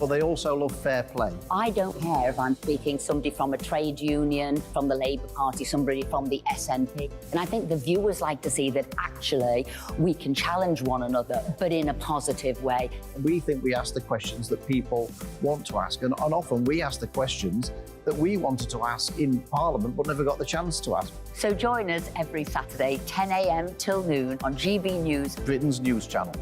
but they also love fair play. I don't care if I'm speaking somebody from a trade union, from the Labour Party, somebody from the SNP. And I think the viewers like to see that actually we can challenge one another, but in a positive way. We think we ask the questions that people want to ask, and often we ask the questions that we wanted to ask in Parliament but never got the chance to ask. So join us every Saturday, 10 a.m. till noon on GB News, Britain's news channel.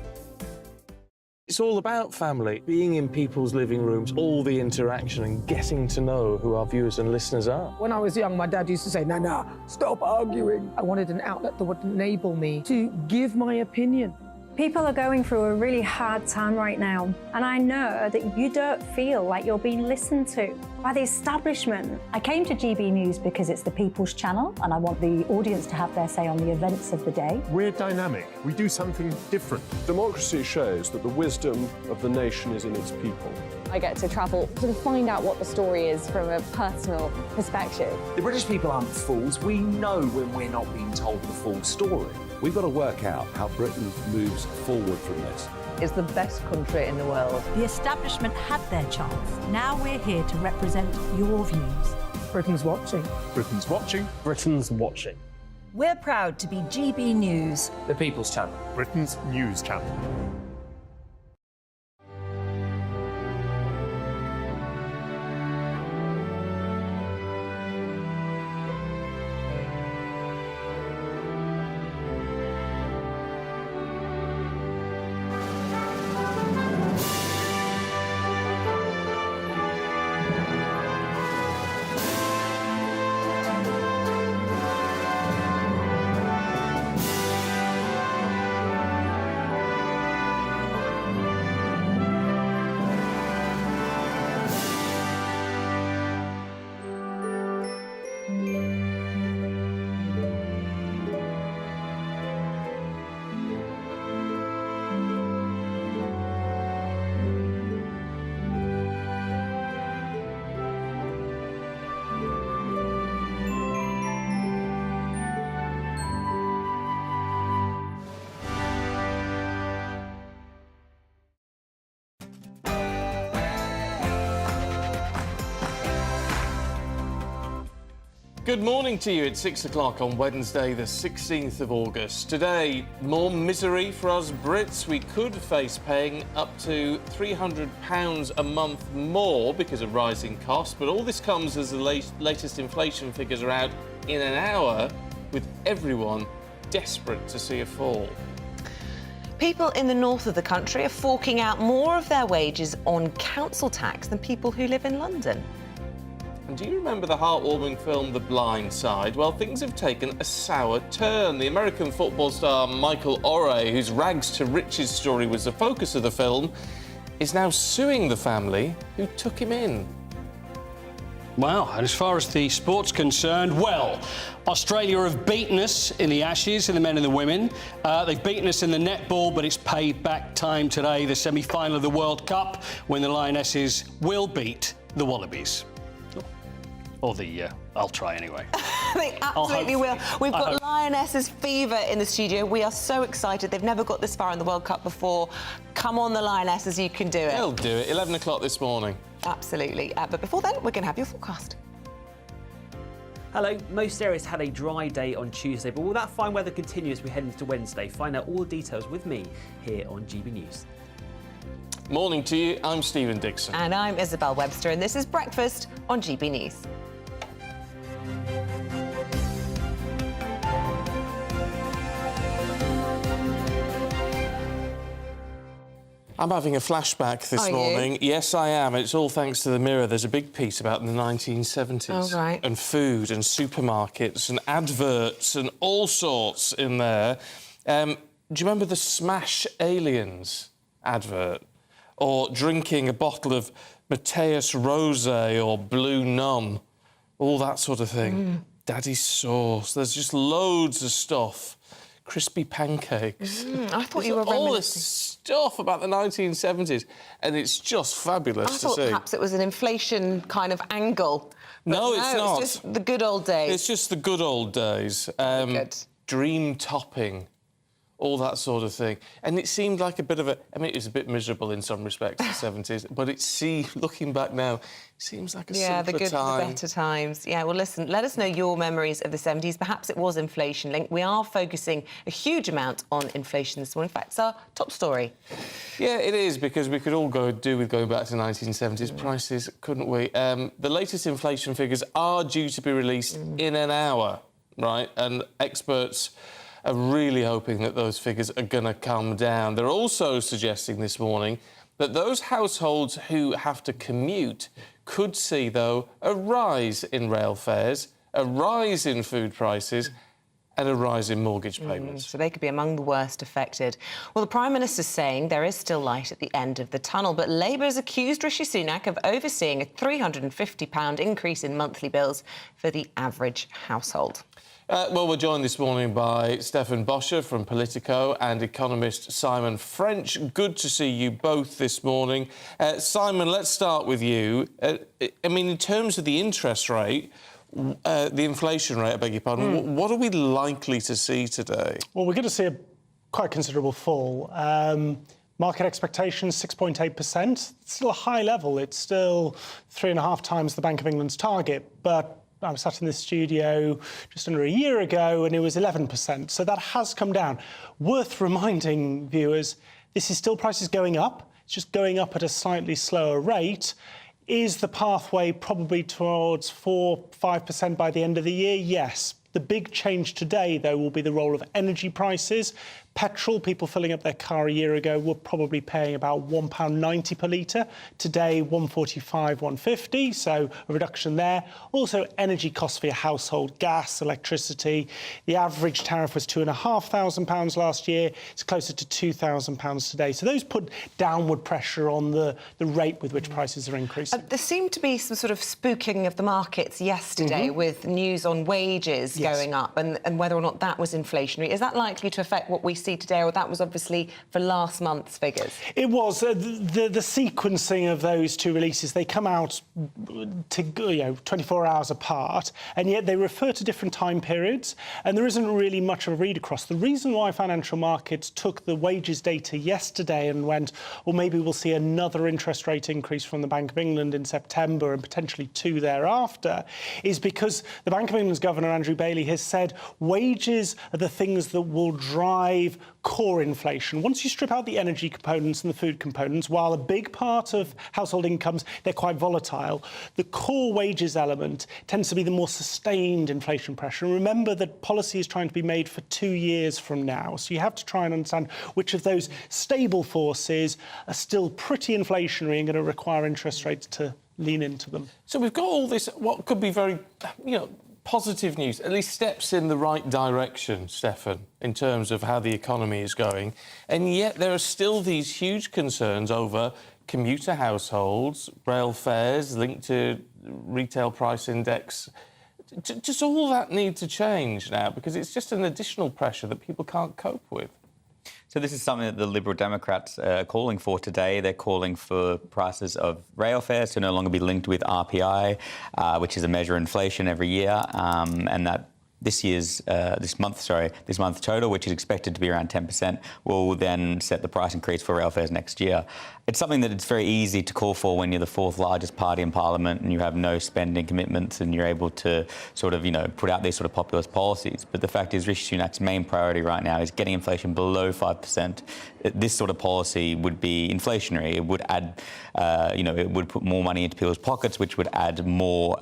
It's all about family, being in people's living rooms, all the interaction and getting to know who our viewers and listeners are. When I was young, my dad used to say, "Nana, stop arguing." I wanted an outlet that would enable me to give my opinion. People are going through a really hard time right now, and I know that you don't feel like you're being listened to by the establishment. I came to GB News because it's the people's channel, and I want the audience to have their say on the events of the day. We're dynamic. We do something different. Democracy shows that the wisdom of the nation is in its people. I get to travel to find out what the story is from a personal perspective. The British people aren't fools. We know when we're not being told the full story. We've got to work out how Britain moves forward from this. It's the best country in the world. The establishment had their chance. Now we're here to represent your views. Britain's watching. Britain's watching. Britain's watching. We're proud to be GB News, The People's Channel. Britain's news channel. Good morning to you. It's 6 o'clock on Wednesday, the 16th of August. Today, more misery for us Brits. We could face paying up to £300 a month more because of rising costs, but all this comes as the latest inflation figures are out in an hour, with everyone desperate to see a fall. People in the north of the country are forking out more of their wages on council tax than people who live in London. And do you remember the heartwarming film The Blind Side? Well, things have taken a sour turn. The American football star Michael Oher, whose rags to riches story was the focus of the film, is now suing the family who took him in. Wow, and as far as the sport's concerned, well, Australia have beaten us in the Ashes, in the men and the women. They've beaten us in the netball, but it's payback time today, the semi-final of the World Cup, when the Lionesses will beat the Wallabies. Or the, I'll try anyway. They absolutely will. We've got Lionesses fever in the studio. We are so excited. They've never got this far in the World Cup before. Come on, the Lionesses, you can do it. They'll do it. 11 o'clock this morning. Absolutely. But before then, we're going to have your forecast. Hello. Most areas had a dry day on Tuesday, but will that fine weather continue as we head into Wednesday? Find out all the details with me here on GB News. Morning to you. I'm Stephen Dixon. And I'm Isabel Webster, and this is Breakfast on GB News. I'm having a flashback this morning. Yes, I am. It's all thanks to the Mirror. There's a big piece about the 1970s. Oh, right. And food and supermarkets and adverts and all sorts in there. Do you remember the Smash Aliens advert? Or drinking a bottle of Mateus Rosé or Blue Nun? All that sort of thing. Daddy's sauce. There's just loads of stuff. Crispy pancakes. I thought you were reminiscing. All this stuff about the 1970s, and it's just fabulous to see. I thought perhaps it was an inflation kind of angle. No, it's not. It's just the good old days. It's just the good old days. Good. Dream topping. all that sort of thing. And it seemed like a bit of a... I mean, it was a bit miserable in some respects, the 70s, but looking back now, it seems like a simpler the good, time. the better times. Yeah, well, listen, let us know your memories of the 70s. Perhaps it was inflation-linked. We are focusing a huge amount on inflation this morning. In fact, it's our top story. Yeah, it is, because we could all do with going back to 1970s prices, couldn't we? The latest inflation figures are due to be released in an hour, right? And experts are really hoping that those figures are going to come down. They're also suggesting this morning that those households who have to commute could see, though, a rise in rail fares, a rise in food prices and a rise in mortgage payments. So they could be among the worst affected. Well, the Prime Minister's saying there is still light at the end of the tunnel, but Labour has accused Rishi Sunak of overseeing a £350 increase in monthly bills for the average household. Well, we're joined this morning by Stefan Boscher from Politico and economist Simon French. Good to see you both this morning. Simon, let's start with you. I mean, in terms of the interest rate, the inflation rate, I beg your pardon, what are we likely to see today? Well, we're going to see a quite considerable fall. Market expectations, 6.8%. It's still a high level. It's still 3.5 times the Bank of England's target, but I was sat in this studio just under a year ago and it was 11%. So that has come down. Worth reminding viewers, this is still prices going up. It's just going up at a slightly slower rate. Is the pathway probably towards 4-5% by the end of the year? Yes. The big change today, though, will be the role of energy prices. Petrol, people filling up their car a year ago were probably paying about £1.90 per litre. Today, £1.45, £1.50, so a reduction there. Also, energy costs for your household, gas, electricity. The average tariff was £2,500 last year. It's closer to £2,000 today. So those put downward pressure on the rate with which prices are increasing. There seemed to be some sort of spooking of the markets yesterday with news on wages going up and whether or not that was inflationary. Is that likely to affect what we see today, or that was obviously for last month's figures? It was. The sequencing of those two releases, they come out to 24 hours apart, and yet they refer to different time periods, and there isn't really much of a read across. The reason why financial markets took the wages data yesterday and went, well, maybe we'll see another interest rate increase from the Bank of England in September and potentially 2 thereafter, is because the Bank of England's Governor, Andrew Bailey, has said wages are the things that will drive core inflation. Once you strip out the energy components and the food components, while a big part of household incomes, they're quite volatile, the core wages element tends to be the more sustained inflation pressure. And remember that policy is trying to be made for 2 years from now. So you have to try and understand which of those stable forces are still pretty inflationary and going to require interest rates to lean into them. So we've got all this, what could be very, positive news, at least steps in the right direction, Stefan, in terms of how the economy is going. And yet there are still these huge concerns over commuter households, rail fares linked to retail price index. Does all that need to change now? Because it's just an additional pressure that people can't cope with. So this is something that the Liberal Democrats are calling for today. They're calling for prices of rail fares to no longer be linked with RPI, which is a measure of inflation every year, and that this month total, which is expected to be around 10%, will then set the price increase for rail fares next year. It's something that it's very easy to call for when you're the 4th largest party in Parliament and you have no spending commitments and you're able to sort of, put out these sort of populist policies. But the fact is, Rishi Sunak's main priority right now is getting inflation below 5%. This sort of policy would be inflationary. It would add, it would put more money into people's pockets, which would add more,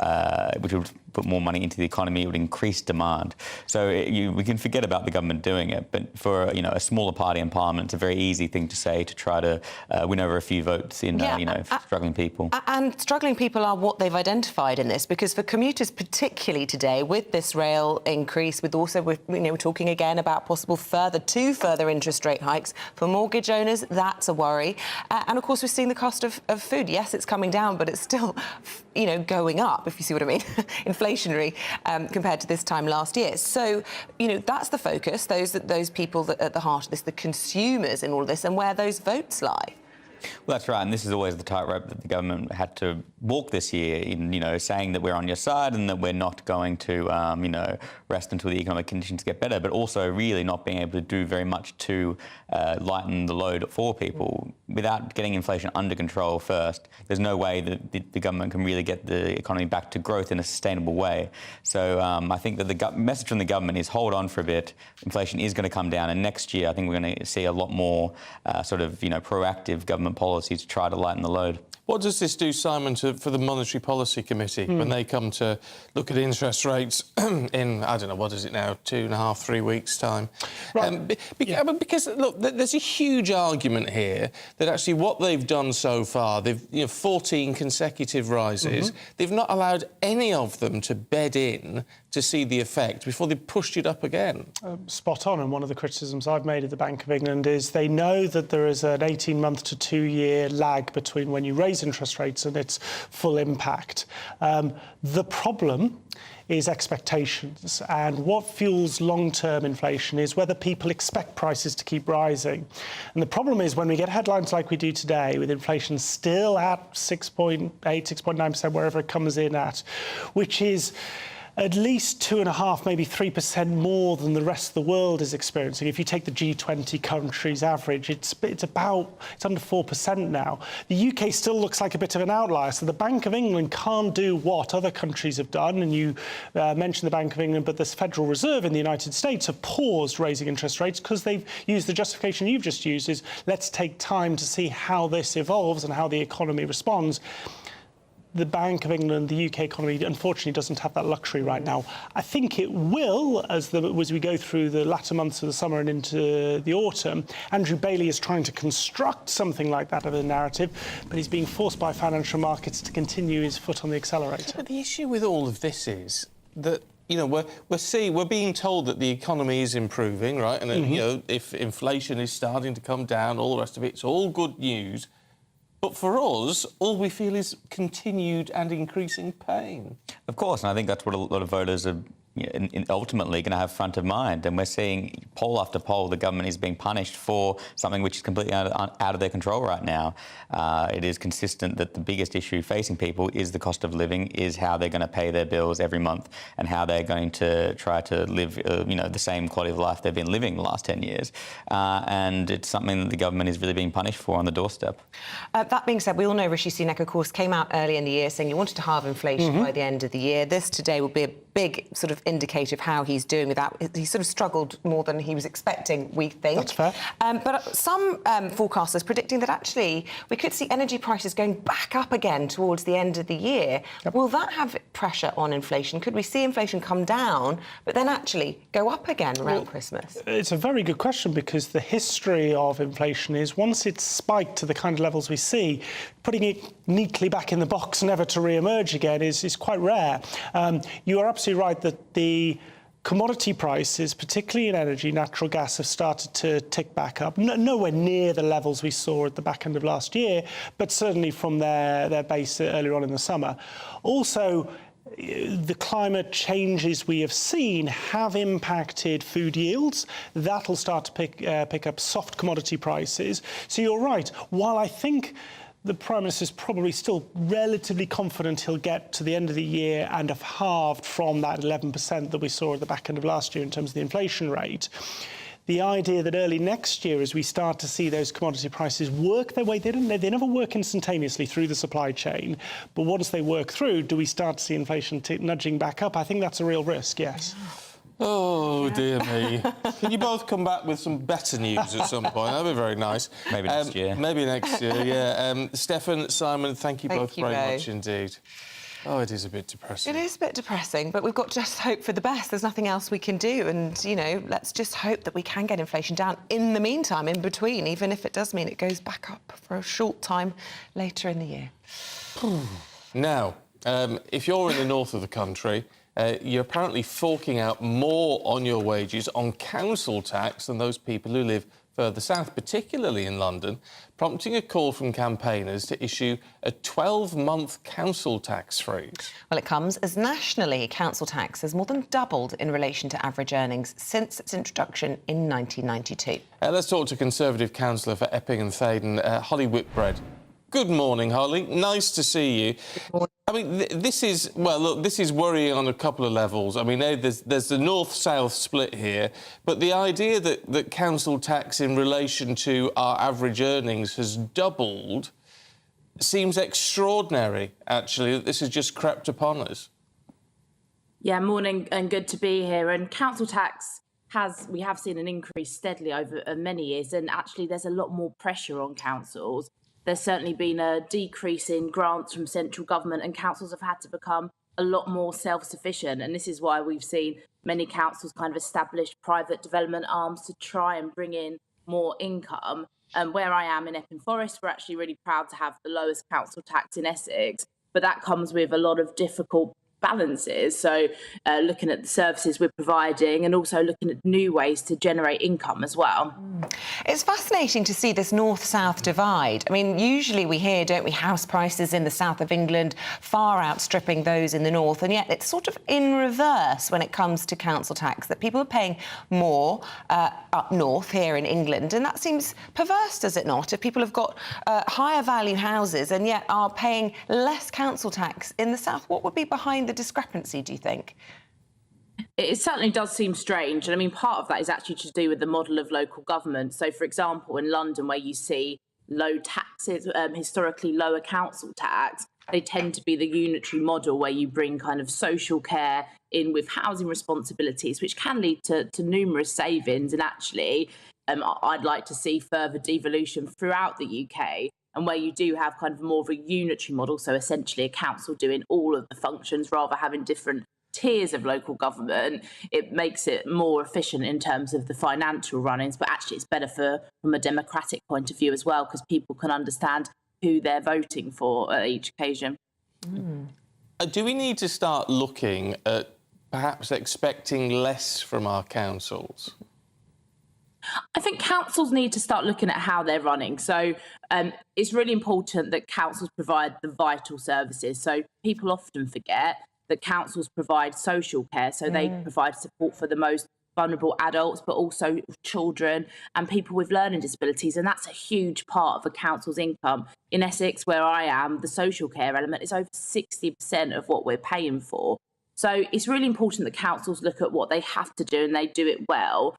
which would put more money into the economy. It would increase demand. So we can forget about the government doing it. But for a smaller party in Parliament, it's a very easy thing to say to try to win over a few votes in struggling people. And struggling people are what they've identified in this, because for commuters, particularly today, with this rail increase, with also we're talking again about possible further interest rate hikes for mortgage owners. That's a worry. And of course, we're seeing the cost of food. Yes, it's coming down, but it's still going up, if you see what I mean, inflationary compared to this time last year. So that's the focus. Those people that are at the heart of this, the consumers in all of this, and where those votes lie. Well, that's right, and this is always the tightrope that the government had to walk this year in, saying that we're on your side and that we're not going to, rest until the economic conditions get better, but also really not being able to do very much to lighten the load for people. Without getting inflation under control first, there's no way that the government can really get the economy back to growth in a sustainable way. So I think that the message from the government is hold on for a bit. Inflation is going to come down, and next year I think we're going to see a lot more proactive government policy to try to lighten the load. What does this do, Simon, for the Monetary Policy Committee when they come to look at interest rates in, I don't know, what is it now, 2.5, 3 weeks' time? Right. Because, look, there's a huge argument here that actually what they've done so far, they've 14 consecutive rises, they've not allowed any of them to bed in to see the effect before they've pushed it up again. Spot on, and one of the criticisms I've made of the Bank of England is they know that there is an 18-month to 2-year lag between when you raise interest rates and its full impact. The problem is expectations, and what fuels long-term inflation is whether people expect prices to keep rising. And the problem is when we get headlines like we do today, with inflation still at 6.8, 6.9%, wherever it comes in at, which is at least 2.5%, maybe 3% more than the rest of the world is experiencing. If you take the G20 countries average, it's under 4% now. The UK still looks like a bit of an outlier. So the Bank of England can't do what other countries have done. And you mentioned the Bank of England, but the Federal Reserve in the United States have paused raising interest rates because they've used the justification you've just used is let's take time to see how this evolves and how the economy responds. The Bank of England, the UK economy, unfortunately doesn't have that luxury right now. I think it will as we go through the latter months of the summer and into the autumn. Andrew Bailey is trying to construct something like that of a narrative, but he's being forced by financial markets to continue his foot on the accelerator. But the issue with all of this is that we're being told that the economy is improving, right? And if inflation is starting to come down, all the rest of it, it's all good news. But for us, all we feel is continued and increasing pain. Of course, and I think that's what a lot of voters are ultimately going to have front of mind. And we're seeing poll after poll, the government is being punished for something which is completely out of their control right now. It is consistent that the biggest issue facing people is the cost of living, is how they're going to pay their bills every month and how they're going to try to live, the same quality of life they've been living the last 10 years. And it's something that the government is really being punished for on the doorstep. That being said, we all know Rishi Sunak, of course, came out early in the year saying he wanted to halve inflation by the end of the year. This today will be a big sort of indicator of how he's doing with that. He sort of struggled more than he was expecting, we think. That's fair. But some forecasters predicting that actually we could see energy prices going back up again towards the end of the year. Yep. Will that have pressure on inflation? Could we see inflation come down, but then actually go up again around Christmas? It's a very good question, because the history of inflation is once it's spiked to the kind of levels we see, putting it neatly back in the box, never to re-emerge again, is quite rare. You are absolutely right that the commodity prices, particularly in energy, natural gas, have started to tick back up. Nowhere near the levels we saw at the back end of last year, but certainly from their base earlier on in the summer. Also, the climate changes we have seen have impacted food yields. That'll start to pick up soft commodity prices. So you're right. While I think the Prime Minister is probably still relatively confident he'll get to the end of the year and have halved from that 11% that we saw at the back end of last year in terms of the inflation rate. The idea that early next year, as we start to see those commodity prices work their way, they never work instantaneously through the supply chain, but once they work through, do we start to see inflation nudging back up? I think that's a real risk, yes. Oh, dear me. Can you both come back with some better news at some point? That'd be very nice. Maybe next year. Maybe next year, yeah. Stefan, Simon, thank you both very much indeed. Oh, it is a bit depressing. It is a bit depressing, but we've got to just hope for the best. There's nothing else we can do. And, let's just hope that we can get inflation down in the meantime, in between, even if it does mean it goes back up for a short time later in the year. Now, if you're in the north of the country, you're apparently forking out more on your wages on council tax than those people who live further south, particularly in London, prompting a call from campaigners to issue a 12-month council tax freeze. Well, it comes as nationally council tax has more than doubled in relation to average earnings since its introduction in 1992. Let's talk to Conservative councillor for Epping and Thaden, Holly Whitbread. Good morning, Holly. Nice to see you. I mean, this is worrying on a couple of levels. I mean, there's the north-south split here, but the idea that council tax in relation to our average earnings has doubled seems extraordinary, actually, that this has just crept upon us. Yeah, morning and good to be here. And council tax we have seen an increase steadily over many years, and actually there's a lot more pressure on councils. There's certainly been a decrease in grants from central government, and councils have had to become a lot more self-sufficient. And this is why we've seen many councils kind of establish private development arms to try and bring in more income. And where I am in Epping Forest, we're actually really proud to have the lowest council tax in Essex, but that comes with a lot of difficult balances. So looking at the services we're providing and also looking at new ways to generate income as well. It's fascinating to see this north-south divide. I mean, usually we hear, don't we, house prices in the south of England far outstripping those in the north, and yet it's sort of in reverse when it comes to council tax, that people are paying more up north here in England, and that seems perverse, does it not? If people have got higher value houses and yet are paying less council tax in the south, what would be behind the discrepancy, do you think? It certainly does seem strange. And I mean, part of that is actually to do with the model of local government. So, for example, in London, where you see low taxes, historically lower council tax, they tend to be the unitary model where you bring kind of social care in with housing responsibilities, which can lead to numerous savings. And actually, I'd like to see further devolution throughout the UK. And where you do have kind of more of a unitary model, so essentially a council doing all of the functions rather having different tiers of local government, it makes it more efficient in terms of the financial runnings, but actually it's better from a democratic point of view as well, because people can understand who they're voting for at each occasion. Do we need to start looking at perhaps expecting less from our councils? I think councils need to start looking at how they're running. So it's really important that councils provide the vital services. So people often forget that councils provide social care. So they provide support for the most vulnerable adults, but also children and people with learning disabilities. And that's a huge part of a council's income. In Essex, where I am, the social care element is over 60% of what we're paying for. So it's really important that councils look at what they have to do and they do it well.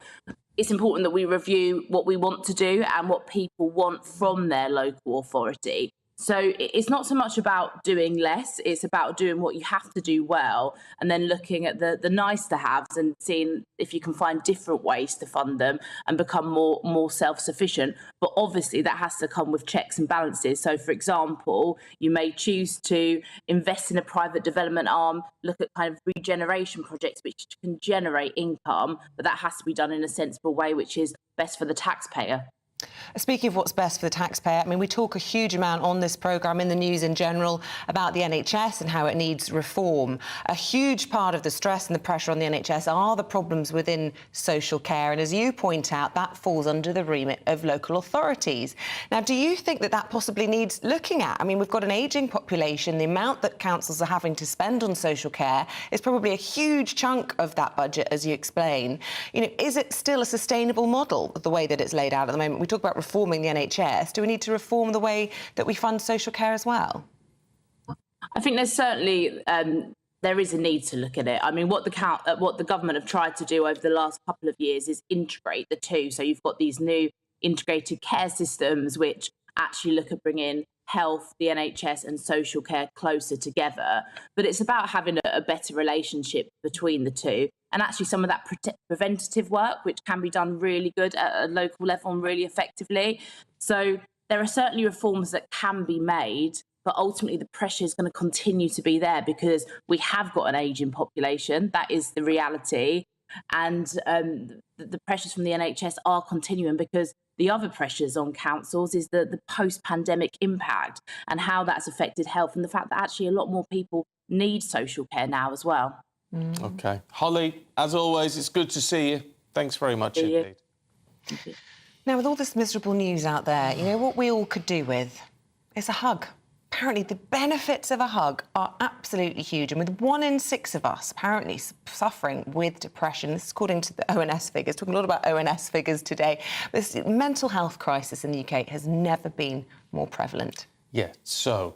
It's important that we review what we want to do and what people want from their local authority. So it's not so much about doing less, it's about doing what you have to do well and then looking at the nice to haves and seeing if you can find different ways to fund them and become more self-sufficient. But obviously that has to come with checks and balances. So, for example, you may choose to invest in a private development arm, look at kind of regeneration projects which can generate income, but that has to be done in a sensible way, which is best for the taxpayer. Speaking of what's best for the taxpayer, I mean, we talk a huge amount on this programme, in the news in general, about the NHS and how it needs reform. A huge part of the stress and the pressure on the NHS are the problems within social care. And as you point out, that falls under the remit of local authorities. Now, do you think that possibly needs looking at? I mean, we've got an ageing population. The amount that councils are having to spend on social care is probably a huge chunk of that budget, as you explain. You know, is it still a sustainable model, the way that it's laid out at the moment? We talk about reforming the NHS. Do we need to reform the way that we fund social care as well? I think there's certainly there is a need to look at it. I mean, what the government have tried to do over the last couple of years is integrate the two. So you've got these new integrated care systems which actually look at bringing health, the NHS and social care closer together. But it's about having a better relationship between the two. And actually some of that preventative work, which can be done really good at a local level and really effectively. So there are certainly reforms that can be made, but ultimately the pressure is going to continue to be there because we have got an ageing population. That is the reality. And the pressures from the NHS are continuing because the other pressures on councils is the post-pandemic impact and how that's affected health and the fact that actually a lot more people need social care now as well. OK. Holly, as always, it's good to see you. Thanks very much indeed. Thank you. Now, with all this miserable news out there, you know what we all could do with? It's a hug. Apparently, the benefits of a hug are absolutely huge. And with 1 in 6 of us apparently suffering with depression, this is according to the ONS figures, talking a lot about ONS figures today, this mental health crisis in the UK has never been more prevalent. Yeah, so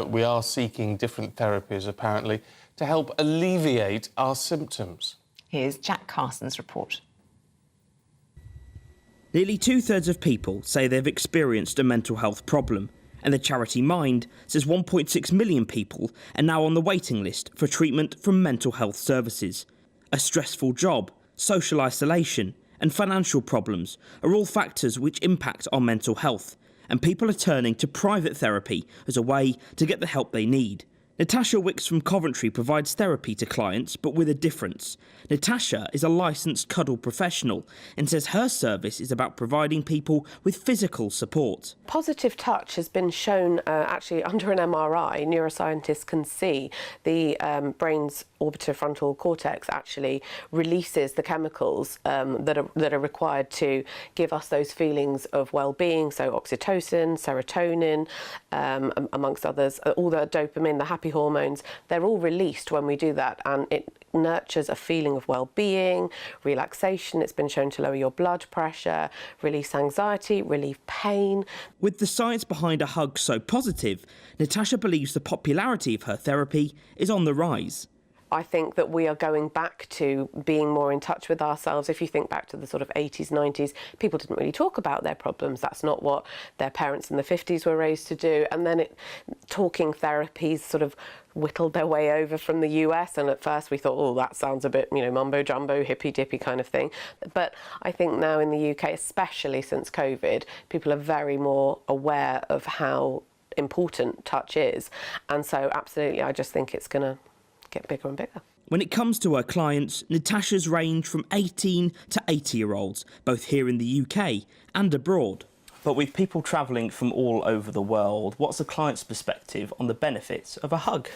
we are seeking different therapies, apparently, to help alleviate our symptoms. Here's Jack Carson's report. Nearly 2/3 of people say they've experienced a mental health problem. And the charity Mind says 1.6 million people are now on the waiting list for treatment from mental health services. A stressful job, social isolation and financial problems are all factors which impact our mental health, and people are turning to private therapy as a way to get the help they need. Natasha Wicks from Coventry provides therapy to clients, but with a difference. Natasha is a licensed cuddle professional and says her service is about providing people with physical support. Positive touch has been shown actually under an MRI. Neuroscientists can see the brain's orbitofrontal cortex actually releases the chemicals that are required to give us those feelings of well-being, so oxytocin, serotonin, amongst others, all the dopamine, the happy hormones, they're all released when we do that, and it nurtures a feeling of well-being, relaxation. It's been shown to lower your blood pressure, release anxiety, relieve pain. With the science behind a hug so positive, Natasha believes the popularity of her therapy is on the rise. I think that we are going back to being more in touch with ourselves. If you think back to the sort of 80s, 90s, people didn't really talk about their problems. That's not what their parents in the 50s were raised to do. And then talking therapies sort of whittled their way over from the US. And at first we thought, oh, that sounds a bit, mumbo-jumbo, hippy-dippy kind of thing. But I think now in the UK, especially since COVID, people are very more aware of how important touch is. And so absolutely, I just think it's going to get bigger and bigger. When it comes to her clients, Natasha's range from 18 to 80-year-olds, both here in the UK and abroad. But with people travelling from all over the world, what's a client's perspective on the benefits of a hug?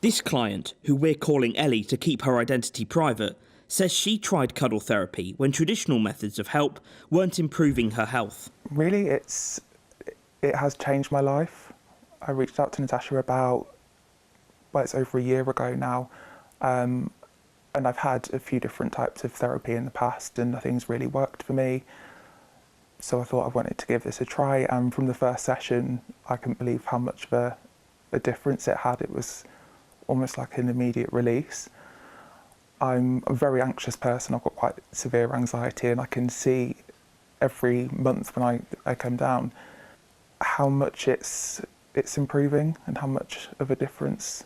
This client, who we're calling Ellie to keep her identity private, says she tried cuddle therapy when traditional methods of help weren't improving her health. Really, it has changed my life. I reached out to Natasha it's over a year ago now, and I've had a few different types of therapy in the past, and nothing's really worked for me. So I thought I wanted to give this a try, and from the first session, I couldn't believe how much of a difference it had. It was almost like an immediate release. I'm a very anxious person. I've got quite severe anxiety, and I can see every month when I come down how much it's improving and how much of a difference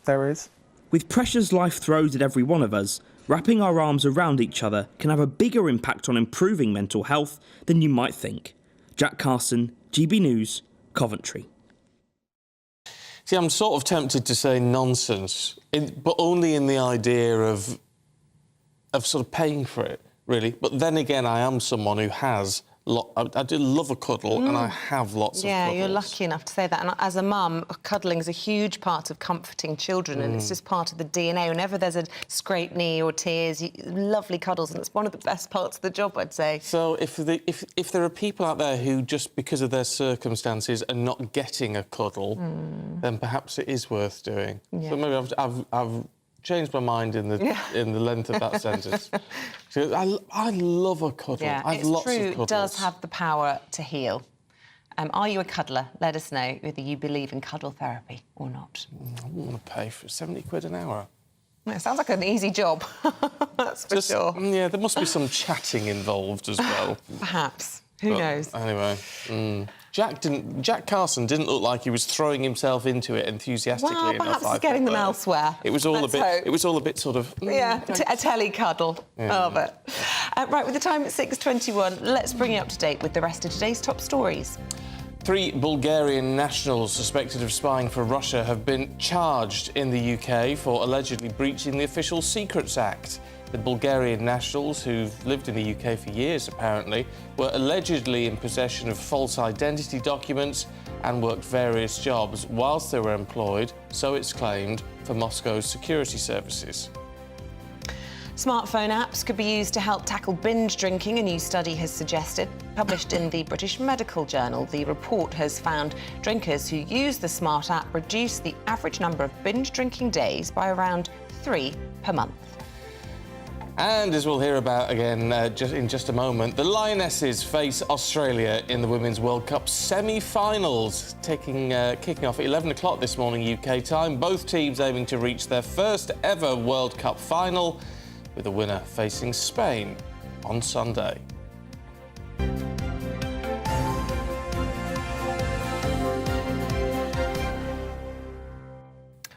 there is. With pressures life throws at every one of us, wrapping our arms around each other can have a bigger impact on improving mental health than you might think. Jack Carson, GB News, Coventry. See, I'm sort of tempted to say nonsense, but only in the idea of sort of paying for it, really. But then again, I am someone who has I do love a cuddle, and I have lots of cuddles. Yeah, you're lucky enough to say that. And as a mum, cuddling is a huge part of comforting children, and it's just part of the DNA. Whenever there's a scraped knee or tears, lovely cuddles, and it's one of the best parts of the job, I'd say. So if there are people out there who, just because of their circumstances, are not getting a cuddle, then perhaps it is worth doing. Yeah. So maybe I've changed my mind in the length of that sentence. I love a cuddle. Yeah, I've lots of cuddles. It does have the power to heal. Are you a cuddler? Let us know whether you believe in cuddle therapy or not. I wouldn't want to pay for £70 an hour. It sounds like an easy job. That's for sure. Yeah, there must be some chatting involved as well. Perhaps. Who knows? Anyway, Jack Carson didn't look like he was throwing himself into it enthusiastically enough. Well, perhaps he's getting them elsewhere. It was all a bit. Hope. It was all a bit sort of. A telly cuddle. Yeah. Love it. Right, with the time at 6:21, let's bring you up to date with the rest of today's top stories. 3 Bulgarian nationals suspected of spying for Russia have been charged in the UK for allegedly breaching the Official Secrets Act. The Bulgarian nationals, who've lived in the UK for years apparently, were allegedly in possession of false identity documents and worked various jobs whilst they were employed, so it's claimed, for Moscow's security services. Smartphone apps could be used to help tackle binge drinking, a new study has suggested. Published in the British Medical Journal, the report has found drinkers who use the smart app reduce the average number of binge drinking days by around 3 per month. And as we'll hear about again in just a moment, the Lionesses face Australia in the Women's World Cup semi-finals, kicking off at 11 o'clock this morning UK time. Both teams aiming to reach their first ever World Cup final, with the winner facing Spain on Sunday. It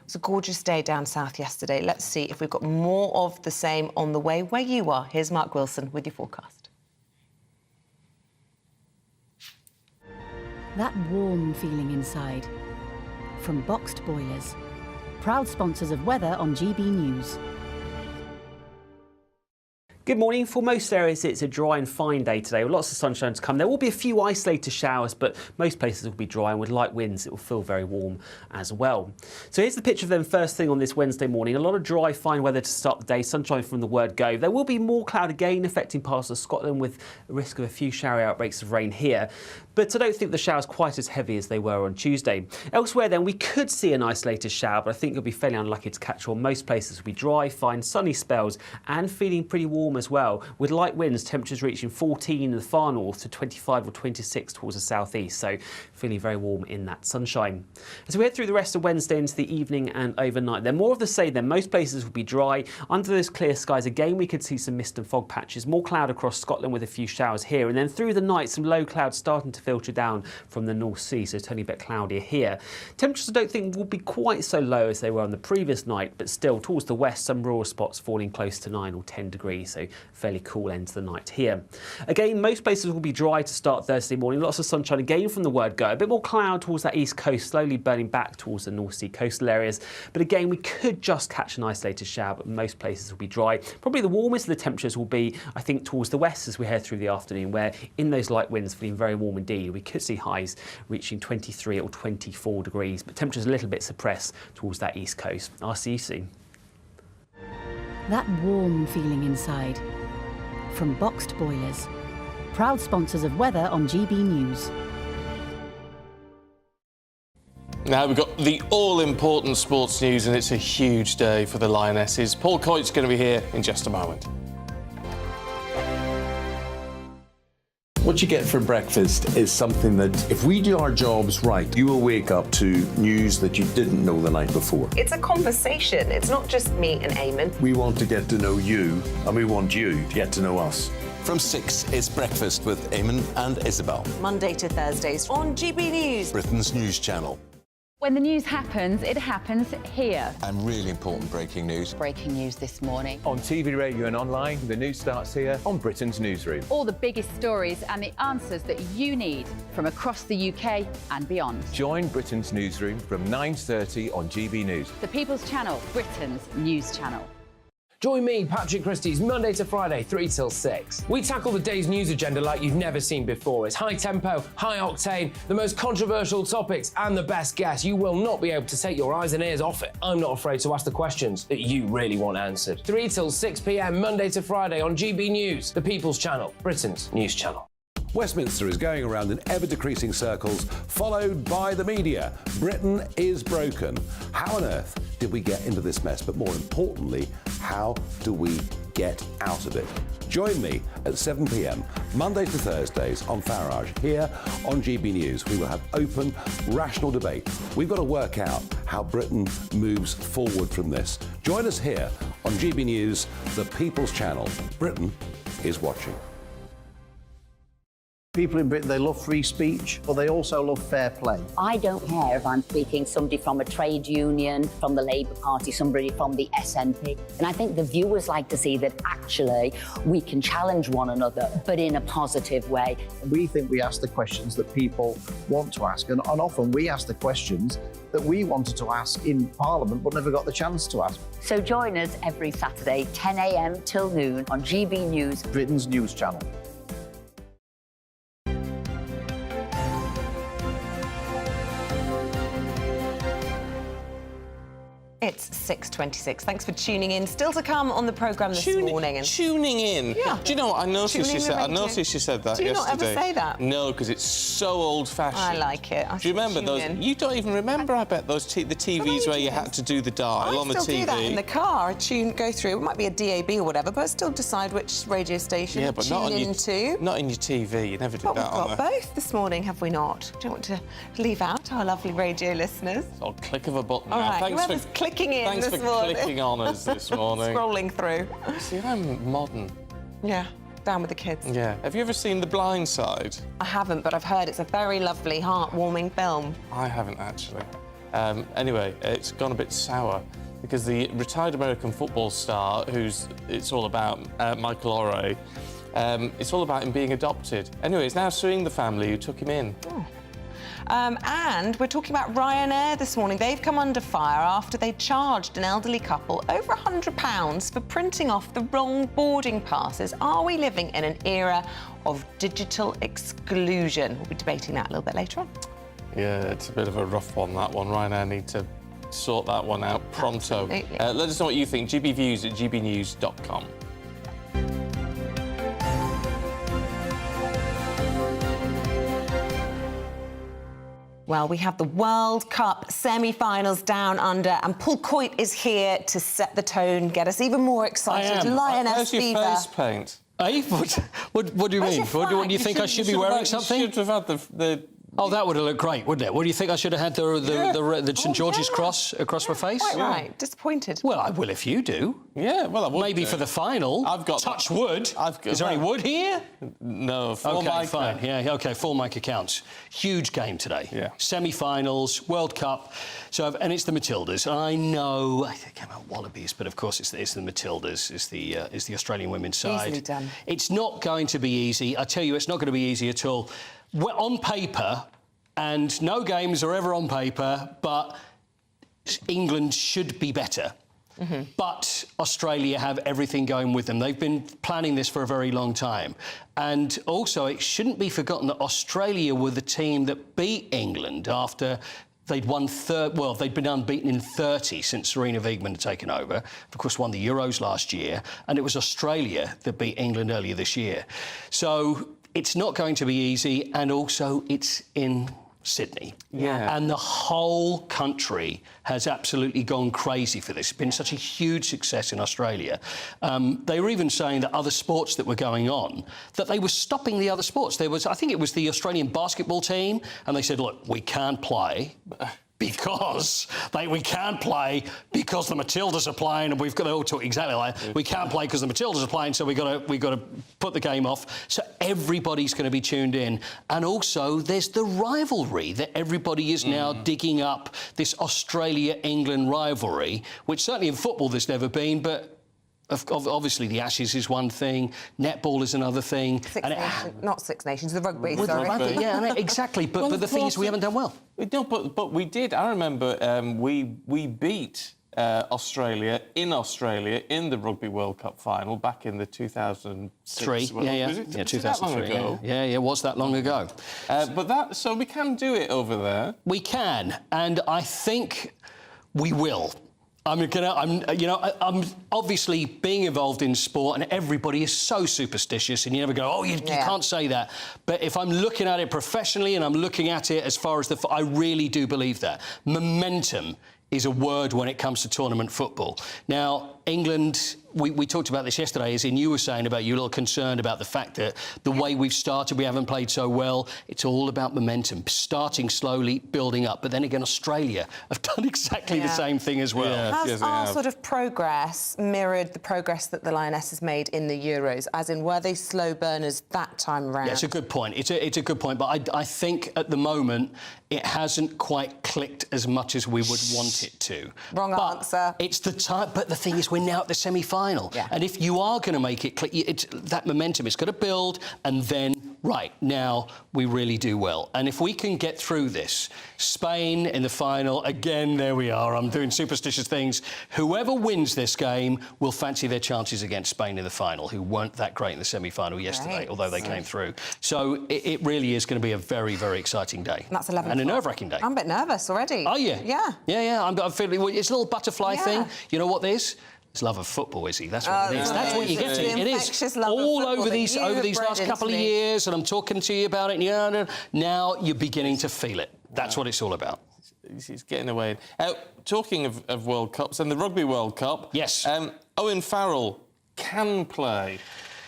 was a gorgeous day down south yesterday. Let's see if we've got more of the same on the way where you are. Here's Mark Wilson with your forecast. That warm feeling inside. From Boxed Boilers, proud sponsors of weather on GBNews. Good morning. For most areas, it's a dry and fine day today with lots of sunshine to come. There will be a few isolated showers, but most places will be dry, and with light winds, it will feel very warm as well. So here's the picture of them first thing on this Wednesday morning. A lot of dry, fine weather to start the day, sunshine from the word go. There will be more cloud again affecting parts of Scotland with a risk of a few showery outbreaks of rain here. But I don't think the showers quite as heavy as they were on Tuesday. Elsewhere then, we could see an isolated shower, but I think you'll be fairly unlucky to catch one. Most places will be dry, fine, sunny spells and feeling pretty warm as well, with light winds, temperatures reaching 14 in the far north to 25 or 26 towards the southeast, so feeling very warm in that sunshine. As we head through the rest of Wednesday into the evening and overnight, then more of the same then. Most places will be dry. Under those clear skies again, we could see some mist and fog patches, more cloud across Scotland with a few showers here, and then through the night some low clouds starting to filter down from the North Sea, so turning a bit cloudier here. Temperatures I don't think will be quite so low as they were on the previous night, but still towards the west some rural spots falling close to 9 or 10 degrees, so fairly cool end to the night here. Again, most places will be dry to start Thursday morning. Lots of sunshine again from the word go. A bit more cloud towards that east coast, slowly burning back towards the North Sea coastal areas. But again, we could just catch an isolated shower, but most places will be dry. Probably the warmest of the temperatures will be, I think, towards the west as we head through the afternoon, where in those light winds feeling very warm indeed. We could see highs reaching 23 or 24 degrees, but temperatures a little bit suppressed towards that east coast. I'll see you soon. That warm feeling inside. From Boxed Boilers, proud sponsors of weather on GBNews. Now we've got the all-important sports news, and it's a huge day for the Lionesses. Paul Coyte's going to be here in just a moment. What you get for breakfast is something that, if we do our jobs right, you will wake up to news that you didn't know the night before. It's a conversation. It's not just me and Eamonn. We want to get to know you, and we want you to get to know us. From 6, it's Breakfast with Eamonn and Isabel. Monday to Thursdays on GB News, Britain's news channel. When the news happens, it happens here. And really important breaking news. Breaking news this morning. On TV, radio and online, the news starts here on Britain's Newsroom. All the biggest stories and the answers that you need from across the UK and beyond. Join Britain's Newsroom from 9:30 on GB News. The People's Channel, Britain's news channel. Join me, Patrick Christie's Monday to Friday, 3 till 6. We tackle the day's news agenda like you've never seen before. It's high tempo, high octane, the most controversial topics and the best guests. You will not be able to take your eyes and ears off it. I'm not afraid to ask the questions that you really want answered. 3 till 6 p.m. Monday to Friday on GB News, the People's Channel, Britain's news channel. Westminster is going around in ever-decreasing circles, followed by the media. Britain is broken. How on earth did we get into this mess? But more importantly, how do we get out of it? Join me at 7 p.m, Monday to Thursdays on Farage, here on GB News. We will have open, rational debate. We've got to work out how Britain moves forward from this. Join us here on GB News, the People's Channel. Britain is watching. People in Britain, they love free speech, but they also love fair play. I don't care if I'm speaking somebody from a trade union, from the Labour Party, somebody from the SNP. And I think the viewers like to see that actually we can challenge one another, but in a positive way. We think we ask the questions that people want to ask, and often we ask the questions that we wanted to ask in Parliament but never got the chance to ask. So join us every Saturday, 10 a.m. till noon on GB News, Britain's news channel. It's 6:26. Thanks for tuning in. Still to come on the programme this morning. Tuning in? Yeah. Do you know what? I noticed you said that Do you not yesterday. ever say that? No, because it's so old-fashioned. I like it. Do you remember those? You don't even remember, I bet, those the TVs where you had to do the dial on the TV. I still do that in the car. Go through. It might be a DAB or whatever, but I still decide which radio station to tune into. Not in your TV. You never do that We've on got there. both this morning, have we not? Do you want to leave out our lovely radio listeners? I'll click of a button All now. right, Thanks whoever's clicking in Thanks this for morning. clicking on us this morning. Scrolling through. See, I'm modern. Yeah, down with the kids. Yeah. Have you ever seen The Blind Side? I haven't, but I've heard it's a very lovely, heartwarming film. I haven't, actually. Anyway, it's gone a bit sour because the retired American football star, it's all about, Michael Oray, it's all about him being adopted. Anyway, he's now suing the family who took him in. Oh. And we're talking about Ryanair this morning. They've come under fire after they charged an elderly couple over £100 for printing off the wrong boarding passes. Are we living in an era of digital exclusion? We'll be debating that a little bit later on. Yeah, it's a bit of a rough one, that one. Ryanair need to sort that one out pronto. Let us know what you think. GBViews at gbnews.com. Well, we have the World Cup semi-finals down under, and Paul Coit is here to set the tone, get us even more excited. Lioness Where's your fever. face paint? Hey, what do you mean? What do you think I should be wearing something? You should have had the... Oh, that would have looked great, wouldn't it? What do you think I should have had the St George's cross across my face? Quite right. Disappointed. Well, I will if you do. Yeah, well, I would. Maybe for the final. I've got touch wood. Is there any wood here? No. Okay, fine. Yeah, okay. Full mic accounts. Huge game today. Yeah. Semi-finals, World Cup. And it's the Matildas. I know I came out Wallabies, but of course it's the Matildas. It's the Australian women's side. Easily done. It's not going to be easy. I tell you, it's not going to be easy at all. On paper, and no games are ever on paper, but England should be better. Mm-hmm. But Australia have everything going with them. They've been planning this for a very long time. And also, it shouldn't be forgotten that Australia were the team that beat England after they'd won they'd been unbeaten in 30 since Serena Wiegmann had taken over. Of course, won the Euros last year. And it was Australia that beat England earlier this year. So it's not going to be easy, and also it's in Sydney. Yeah. And the whole country has absolutely gone crazy for this. It's been such a huge success in Australia. They were even saying that other sports that were going on, that they were stopping the other sports. I think it was the Australian basketball team, and they said, look, we can't play because we can't play because the Matildas are playing, and we've got to all talk exactly like we can't play because the Matildas are playing, so we've got to put the game off. So everybody's going to be tuned in, and also there's the rivalry that everybody is now digging up, this Australia-England rivalry, which certainly in football there's never been, but obviously the Ashes is one thing, netball is another thing. Not Six Nations, the rugby, sorry. Rugby, yeah, no, exactly. But the thing is, we haven't done well. No, but we did. I remember we beat Australia in the Rugby World Cup final back in the 2006. Yeah, 2003. Yeah, it was that long ago. So we can do it over there. We can, and I think we will. I'm obviously being involved in sport, and everybody is so superstitious, and you never go, you can't say that. But if I'm looking at it professionally and I'm looking at it as far as I really do believe that. Momentum is a word when it comes to tournament football. Now, England, we talked about this yesterday, as in you were saying about you a little concerned about the fact that the way we've started, we haven't played so well. It's all about momentum, starting slowly, building up. But then again, Australia have done exactly the same thing as well. Has our sort of progress mirrored the progress that the Lionesses made in the Euros? As in, were they slow burners that time around? Yeah, it's a good point. It's a good point. But I think at the moment it hasn't quite clicked as much as we would want it to. Wrong answer. It's the time. But the thing is, we're now at the semi-final. final. And if you are going to make it clear, that momentum is going to build, and then, right, now we really do well. And if we can get through this, Spain in the final, again, there we are, I'm doing superstitious things. Whoever wins this game will fancy their chances against Spain in the final, who weren't that great in the semi-final yesterday, although they came through. So it really is going to be a very, very exciting day. And that's 11 and a nerve-wracking day. I'm a bit nervous already. Are you? Yeah. Yeah. I'm feeling it's a little butterfly thing. You know what this? It's love of football, Izzy. That's what it is. That's what you get to. It is all over these last couple of years, and I'm talking to you about it. Now you're beginning to feel it. That's what it's all about. It's getting away. Talking of World Cups and the Rugby World Cup. Yes. Owen Farrell can play.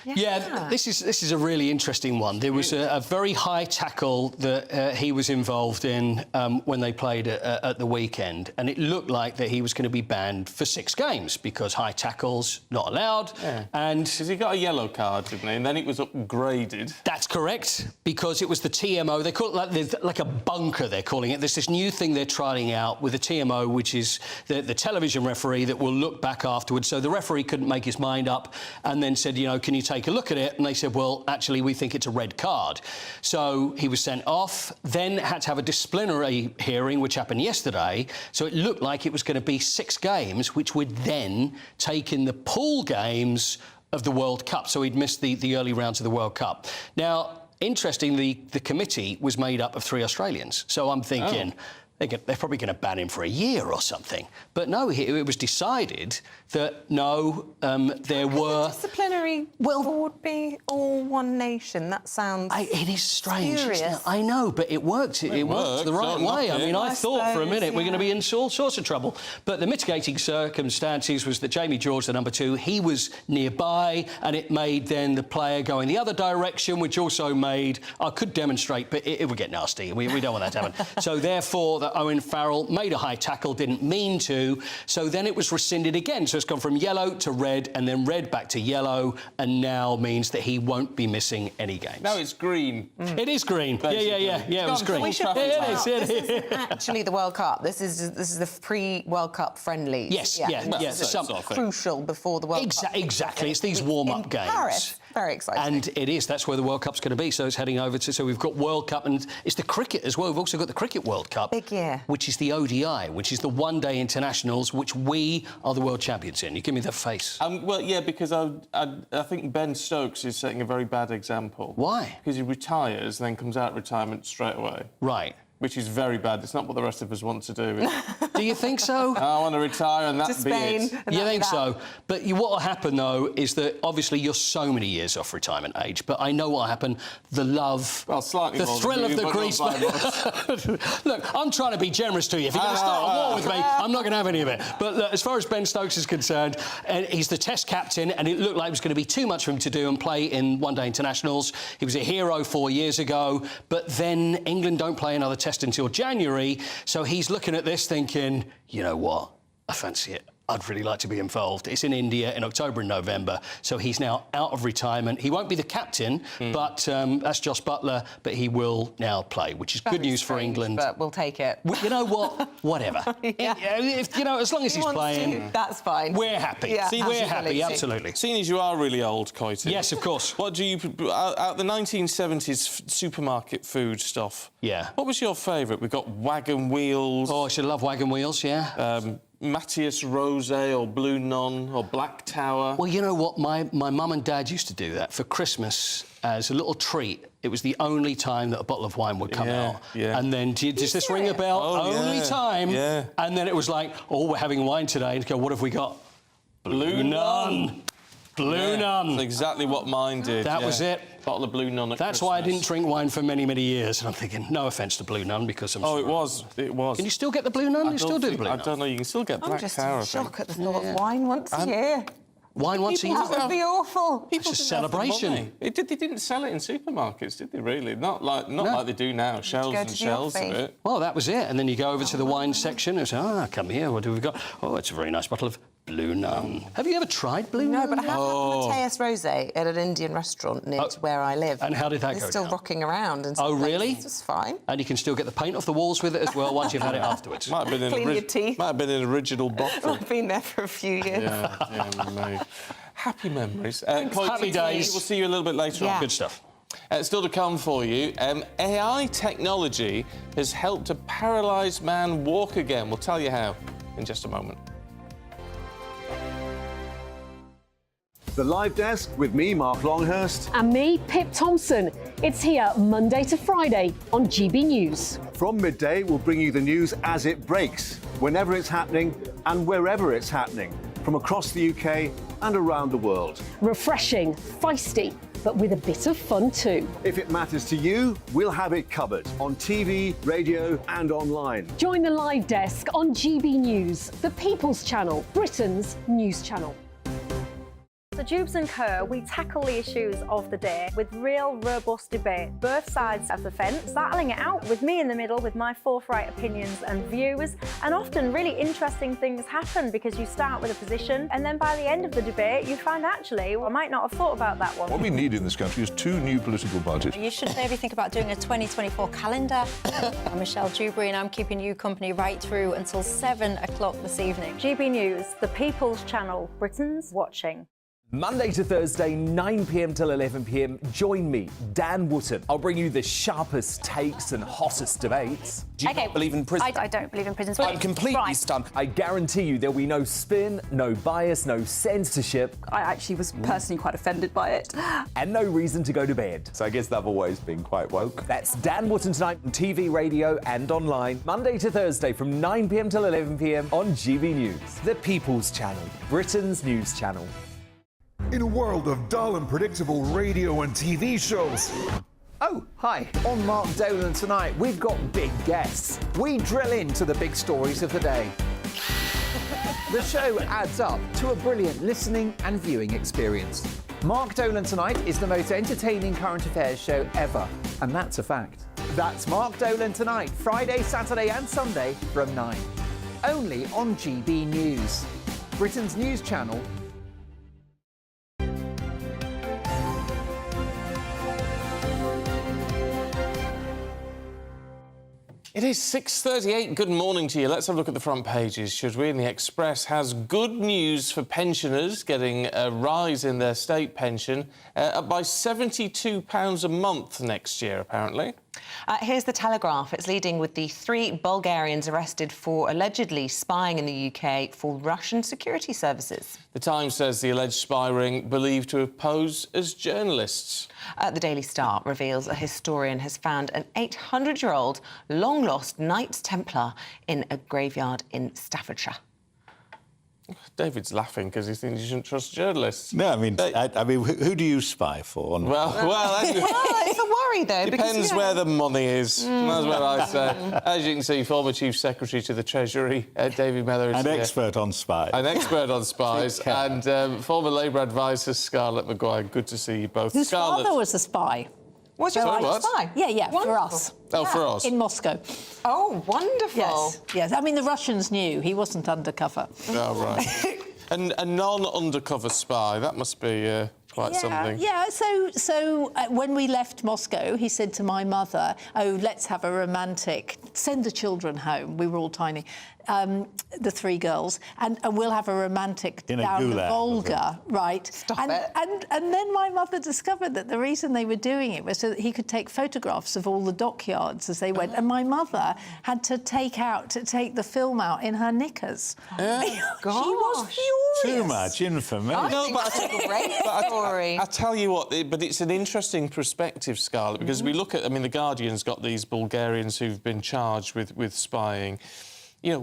Yeah, this is a really interesting one. There was a very high tackle that he was involved in when they played at the weekend, and it looked like that he was going to be banned for 6 games because high tackles not allowed. Yeah. And because he got a yellow card, didn't he? And then it was upgraded. That's correct, because it was the TMO. They call it like a bunker. They're calling it. There's this new thing they're trialling out with the TMO, which is the television referee that will look back afterwards. So the referee couldn't make his mind up, and then said, can you take a look at it? And they said, well, actually, we think it's a red card. So he was sent off, then had to have a disciplinary hearing, which happened yesterday. So it looked like it was going to be 6 games, which would then take in the pool games of the World Cup. So he'd missed the early rounds of the World Cup. Now, interestingly, the committee was made up of 3 Australians. So I'm thinking... They're probably going to ban him for a year or something. But no, it was decided that, no, there were... Disciplinary board be all one nation. That sounds... It is strange, isn't it? I know, but it worked. It worked the right way. I mean, I thought for a minute we're going to be in all sorts of trouble. But the mitigating circumstances was that Jamie George, the number 2, he was nearby, and it made then the player go in the other direction, which also made... I could demonstrate, but it would get nasty. We don't want that to happen. So, therefore... Owen Farrell made a high tackle, didn't mean to, so then it was rescinded again. So it's gone from yellow to red, and then red back to yellow, and now means that he won't be missing any games. No, it's green. It is green. Basically. Yeah, it was green. We should point out, this isn't actually the World Cup. This is the pre-World Cup friendly. Yes, crucial before the World Cup. Exactly. It's these warm-up games. Paris. Very exciting. And it is. That's where the World Cup's going to be. So it's heading over to... So we've got World Cup, and it's the cricket as well. We've also got the Cricket World Cup. Big year. Which is the ODI, which is the one-day internationals, which we are the world champions in. You give me the face. Well, yeah, because I think Ben Stokes is setting a very bad example. Why? Because he retires and then comes out of retirement straight away. Right. Which is very bad. It's not what the rest of us want to do. Do you think so? I want to retire and that be it. You think so? But what will happen, though, is that obviously you're so many years off retirement age, but I know what will happen. The love, slightly the more thrill than of you, the grease. Look, I'm trying to be generous to you. If you're going to start a war with me, I'm not going to have any of it. But look, as far as Ben Stokes is concerned, he's the Test captain, and it looked like it was going to be too much for him to do and play in one-day internationals. He was a hero 4 years ago, but then England don't play another Test until January. So he's looking at this thinking, you know what, I fancy it. I'd really like to be involved. It's in India in October and November, so he's now out of retirement. He won't be the captain, but that's Josh Butler, but he will now play, which is good news for England. But we'll take it. You know what? Whatever. As long as he's playing... That's fine. We're happy. Yeah, we're happy, absolutely. Seeing as you are really old, Coity. Yes, of course. What do you... Out the 1970s supermarket food stuff. Yeah. What was your favourite? We've got Wagon Wheels. Oh, I should love Wagon Wheels, yeah. Matthias Rosé or Blue Non or Black Tower. Well, you know what? My mum and dad used to do that for Christmas as a little treat. It was the only time that a bottle of wine would come out. Yeah. And then, does this ring a bell? Only time. Yeah. And then it was like, we're having wine today. And go, what have we got? Blue Nun. Blue Nun. That's exactly what mine did. That was it. Bottle of Blue Nun at That's Christmas. why I didn't drink wine for many, many years. And I'm thinking, no offence to Blue Nun, because I'm sure... it was. Can you still get the Blue Nun? You still do the Blue Nun? I don't know. You can still get Black Tower. I'm just in shock at the thought of wine once a year. Wine once a year? That would be awful. It's a celebration. They didn't sell it in supermarkets, did they, really? Not like they do now, shelves and shelves of it. Well, that was it. And then you go over to the wine section and say, come here, what have we got? Oh, it's a very nice bottle of Blue Nun. Have you ever tried Blue Nun? No, but I have had Mateus Rosé at an Indian restaurant near to where I live. And how did that it's go still down? rocking around. And Oh, really? It's just fine. And you can still get the paint off the walls with it as well once you've had it afterwards. Might have been Clean your teeth. Might have been an original bottle. I've been there for a few years. Yeah, mate. Happy memories. Happy days. We'll see you a little bit later on. Good stuff. Still to come for you, AI technology has helped a paralysed man walk again. We'll tell you how in just a moment. The Live Desk with me, Mark Longhurst. And me, Pip Thompson. It's here Monday to Friday on GB News. From midday, we'll bring you the news as it breaks, whenever it's happening and wherever it's happening, from across the UK and around the world. Refreshing, feisty, but with a bit of fun too. If it matters to you, we'll have it covered on TV, radio and online. Join the Live Desk on GB News, the People's Channel, Britain's news channel. So Jubes and Co, we tackle the issues of the day with real robust debate, both sides of the fence, battling it out with me in the middle with my forthright opinions and views. And often really interesting things happen because you start with a position and then by the end of the debate you find actually, well, I might not have thought about that one. What we need in this country is 2 new political parties. You should maybe think about doing a 2024 calendar. I'm Michelle Dewberry and I'm keeping you company right through until 7 o'clock this evening. GB News, the People's Channel, Britain's watching. Monday to Thursday, 9 p.m. till 11 p.m. Join me, Dan Wootton. I'll bring you the sharpest takes and hottest debates. Do you not believe in prisons? I don't believe in prisons. I'm completely stunned. I guarantee you there'll be no spin, no bias, no censorship. I actually was personally quite offended by it. And no reason to go to bed. So I guess they've always been quite woke. That's Dan Wootton tonight on TV, radio and online. Monday to Thursday from 9 p.m. till 11 p.m. on GB News. The People's Channel, Britain's news channel. In a world of dull and predictable radio and TV shows. Oh, hi. On Mark Dolan tonight, we've got big guests. We drill into the big stories of the day. The show adds up to a brilliant listening and viewing experience. Mark Dolan Tonight is the most entertaining current affairs show ever, and that's a fact. That's Mark Dolan Tonight, Friday, Saturday and Sunday from 9. Only on GB News, Britain's news channel. It is 6:38. Good morning to you. Let's have a look at the front pages, should we? And the Express has good news for pensioners getting a rise in their state pension, up by £72 a month next year, apparently. Here's the Telegraph. It's leading with the 3 Bulgarians arrested for allegedly spying in the UK for Russian security services. The Times says the alleged spy ring believed to have posed as journalists. The Daily Star reveals a historian has found an 800-year-old long-lost Knights Templar in a graveyard in Staffordshire. David's laughing because he thinks you shouldn't trust journalists. No, I mean, who do you spy for? Well, it's a worry, though. Depends where the money is. That's what I say. As you can see, former Chief Secretary to the Treasury, David Mellor, is An expert on spies. An expert on spies. And former Labour advisor, Scarlett Maguire. Good to see you both. Whose Scarlett... father was a spy. Was your Sorry, father a what? spy? Yeah, Wonderful. for us. Oh, for us. In Moscow. Oh, wonderful. Yes. I mean, the Russians knew. He wasn't undercover. Oh, right. And a non-undercover spy, that must be quite something. Yeah, so when we left Moscow, he said to my mother, oh, let's have a romantic, send the children home. We were all tiny. The 3 girls, and we'll have a romantic down the Volga, right? And then my mother discovered that the reason they were doing it was so that he could take photographs of all the dockyards as they went, and my mother had to take the film out in her knickers. Gosh. She was furious. Too much infamy. I tell you what, but it's an interesting perspective, Scarlett, because we look at, I mean, The Guardian's got these Bulgarians who've been charged with spying. You know,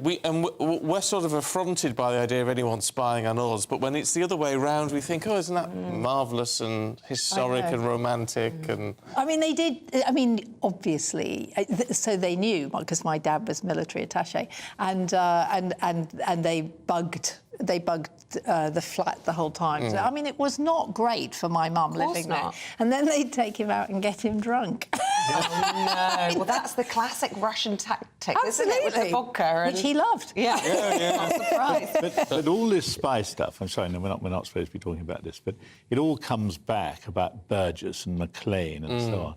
we're sort of affronted by the idea of anyone spying on us, but when it's the other way around, we think, oh, isn't that marvellous and historic and romantic? And I mean, they did. I mean, obviously, so they knew because my dad was military attaché, and they bugged they bugged the flat the whole time. So, I mean, it was not great for my mum living there. And then they'd take him out and get him drunk. Oh, no. Well, that's the classic Russian tactic, isn't it, with the vodka? And... Which he loved. Yeah. Not surprised. But all this spy stuff, I'm sorry, no, we're not supposed to be talking about this, but it all comes back about Burgess and Maclean and so on.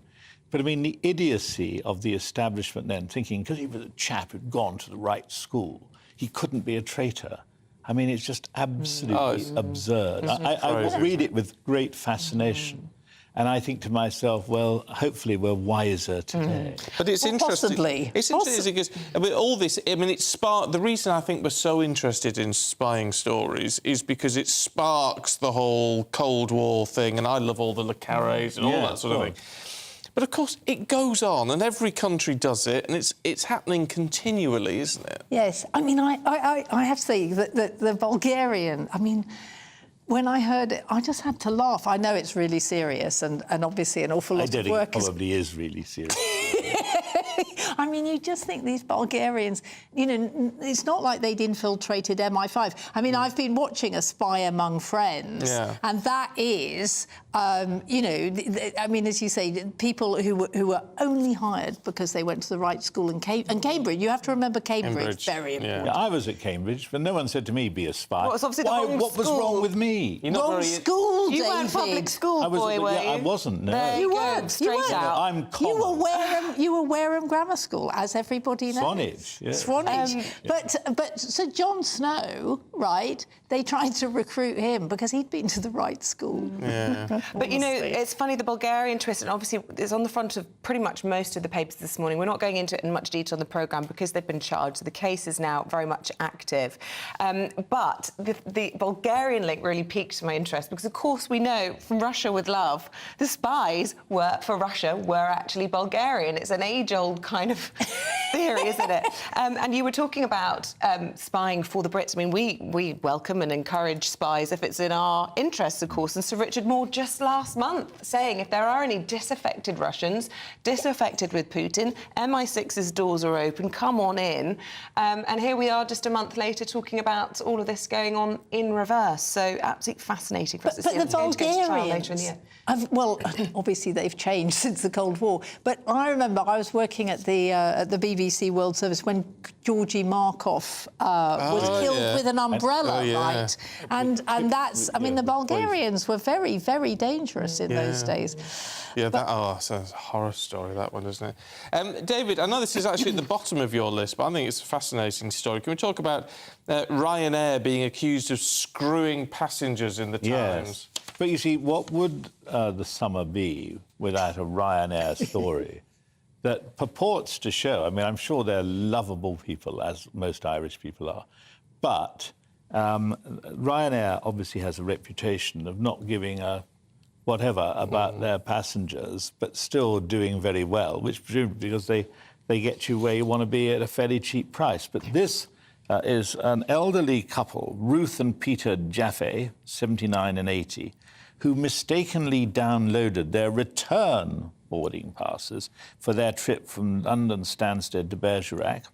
But, I mean, the idiocy of the establishment then, thinking because he was a chap who'd gone to the right school, he couldn't be a traitor. I mean, it's just absolutely absurd. I read it with great fascination. And I think to myself, well, hopefully we're wiser today. But it's interesting. Possibly. It's interesting because all this, I mean, it sparked... The reason I think we're so interested in spying stories is because it sparks the whole Cold War thing, and I love all the Le Carrés and all that sort of thing. But, of course, it goes on, and every country does it, and it's happening continually, isn't it? Yes. I mean, I have to say that the Bulgarian... I mean... When I heard it, I just had to laugh. I know it's really serious and obviously an awful lot of work. It probably is really serious. I mean, you just think these Bulgarians, you know, it's not like they'd infiltrated MI5. I mean, I've been watching A Spy Among Friends, and that is, you know, I mean, as you say, people who were only hired because they went to the right school in Cambridge. You have to remember Cambridge. Very important. Yeah, I was at Cambridge, but no one said to me, be a spy. Well, it's obviously the wrong what was wrong with me? Wrong school, David. You weren't public school boy, were you? I wasn't, no. You weren't. Straight out. I'm common. You were Wareham Grammar School, as everybody knows. Swanage, yeah. Swanage. But so Jon Snow, right, they tried to recruit him because he'd been to the right school. Yeah. But, you know, it's funny, the Bulgarian twist, and obviously it's on the front of pretty much most of the papers this morning. We're not going into it in much detail on the programme because they've been charged. The case is now very much active. But the Bulgarian link really piqued my interest because, of course, we know from Russia with Love, the spies for Russia were actually Bulgarian. It's an age-old kind of theory, isn't it? And you were talking about spying for the Brits. I mean, we welcome and encourage spies if it's in our interests, of course. And Sir Richard Moore just last month saying if there are any disaffected Russians, disaffected with Putin, MI6's doors are open, come on in. And here we are just a month later talking about all of this going on in reverse. So absolutely fascinating for us to see. But the Bulgarians, well, obviously they've changed since the Cold War. But I remember I was working at the BBC World Service when Georgy Markov was killed with an umbrella, right? And that's, I mean, the Bulgarians were very, very dangerous in those days. Yeah, that's a horror story, that one, isn't it? David, I know this is actually at the bottom of your list, but I think it's a fascinating story. Can we talk about Ryanair being accused of screwing passengers in the Times? Yes. But you see, what would the summer be without a Ryanair story that purports to show, I mean, I'm sure they're lovable people, as most Irish people are, but Ryanair obviously has a reputation of not giving a whatever about their passengers, but still doing very well, which presumably because they get you where you want to be at a fairly cheap price. But this is an elderly couple, Ruth and Peter Jaffe, 79 and 80, who mistakenly downloaded their return boarding passes for their trip from London Stansted to Bergerac.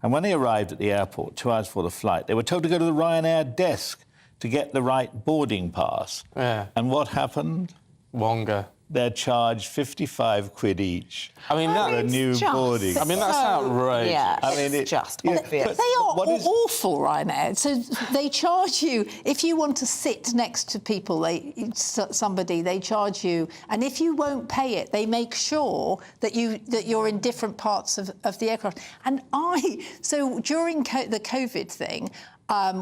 And when they arrived at the airport 2 hours before the flight, they were told to go to the Ryanair desk to get the right boarding pass. Yeah. And what happened? Wonga. They're charged 55 quid each. I mean, for a new boarding. I mean, that's outrageous. Yeah, I mean, it's just They obvious. are awful, Ryanair. So they charge you if you want to sit next to people. They charge you, and if you won't pay it, they make sure that you're in different parts of the aircraft. And so during the COVID thing.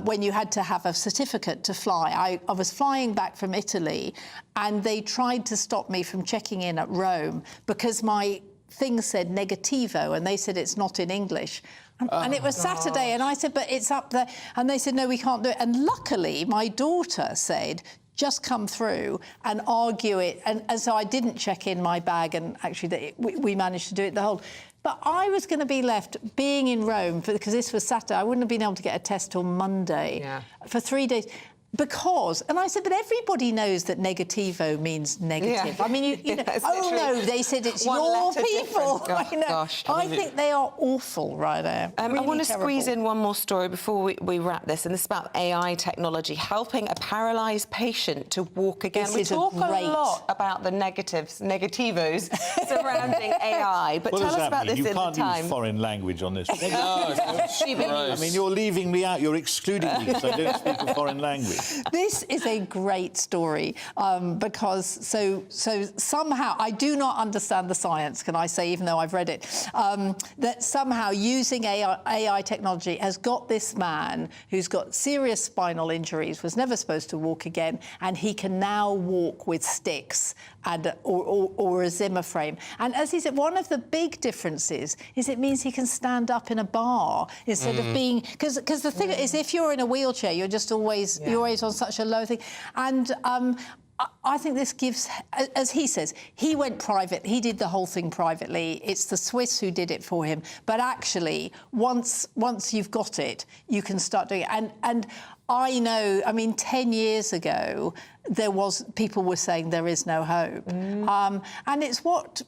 When you had to have a certificate to fly. I was flying back from Italy and they tried to stop me from checking in at Rome because my thing said negativo and they said it's not in English. And it was Saturday and I said, but it's up there. And they said, no, we can't do it. And luckily, my daughter said, just come through and argue it. And so I didn't check in my bag and actually we managed to do it the whole... But I was going to be left being in Rome because this was Saturday. I wouldn't have been able to get a test till Monday for 3 days. Because, and I said, but everybody knows that negativo means negative. Yeah. I mean, you know, oh no, they said it's One your letter people. difference. I know. Gosh. I think they are awful, Ryanair. I Really want to terrible. squeeze in one more story before we wrap this, and this is about AI technology helping a paralysed patient to walk again. This we is a talk great- a lot about the negativos surrounding AI, but What tell does us that about mean? this You in can't the time. use foreign language on this. I I mean, you're leaving me out. You're excluding me, so I don't speak a foreign language. This is a great story because so somehow I do not understand the science, can I say, even though I've read it, that somehow using AI technology has got this man who's got serious spinal injuries, was never supposed to walk again, and he can now walk with sticks and or a Zimmer frame. And as he said, one of the big differences is it means he can stand up in a bar instead of being, because the thing is, if you're in a wheelchair, you're just always you're always on such a low thing. And I think this gives, as he says, he went private. He did the whole thing privately. It's the Swiss who did it for him. But actually, once you've got it, you can start doing it. And I know, I mean, 10 years ago, people were saying there is no hope. And it's what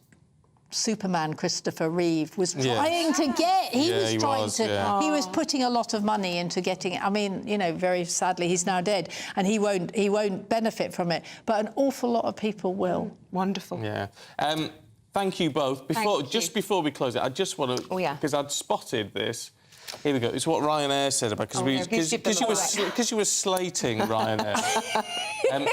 Superman Christopher Reeve was trying to get. He was putting a lot of money into getting it. I mean, you know, very sadly, he's now dead, and he won't benefit from it. But an awful lot of people will. Wonderful. Yeah. Thank you both. Just before we close it, I just want to, because I'd spotted this. Here we go. It's what Ryanair said about because you were slating Ryanair.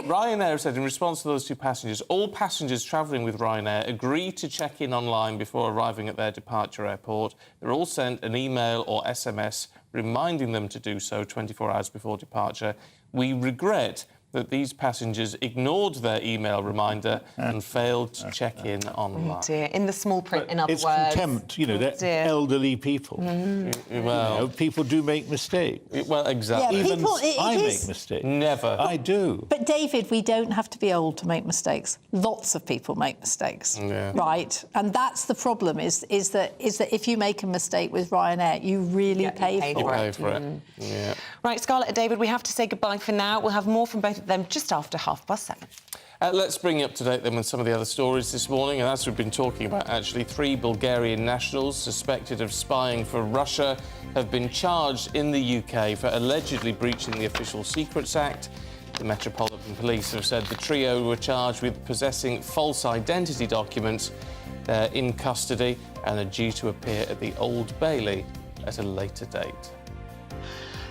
Ryanair said in response to those two passengers, all passengers travelling with Ryanair agree to check in online before arriving at their departure airport. They're all sent an email or SMS reminding them to do so 24 hours before departure. We regret that these passengers ignored their email reminder and failed to check in online. Oh dear, in the small print, in other it's words. It's contempt, you know, they're elderly people. Well, you know, people do make mistakes. Well, exactly. Yeah, Even I make mistakes. Never. I do. But, David, we don't have to be old to make mistakes. Lots of people make mistakes, right? And that's the problem, is that if you make a mistake with Ryanair, you really pay for it. Yeah. Right, Scarlett and David, we have to say goodbye for now. We'll have more from both of them just after 7:30. Let's bring you up to date then with some of the other stories this morning. And as we've been talking about, actually, 3 Bulgarian nationals suspected of spying for Russia have been charged in the UK for allegedly breaching the Official Secrets Act. The Metropolitan Police have said the trio were charged with possessing false identity documents. They're in custody and are due to appear at the Old Bailey at a later date.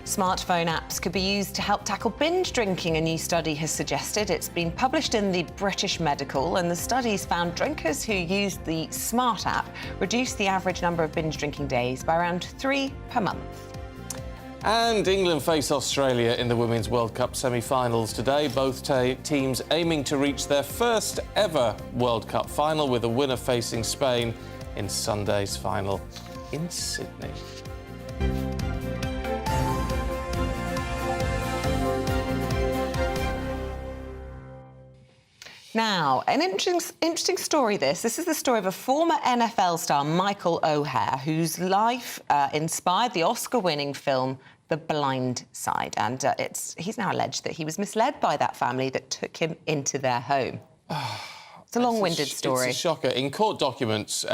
Smartphone apps could be used to help tackle binge drinking, a new study has suggested. It's been published in the British Medical, and the studies found drinkers who used the Smart app reduced the average number of binge drinking days by around 3 per month. And England face Australia in the Women's World Cup semi-finals today. Both teams aiming to reach their first ever World Cup final, with a winner facing Spain in Sunday's final in Sydney. Now, an interesting story, this. This is the story of a former NFL star, Michael O'Hare, whose life inspired the Oscar-winning film The Blind Side. And he's now alleged that he was misled by that family that took him into their home. It's a long-winded story. It's a shocker. In court documents,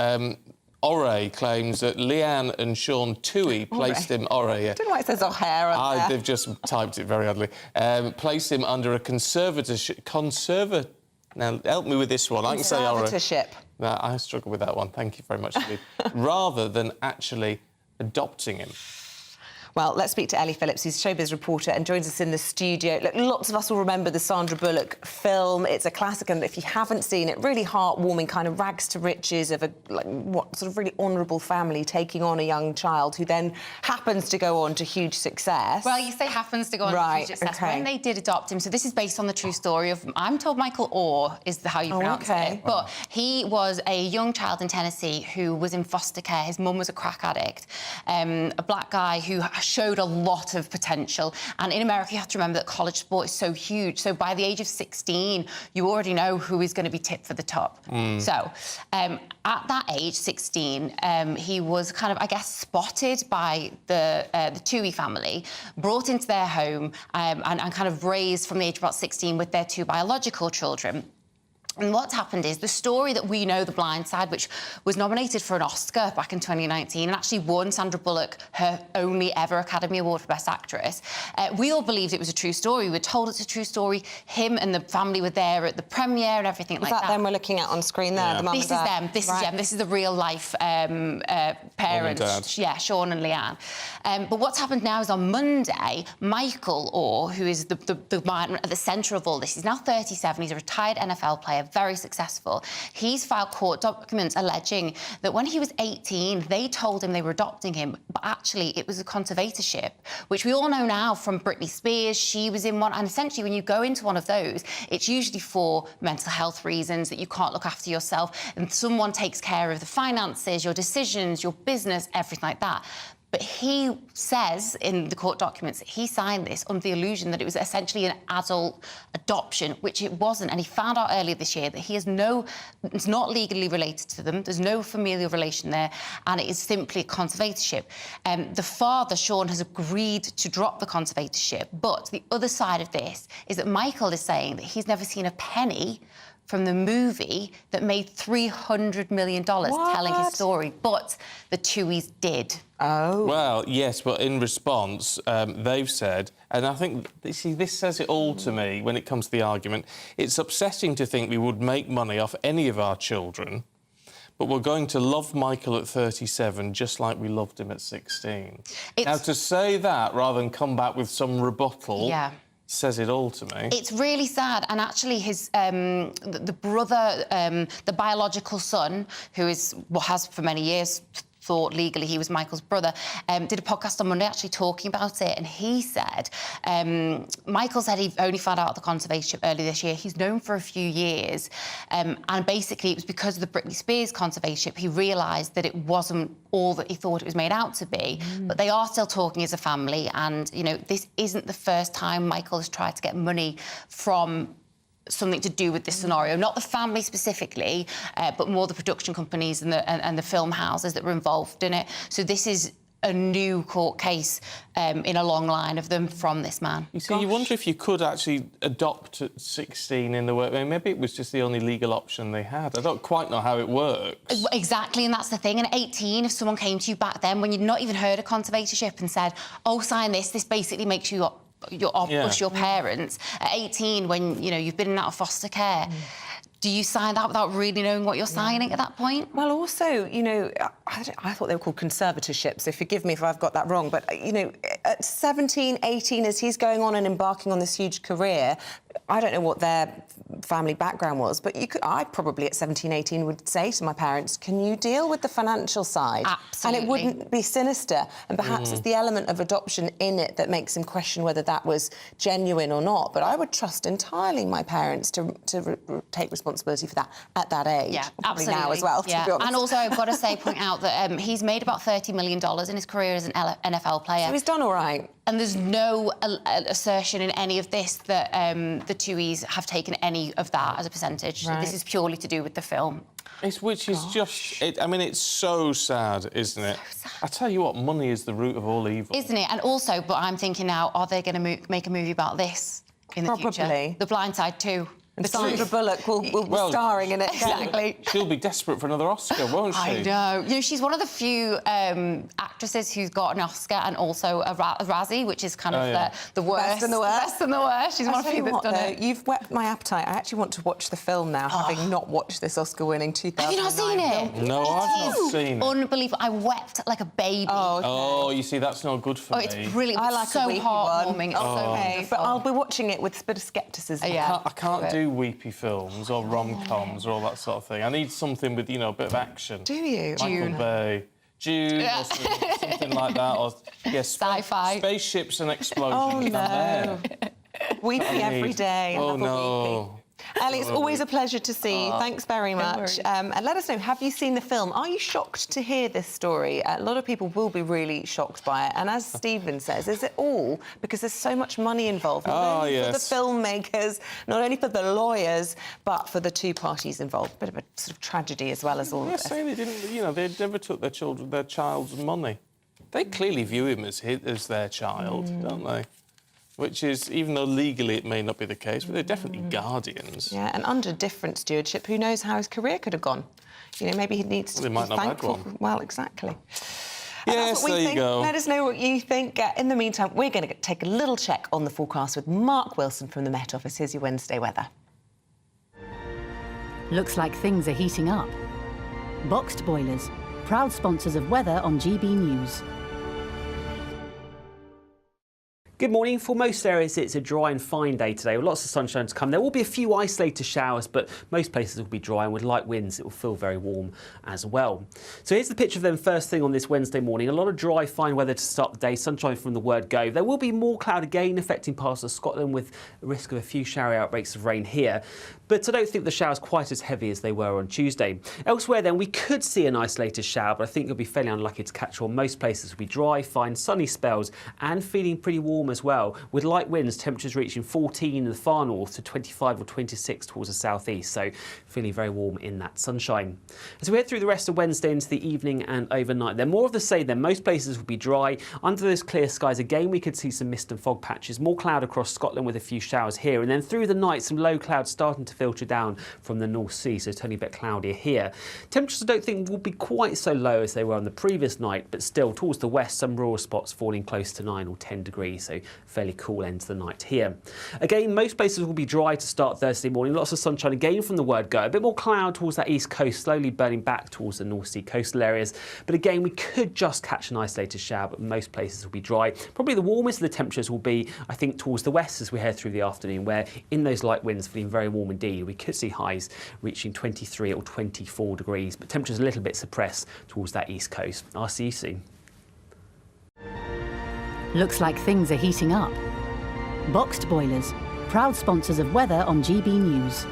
Ore claims that Leanne and Sean Toohey placed him... Ore, yeah. I don't know why it says O'Hare on there. They've just typed it very oddly. Placed him under a conservatorship... Now, help me with this one. I can say Conservatorship. No, I struggle with that one. Thank you very much indeed. Rather than actually adopting him. Well, let's speak to Ellie Phillips, who's a showbiz reporter and joins us in the studio. Look, lots of us will remember the Sandra Bullock film. It's a classic, and if you haven't seen it, really heartwarming, kind of rags to riches of a sort of really honourable family taking on a young child who then happens to go on to huge success. Well, you say happens to go on to huge success. When they did adopt him, so this is based on the true story of, I'm told Michael Orr is how you pronounce it, but he was a young child in Tennessee who was in foster care. His mum was a crack addict, a black guy who showed a lot of potential. And in America, you have to remember that college sport is so huge. So by the age of 16, you already know who is going to be tipped for the top. So at that age, 16, he was kind of, I guess, spotted by the Toohey family, brought into their home and kind of raised from the age of about 16 with their 2 biological children. And what's happened is the story that we know, The Blind Side, which was nominated for an Oscar back in 2019 and actually won Sandra Bullock her only ever Academy Award for Best Actress. We all believed it was a true story. We were told it's a true story. Him and the family were there at the premiere and everything like that. Is that them we're looking at on screen there? The mum This is and dad? them. This is them. This is the real life parents. Yeah, Sean and Leanne. But what's happened now is on Monday, Michael Orr, who is the man at the centre of all this, he's now 37. He's a retired NFL player, very successful. He's filed court documents alleging that when he was 18, they told him they were adopting him, but actually it was a conservatorship, which we all know now from Britney Spears. She was in one, and essentially when you go into one of those, it's usually for mental health reasons, that you can't look after yourself, and someone takes care of the finances, your decisions, your business, everything like that. But he says in the court documents that he signed this under the illusion that it was essentially an adult adoption, which it wasn't. And he found out earlier this year that it's not legally related to them. There's no familial relation there, and it is simply a conservatorship. The father, Sean, has agreed to drop the conservatorship. But the other side of this is that Michael is saying that he's never seen a penny from the movie that made $300 million telling his story, but the Tooheys did. Oh. Well, yes, but in response, they've said, and I think, see, this says it all to me when it comes to the argument, it's upsetting to think we would make money off any of our children, but we're going to love Michael at 37 just like we loved him at 16. Now, to say that rather than come back with some rebuttal... Yeah. Says it all to me. It's really sad, and actually his the brother, the biological son, who has for many years thought legally he was Michael's brother, did a podcast on Monday actually talking about it, and he said, Michael said he only found out the conservatorship earlier this year. He's known for a few years, and basically it was because of the Britney Spears conservatorship he realised that it wasn't all that he thought it was made out to be. But they are still talking as a family, and, you know, this isn't the first time Michael has tried to get money from something to do with this scenario. Not the family specifically, but more the production companies and the film houses that were involved in it. So this is a new court case in a long line of them from this man. You see, you wonder if you could actually adopt at 16 in the way... I mean, maybe it was just the only legal option they had. I don't quite know how it works. Exactly, and that's the thing. And at 18, if someone came to you back then when you'd not even heard of conservatorship and said, oh, sign this basically makes you your parents. At 18, when, you know, you've been in and out of foster care, do you sign that without really knowing what you're signing at that point? Well, also, you know, I thought they were called conservatorships, so forgive me if I've got that wrong, but, you know, at 17, 18, as he's going on and embarking on this huge career, I don't know what their family background was, but I probably at 17, 18 would say to my parents, can you deal with the financial side? Absolutely. And it wouldn't be sinister. And perhaps it's the element of adoption in it that makes him question whether that was genuine or not. But I would trust entirely my parents to take responsibility for that at that age. Yeah, probably absolutely. now as well, to be honest. And also, I've got to point out that he's made about $30 million in his career as an NFL player. So he's done all right. And there's no assertion in any of this that the Tooheys have taken any of that as a percentage. Right. This is purely to do with the film. Which is just... I mean, it's so sad, isn't it? So sad. I tell you what, money is the root of all evil. Isn't it? And also, but I'm thinking now, are they going to make a movie about this in the future? The Blind Side 2. And Sandra Bullock will be starring in it. Exactly. She'll be desperate for another Oscar, won't she? I know. You know, she's one of the few actresses who's got an Oscar and also a Razzie, which is kind of the worst. Best and the worst. Best and the worst. She's one of the few that's done it. You've whet my appetite. I actually want to watch the film now, having not watched this Oscar-winning 2009 Have you not seen it? No, I've not seen it. Unbelievable. I wept like a baby. Oh, okay. Oh, you see, that's not good for me. It's brilliant. I like so a weepy heartwarming. One. It's so wonderful. But I'll be watching it with a bit of scepticism. I can't do weepy films or rom-coms or all that sort of thing. I need something with, you know, a bit of action. Do you? Michael Bay. June or something like that. Or, sci-fi. Spaceships and explosions. Oh, no. Weepy every day. Oh, no. Ellie, it's always a pleasure to see you. Thanks very much. And let us know, have you seen the film? Are you shocked to hear this story? A lot of people will be really shocked by it. And as Stephen says, is it all because there's so much money involved? Not only for the filmmakers, not only for the lawyers, but for the two parties involved. Bit of a sort of tragedy as well as all of this. Saying they didn't, you know, they never took their child's money. They clearly view him as their child, don't they? Which is, even though legally it may not be the case, but they're definitely guardians. Yeah, and under different stewardship, who knows how his career could have gone? You know, maybe he needs to be thankful. Well, exactly. Yes, there you go. Let us know what you think. In the meantime, we're going to take a little check on the forecast with Mark Wilson from the Met Office. Here's your Wednesday weather. Looks like things are heating up. Boxed boilers, proud sponsors of weather on GB News. Good morning. For most areas, it's a dry and fine day today with lots of sunshine to come. There will be a few isolated showers, but most places will be dry, and with light winds, it will feel very warm as well. So here's the picture of them first thing on this Wednesday morning. A lot of dry, fine weather to start the day, sunshine from the word go. There will be more cloud again affecting parts of Scotland with a risk of a few showery outbreaks of rain here. But I don't think the showers quite as heavy as they were on Tuesday. Elsewhere then, we could see an isolated shower, but I think you'll be fairly unlucky to catch one. Most places will be dry, fine, sunny spells and feeling pretty warm as well, with light winds, temperatures reaching 14 in the far north to 25 or 26 towards the southeast, so feeling very warm in that sunshine. As we head through the rest of Wednesday into the evening and overnight, then more of the same then. Most places will be dry. Under those clear skies again, we could see some mist and fog patches, more cloud across Scotland with a few showers here, and then through the night some low clouds starting to filter down from the North Sea, so it's only a bit cloudier here. Temperatures I don't think will be quite so low as they were on the previous night, but still towards the west some rural spots falling close to 9 or 10 degrees, so fairly cool end to the night here. Again, most places will be dry to start Thursday morning. Lots of sunshine again from the word go. A bit more cloud towards that east coast, slowly burning back towards the North Sea coastal areas. But again, we could just catch an isolated shower, but most places will be dry. Probably the warmest of the temperatures will be, I think, towards the west as we head through the afternoon, where in those light winds feeling very warm indeed. We could see highs reaching 23 or 24 degrees, but temperatures a little bit suppressed towards that east coast. I'll see you soon. Looks like things are heating up. Boxed boilers, proud sponsors of weather on GB News.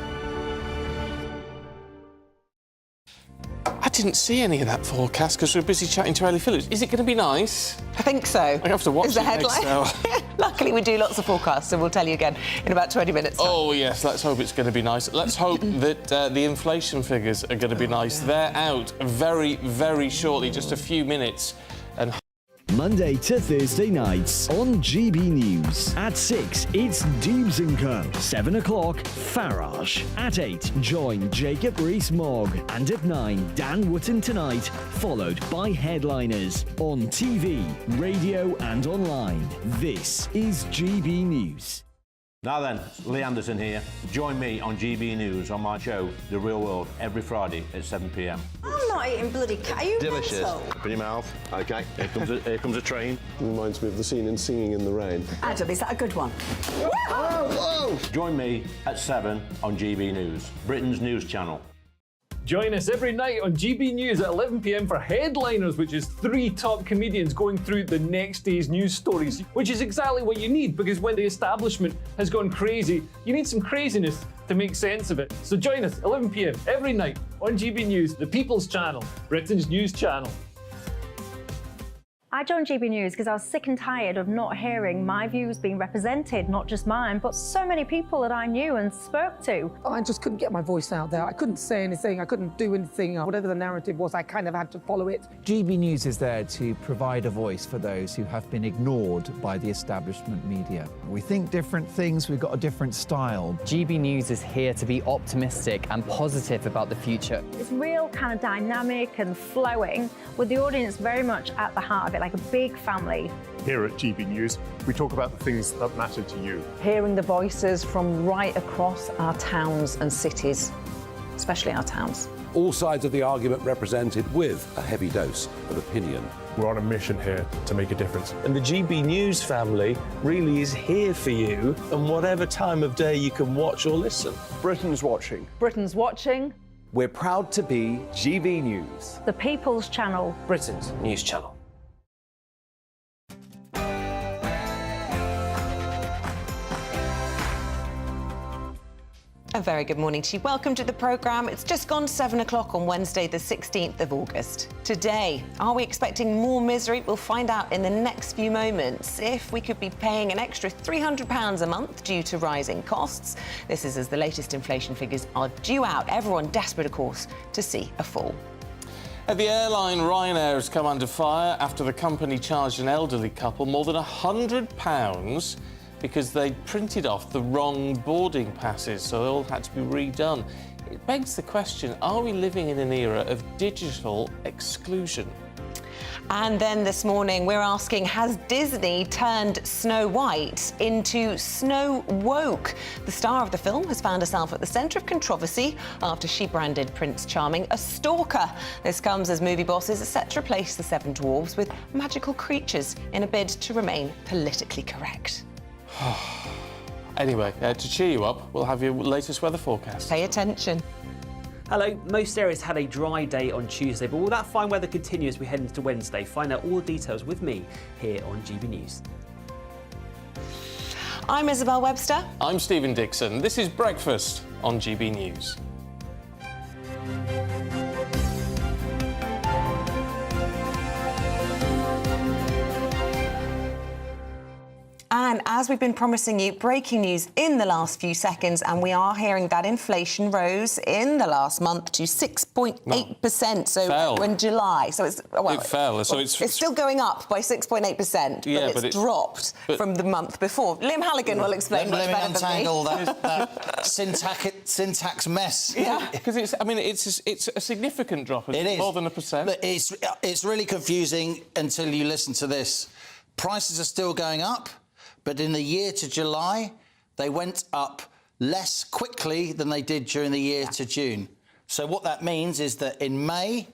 I didn't see any of that forecast because we were busy chatting to Ellie Phillips. Is it going to be nice? I think so. I have to watch the it next hour. Luckily, we do lots of forecasts, so we'll tell you again in about 20 minutes. Oh, yes, let's hope it's going to be nice. Let's hope that the inflation figures are going to be nice. They're out very, very shortly, just a few minutes. And Monday to Thursday nights on GB News. At 6, it's Dubes & Co. 7 o'clock, Farage. At 8, join Jacob Rees-Mogg. And at 9, Dan Wootton Tonight, followed by Headliners. On TV, radio and online. This is GB News. Now then, Lee Anderson here. Join me on GB News on my show, The Real World, every Friday at 7 p.m. I'm not eating bloody cat. Are you Delicious. mental? Open your mouth. OK, here comes a train. Reminds me of the scene in Singing in the Rain. Adam, is that a good one? Whoa! Join me at 7 on GB News, Britain's news channel. Join us every night on GB News at 11 p.m. for Headliners, which is 3 top comedians going through the next day's news stories, which is exactly what you need, because when the establishment has gone crazy, you need some craziness to make sense of it. So join us 11 p.m. every night on GB News, the People's Channel, Britain's news channel. I joined GB News because I was sick and tired of not hearing my views being represented, not just mine, but so many people that I knew and spoke to. I just couldn't get my voice out there. I couldn't say anything. I couldn't do anything. Whatever the narrative was, I kind of had to follow it. GB News is there to provide a voice for those who have been ignored by the establishment media. We think different things, we've got a different style. GB News is here to be optimistic and positive about the future. It's real kind of dynamic and flowing, with the audience very much at the heart of it, like a big family. Here at GB News, we talk about the things that matter to you. Hearing the voices from right across our towns and cities, especially our towns. All sides of the argument represented with a heavy dose of opinion. We're on a mission here to make a difference. And the GB News family really is here for you, and whatever time of day you can watch or listen. Britain's watching. Britain's watching. We're proud to be GB News. The People's Channel. Britain's news channel. A very good morning to you. Welcome to the programme. It's just gone 7 o'clock on Wednesday, the 16th of August. Today, are we expecting more misery? We'll find out in the next few moments. If we could be paying an extra £300 a month due to rising costs. This is as the latest inflation figures are due out. Everyone desperate, of course, to see a fall. The airline Ryanair has come under fire after the company charged an elderly couple more than £100 because they printed off the wrong boarding passes, so they all had to be redone. It begs the question, are we living in an era of digital exclusion? And then this morning, we're asking, has Disney turned Snow White into Snow Woke? The star of the film has found herself at the centre of controversy after she branded Prince Charming a stalker. This comes as movie bosses are set to replace the Seven Dwarfs with magical creatures in a bid to remain politically correct. Anyway, to cheer you up, we'll have your latest weather forecast. Pay attention. Hello, most areas had a dry day on Tuesday, but will that fine weather continue as we head into Wednesday? Find out all the details with me here on GB News. I'm Isabel Webster. I'm Stephen Dixon. This is Breakfast on GB News. And as we've been promising you, breaking news in the last few seconds, and we are hearing that inflation rose in the last month to 6.8%. So fell. in July, so it's it fell. So it's still going up by 6.8%, yeah, but it's dropped from the month before. Liam Halligan will explain much better than me. Untangle that syntax mess. Yeah, because it's a significant drop. It is more than 1%. But it's really confusing until you listen to this. Prices are still going up. But in the year to July, they went up less quickly than they did during the year to June. So what that means is that in May,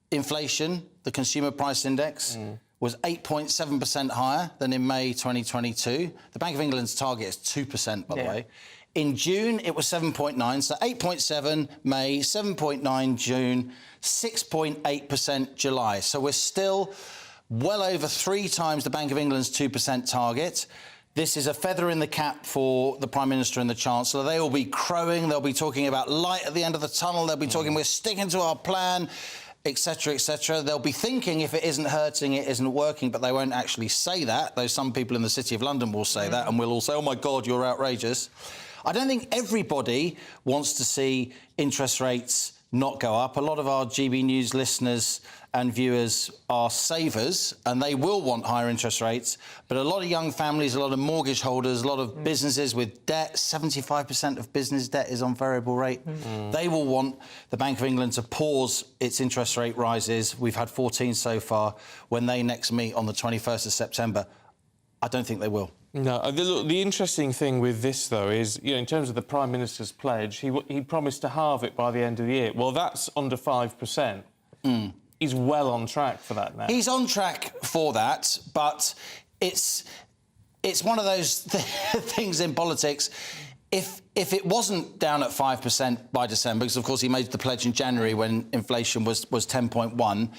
inflation, the consumer price index, was 8.7% higher than in May 2022. The Bank of England's target is 2%, by the way. In June, it was 7.9, so 8.7 May, 7.9 June, 6.8% July. So we're still well over 3 times the Bank of England's 2% target. This is a feather in the cap for the Prime Minister and the Chancellor. They will be crowing, they'll be talking about light at the end of the tunnel, they'll be talking, we're sticking to our plan, etc., etc. They'll be thinking if it isn't hurting, it isn't working, but they won't actually say that, though some people in the City of London will say that, and we'll all say, oh my God, you're outrageous. I don't think everybody wants to see interest rates not go up. A lot of our GB News listeners and viewers are savers, and they will want higher interest rates. But a lot of young families, a lot of mortgage holders, a lot of businesses with debt, 75% of business debt is on variable rate. They will want the Bank of England to pause its interest rate rises. We've had 14 so far. When they next meet on the 21st of September, I don't think they will. No, the interesting thing with this, though, is, you know, in terms of the Prime Minister's pledge, he promised to halve it by the end of the year. Well, that's under 5%. He's well on track for that now. He's on track for that, but it's one of those things in politics. If it wasn't down at 5% by December, because, of course, he made the pledge in January when inflation was 10.1,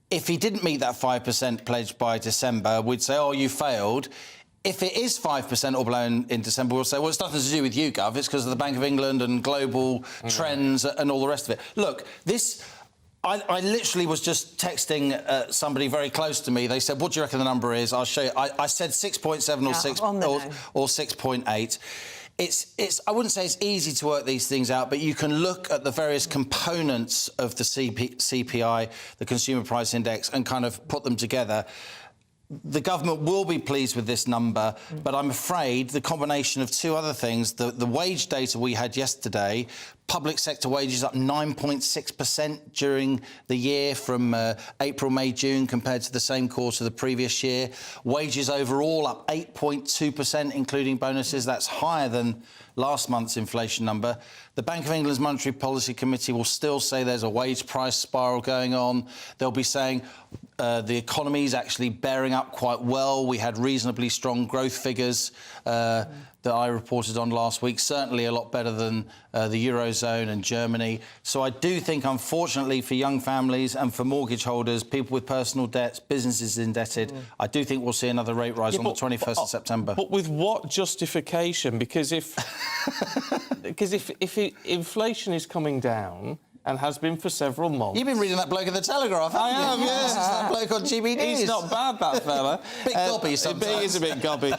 if he didn't meet that 5% pledge by December, we'd say, oh, you failed. If it is 5% or below in December, we'll say, well, it's nothing to do with you, Gov. It's because of the Bank of England and global trends and all the rest of it. Look, this... I literally was just texting somebody very close to me. They said, what do you reckon the number is? I'll show you. I said 6.7 or 6.8. It's. I wouldn't say it's easy to work these things out, but you can look at the various components of the CPI, the Consumer Price Index, and kind of put them together. The government will be pleased with this number, but I'm afraid the combination of two other things, the wage data we had yesterday, public sector wages up 9.6% during the year from April, May, June compared to the same quarter the previous year. Wages overall up 8.2%, including bonuses. That's higher than last month's inflation number. The Bank of England's Monetary Policy Committee will still say there's a wage price spiral going on. They'll be saying the economy is actually bearing up quite well. We had reasonably strong growth figures that I reported on last week, certainly a lot better than the Eurozone Eurozone and Germany. So I do think, unfortunately, for young families and for mortgage holders, people with personal debts, businesses indebted, I do think we'll see another rate rise on the 21st of September. But with what justification? Because if inflation is coming down and has been for several months... You've been reading that bloke in the Telegraph, haven't you? I have, yes. It's that bloke on GBNews. He's not bad, that fella. Bit gobby sometimes. He is a bit gobby.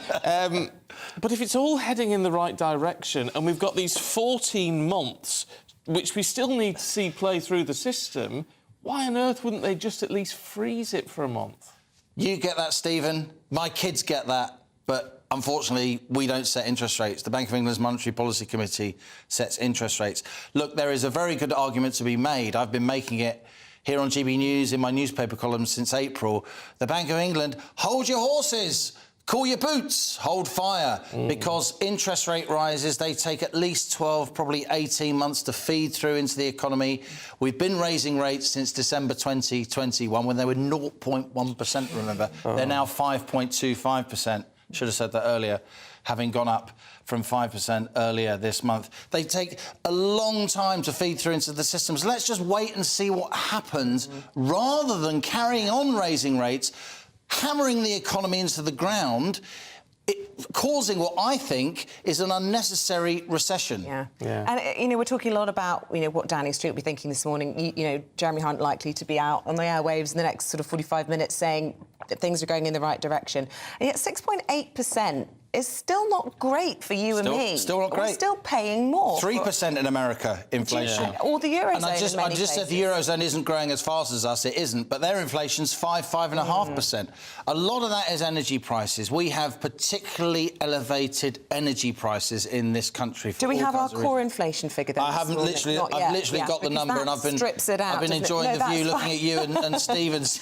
But if it's all heading in the right direction and we've got these 14 months, which we still need to see play through the system, why on earth wouldn't they just at least freeze it for a month? You get that, Stephen. My kids get that. But unfortunately, we don't set interest rates. The Bank of England's Monetary Policy Committee sets interest rates. Look, there is a very good argument to be made. I've been making it here on GB News in my newspaper columns since April. The Bank of England, hold your horses, cool your boots, hold fire, because interest rate rises, they take at least 12, probably 18 months to feed through into the economy. We've been raising rates since December 2021 when they were 0.1%, remember. They're now 5.25%. Should have said that earlier, having gone up from 5% earlier this month. They take a long time to feed through into the systems. Let's just wait and see what happens rather than carrying on raising rates, hammering the economy into the ground, causing what I think is an unnecessary recession. Yeah. And, we're talking a lot about, what Downing Street will be thinking this morning. Jeremy Hunt likely to be out on the airwaves in the next sort of 45 minutes saying that things are going in the right direction. And yet 6.8% is still not great for you and me. Still not great. We're still paying more. 3% in America, inflation. Or the Eurozone. And I just said the Eurozone isn't growing as fast as us. It isn't. But their inflation's 5.5%. A lot of that is energy prices. We have particularly elevated energy prices in this country. Do we have our core inflation figure then? I haven't literally. I've literally got the number, and I've been strips it out. I've been enjoying the view, looking at you and Stevens.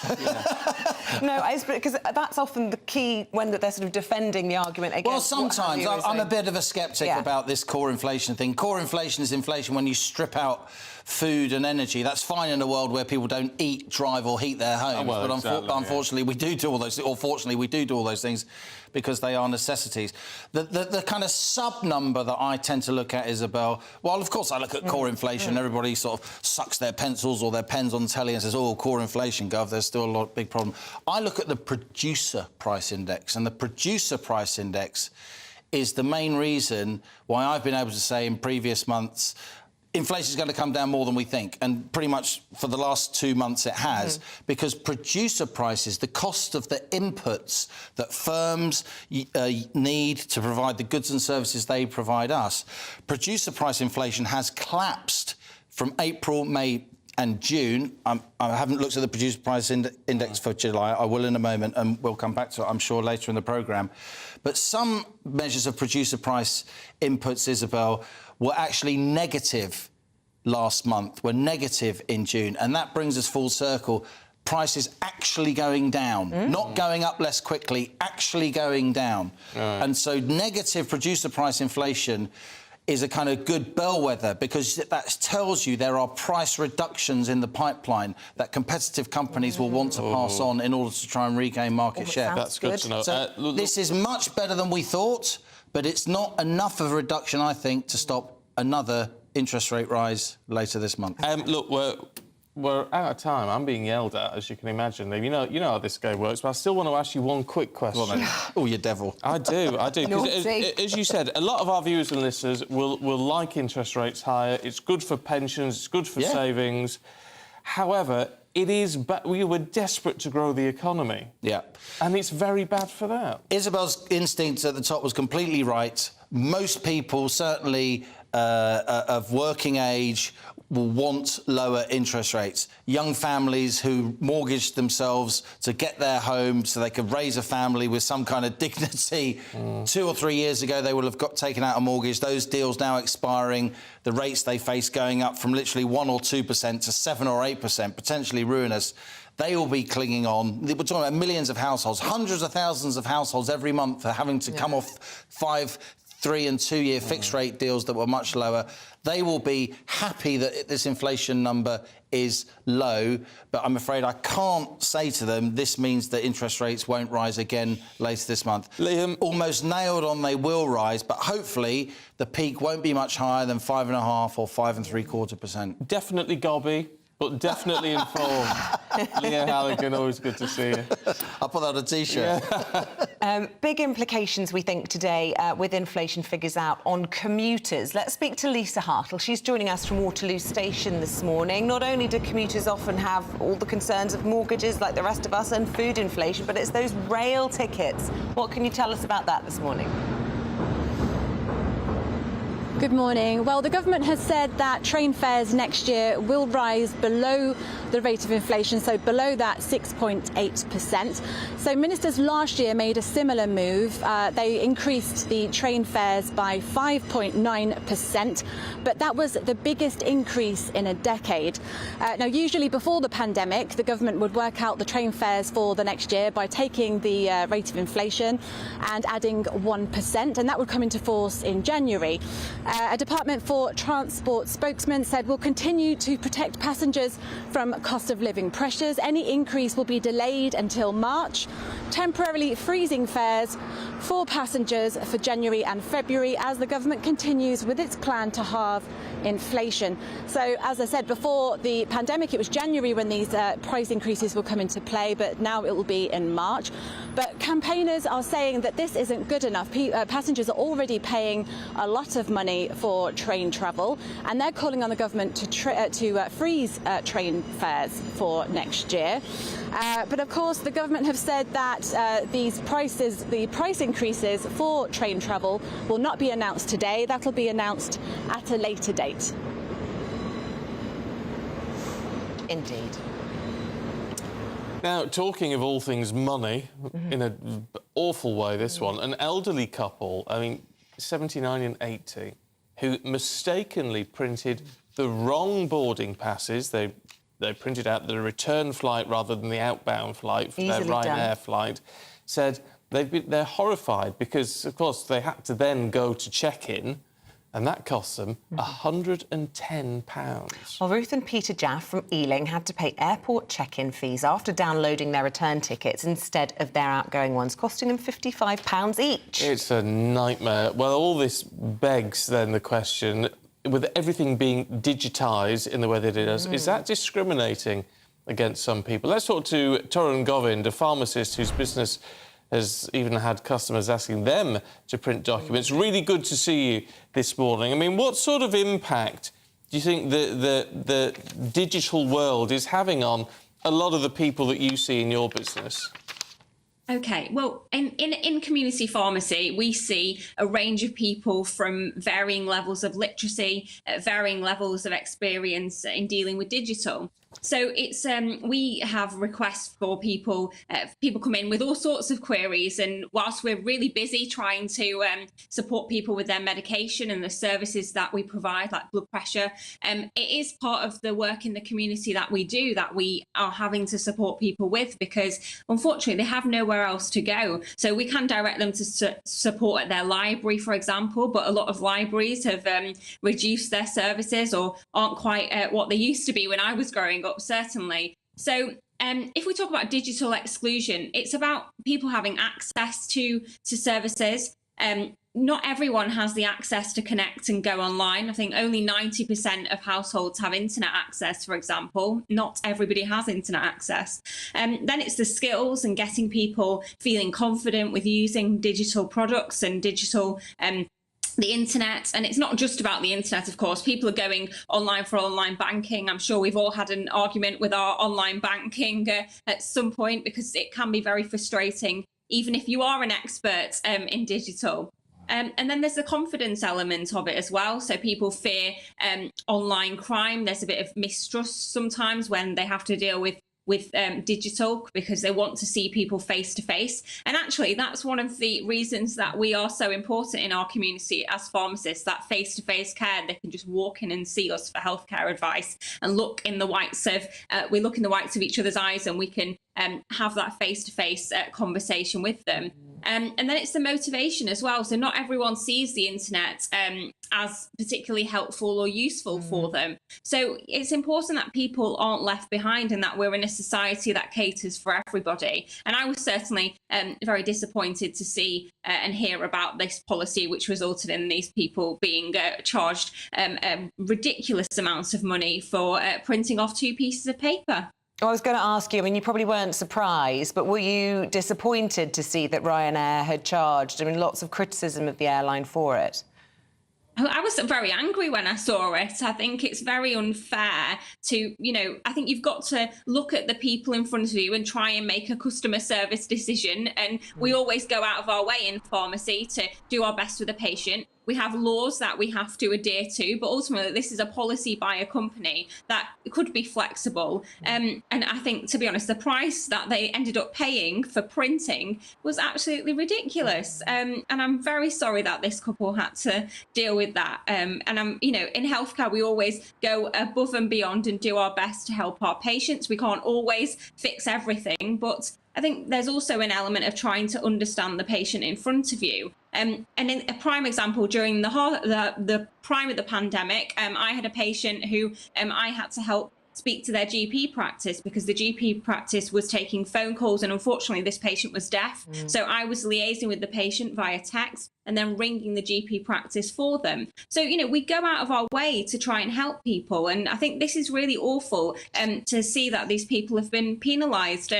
No, because that's often the key when they're sort of defending the argument against. Well, sometimes I'm a bit of a sceptic about this core inflation thing. Core inflation is inflation when you strip out food and energy. That's fine in a world where people don't eat, drive or heat their homes. But unfortunately, we do do all those. Or fortunately, we do all those things because they are necessities. The kind of sub-number that I tend to look at, Isabel, well, of course I look at core inflation. Everybody sort of sucks their pencils or their pens on telly and says, oh, core inflation, Gov, there's still a big problem. I look at the producer price index, and the producer price index is the main reason why I've been able to say in previous months inflation is going to come down more than we think, and pretty much for the last 2 months it has, because producer prices, the cost of the inputs that firms need to provide the goods and services they provide us, producer price inflation has collapsed from April, May and June. I haven't looked at the producer price index for July. I will in a moment, and we'll come back to it, I'm sure, later in the programme. But some measures of producer price inputs, Isabel, were actually negative last month, were negative in June, and that brings us full circle. Prices actually going down, not going up less quickly, actually going down. And so negative producer price inflation is a kind of good bellwether, because that tells you there are price reductions in the pipeline that competitive companies will want to pass on in order to try and regain market share. That's good to know. So this is much better than we thought, but it's not enough of a reduction, I think, to stop another interest rate rise later this month. Look, we're out of time. I'm being yelled at, as you can imagine. You know how this game works, but I still want to ask you one quick question. Well, oh, you devil. I do. As you said, a lot of our viewers and listeners will like interest rates higher. It's good for pensions, it's good for savings. However, we were desperate to grow the economy. Yeah. And it's very bad for that. Isabel's instinct at the top was completely right. Most people, certainly of working age, will want lower interest rates. Young families who mortgaged themselves to get their home so they could raise a family with some kind of dignity. 2 or 3 years ago, they would have taken out a mortgage. Those deals now expiring, the rates they face going up from literally 1 or 2% to 7 or 8%, potentially ruinous. They will be clinging on. We're talking about millions of households, hundreds of thousands of households every month are having to come off 3- and 2-year fixed rate deals that were much lower. They will be happy that this inflation number is low, but I'm afraid I can't say to them this means that interest rates won't rise again later this month. Liam, almost nailed on they will rise, but hopefully the peak won't be much higher than 5.5% or 5.75%. Definitely gobby, but definitely informed. Leah Halligan, always good to see you. I'll put that on a T-shirt. Big implications, we think, today with inflation figures out on commuters. Let's speak to Lisa Hartle. She's joining us from Waterloo Station this morning. Not only do commuters often have all the concerns of mortgages like the rest of us and food inflation, but it's those rail tickets. What can you tell us about that this morning? Good morning. Well, the government has said that train fares next year will rise below the rate of inflation, so below that 6.8%. So ministers last year made a similar move. They increased the train fares by 5.9%, but that was the biggest increase in a decade. Now, usually before the pandemic, the government would work out the train fares for the next year by taking the rate of inflation and adding 1%, and that would come into force in January. A Department for Transport spokesman said we'll continue to protect passengers from cost of living pressures. Any increase will be delayed until March, temporarily freezing fares for passengers for January and February as the government continues with its plan to halve inflation. So, as I said, before the pandemic, it was January when these price increases will come into play, but now it will be in March. But campaigners are saying that this isn't good enough. Passengers are already paying a lot of money for train travel, and they're calling on the government to freeze train fares for next year. But of course, the government have said that the price increases for train travel will not be announced today. That'll be announced at a later date. Indeed. Now, talking of all things money, in an awful way, this one, an elderly couple, 79 and 80, who mistakenly printed the wrong boarding passes. They printed out the return flight rather than the outbound flight for their Ryanair flight. Said they're horrified because, of course, they had to then go to check-in, and that cost them £110. Well, Ruth and Peter Jaff from Ealing had to pay airport check-in fees after downloading their return tickets instead of their outgoing ones, costing them £55 each. It's a nightmare. Well, all this begs, then, the question, with everything being digitised in the way that it is that discriminating against some people? Let's talk to Torun Govind, a pharmacist whose business has even had customers asking them to print documents. Really good to see you this morning. What sort of impact do you think the digital world is having on a lot of the people that you see in your business? OK, well, in community pharmacy, we see a range of people from varying levels of literacy, varying levels of experience in dealing with digital. So it's we have requests for people. People come in with all sorts of queries, and whilst we're really busy trying to support people with their medication and the services that we provide, like blood pressure, it is part of the work in the community that we do that we are having to support people with, because unfortunately they have nowhere else to go. So we can direct them to support at their library, for example, but a lot of libraries have reduced their services or aren't quite what they used to be when I was growing up, certainly. So if we talk about digital exclusion, it's about people having access to services. Not everyone has the access to connect and go online. I think only 90% of households have internet access, for example. Not everybody has internet access. Then it's the skills and getting people feeling confident with using digital products and digital the internet. And it's not just about the internet, of course. People are going online for online banking. I'm sure we've all had an argument with our online banking at some point, because it can be very frustrating, even if you are an expert in digital. And then there's the confidence element of it as well. So people fear online crime. There's a bit of mistrust sometimes when they have to deal with digital, because they want to see people face to face. And actually, that's one of the reasons that we are so important in our community as pharmacists, that face to face care. They can just walk in and see us for healthcare advice and look in the whites of each other's eyes, and we can have that face to face conversation with them. And then it's the motivation as well. So not everyone sees the internet as particularly helpful or useful for them. So it's important that people aren't left behind and that we're in a society that caters for everybody. And I was certainly very disappointed to see and hear about this policy, which resulted in these people being charged ridiculous amounts of money for printing off 2 pieces of paper. I was going to ask you, I mean, you probably weren't surprised, but were you disappointed to see that Ryanair had charged? I mean, lots of criticism of the airline for it. I was very angry when I saw it. I think it's very unfair to, I think you've got to look at the people in front of you and try and make a customer service decision. And we always go out of our way in pharmacy to do our best with a patient. We have laws that we have to adhere to, but ultimately this is a policy by a company that could be flexible. And I think, to be honest, the price that they ended up paying for printing was absolutely ridiculous. And I'm very sorry that this couple had to deal with that. And I'm, in healthcare, we always go above and beyond and do our best to help our patients. We can't always fix everything, but I think there's also an element of trying to understand the patient in front of you. And in a prime example, during the prime of the pandemic, I had a patient who I had to help speak to their GP practice because the GP practice was taking phone calls, and unfortunately this patient was deaf. So I was liaising with the patient via text and then ringing the GP practice for them. So, we go out of our way to try and help people. And I think this is really awful to see that these people have been penalised,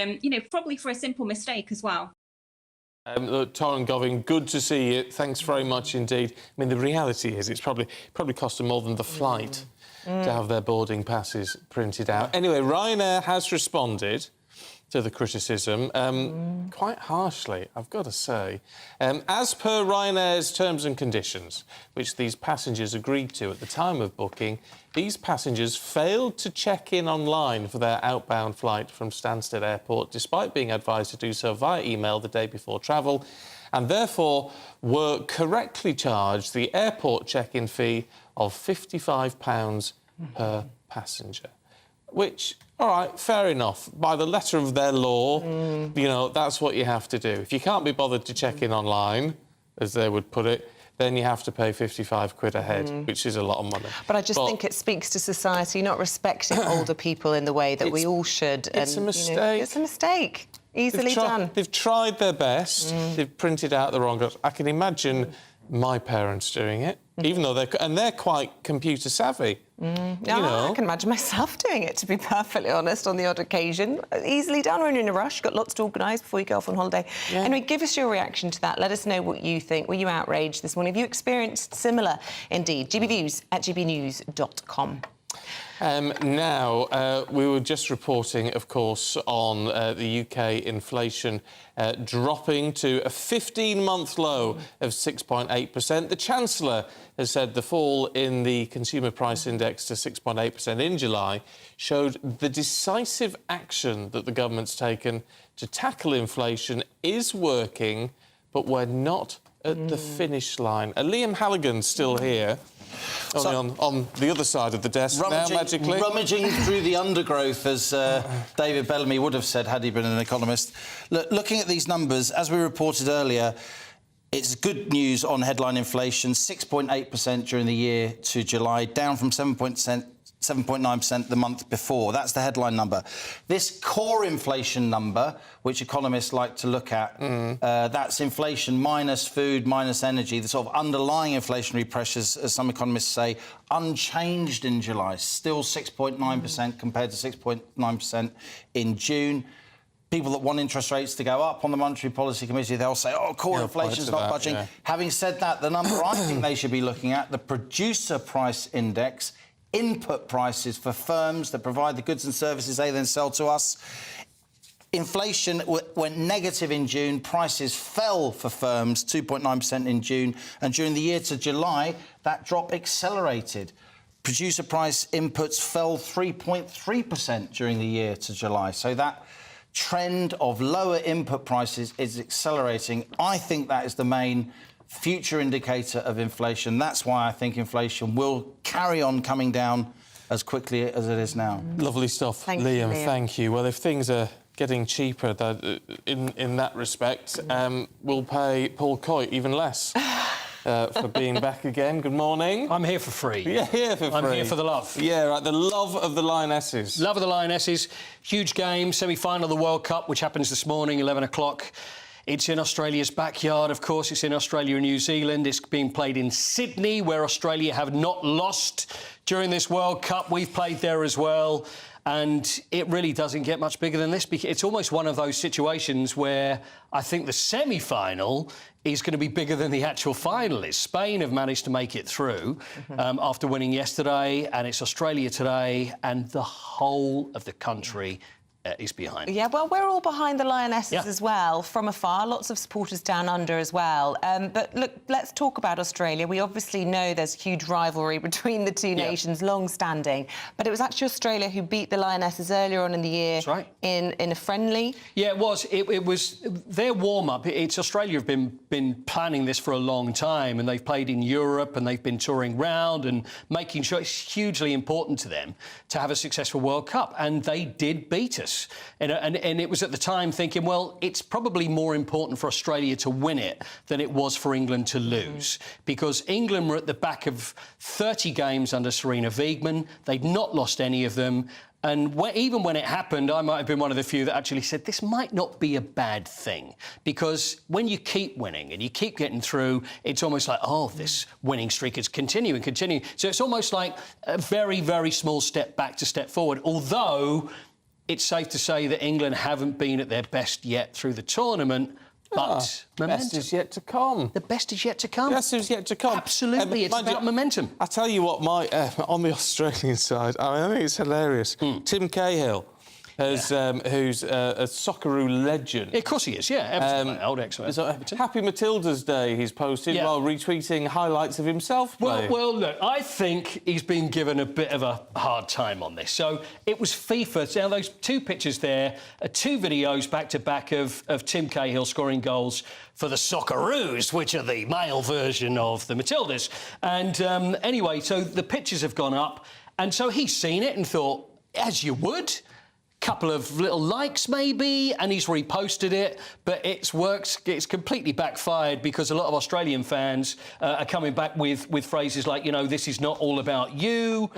probably for a simple mistake as well. Look, Torrin Goving, good to see you. Thanks very much indeed. I mean, the reality is it's probably cost them more than the flight to have their boarding passes printed out. Anyway, Ryanair has responded to the criticism quite harshly, I've got to say. As per Ryanair's terms and conditions, which these passengers agreed to at the time of booking, these passengers failed to check in online for their outbound flight from Stansted Airport, despite being advised to do so via email the day before travel, and therefore were correctly charged the airport check-in fee of £55 per passenger. Which, all right, fair enough. By the letter of their law, that's what you have to do. If you can't be bothered to check in online, as they would put it, then you have to pay 55 quid a head, which is a lot of money. But I just think it speaks to society not respecting older people in the way that we all should. It's a mistake. It's a mistake. Easily done. They've tried their best. They've printed out the wrong... I can imagine my parents doing it, even though they're quite computer savvy. I can imagine myself doing it, to be perfectly honest, on the odd occasion. Easily done when you're in a rush, got lots to organise before you go off on holiday. Yeah. Anyway, give us your reaction to that. Let us know what you think. Were you outraged this morning? Have you experienced similar, indeed? GBViews at gbnews.com. Now, we were just reporting, of course, on the UK inflation dropping to a 15-month low of 6.8%. The Chancellor has said the fall in the Consumer Price Index to 6.8% in July showed the decisive action that the government's taken to tackle inflation is working, but we're not at the finish line. Liam Halligan's still here. Only on the other side of the desk now, magically. Rummaging through the undergrowth, as David Bellamy would have said had he been an economist. Looking at these numbers, as we reported earlier, it's good news on headline inflation, 6.8% during the year to July, down from 7.9% the month before. That's the headline number. This core inflation number, which economists like to look at, that's inflation minus food, minus energy, the sort of underlying inflationary pressures, as some economists say, unchanged in July, still 6.9% compared to 6.9% in June. People that want interest rates to go up on the Monetary Policy Committee, they'll say, core inflation's not budging. Yeah. Having said that, the number I think they should be looking at, the Producer Price Index, input prices for firms that provide the goods and services they then sell to us. Inflation went negative in June. Prices fell for firms 2.9% in June. And during the year to July, that drop accelerated. Producer price inputs fell 3.3% during the year to July. So that trend of lower input prices is accelerating. I think that is the main future indicator of inflation. That's why I think inflation will carry on coming down as quickly as it is now. Lovely stuff, Liam. Thank you. Well, if things are getting cheaper in that respect. We'll pay Paul Coyte even less for being back again. Good morning. I'm here for free. Yeah, here for free. I'm here for the love. Yeah, right, the love of the Lionesses. Love of the Lionesses. Huge game, semi-final of the World Cup, which happens this morning, 11 o'clock. It's in Australia's backyard, of course. It's in Australia and New Zealand. It's being played in Sydney, where Australia have not lost during this World Cup. We've played there as well. And it really doesn't get much bigger than this. It's almost one of those situations where I think the semi-final is going to be bigger than the actual finalists. Spain have managed to make it through after winning yesterday, and it's Australia today, and the whole of the country is behind. Yeah, well, we're all behind the Lionesses as well, from afar. Lots of supporters down under as well. But look, let's talk about Australia. We obviously know there's huge rivalry between the two nations, long-standing. But it was actually Australia who beat the Lionesses earlier on in the year. That's right. In a friendly. Yeah, it was. It was their warm-up. It's Australia have been planning this for a long time, and they've played in Europe, and they've been touring round and making sure it's hugely important to them to have a successful World Cup. And they did beat us. And it was at the time thinking, well, it's probably more important for Australia to win it than it was for England to lose, because England were at the back of 30 games under Serena Wiegmann. They'd not lost any of them. And even when it happened, I might have been one of the few that actually said this might not be a bad thing, because when you keep winning and you keep getting through, it's almost like, oh, this winning streak is continuing. So it's almost like a very, very small step back to step forward, although it's safe to say that England haven't been at their best yet through the tournament, but the best is yet to come. The best is yet to come. The best is yet to come. Absolutely, it's about momentum. I tell you what, on the Australian side, I think it's hilarious. Tim Cahill, who's a Socceroo legend. Yeah, of course he is, yeah. Old Everton. Happy Matilda's Day he's posted while retweeting highlights of himself playing. Well, look, I think he's been given a bit of a hard time on this. So it was FIFA. Now, those two pictures there are two videos back-to-back of Tim Cahill scoring goals for the Socceroos, which are the male version of the Matildas. And anyway, so the pictures have gone up, and so he's seen it and thought, as you would, couple of little likes maybe, and he's reposted it, but it's worked. It's completely backfired, because a lot of Australian fans are coming back with phrases like, you know, this is not all about you.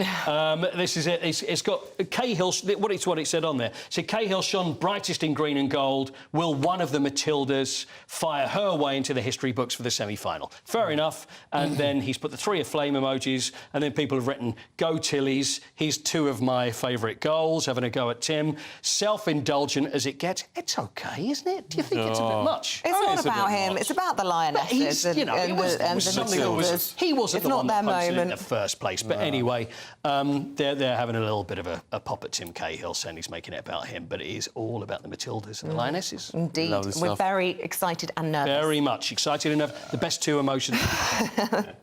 This is it. It's got Cahill. What it said on there. So Cahill shone brightest in green and gold. Will one of the Matildas fire her way into the history books for the semi-final? Fair enough. And then he's put the 3 of flame emojis, and then people have written, "Go Tillies. Here's 2 of my favourite goals." Having a go at Tim. Self-indulgent as it gets. It's OK, isn't it? Do you think it's a bit much? It's not about him. It's about the Lionesses and the Matildas. He wasn't the one that posted it in the moment. first place. But anyway, they're having a little bit of a pop at Tim Cahill, saying he's making it about him, but it is all about the Matildas and the Lionesses. Indeed. We're very excited and nervous. Very much excited and nervous. The best 2 emotions.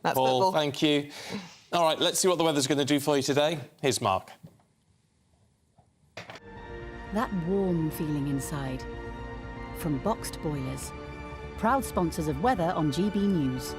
That's Paul, thank you. All right, let's see what the weather's going to do for you today. Here's Mark. That warm feeling inside. From Boxed Boilers, proud sponsors of weather on GB News.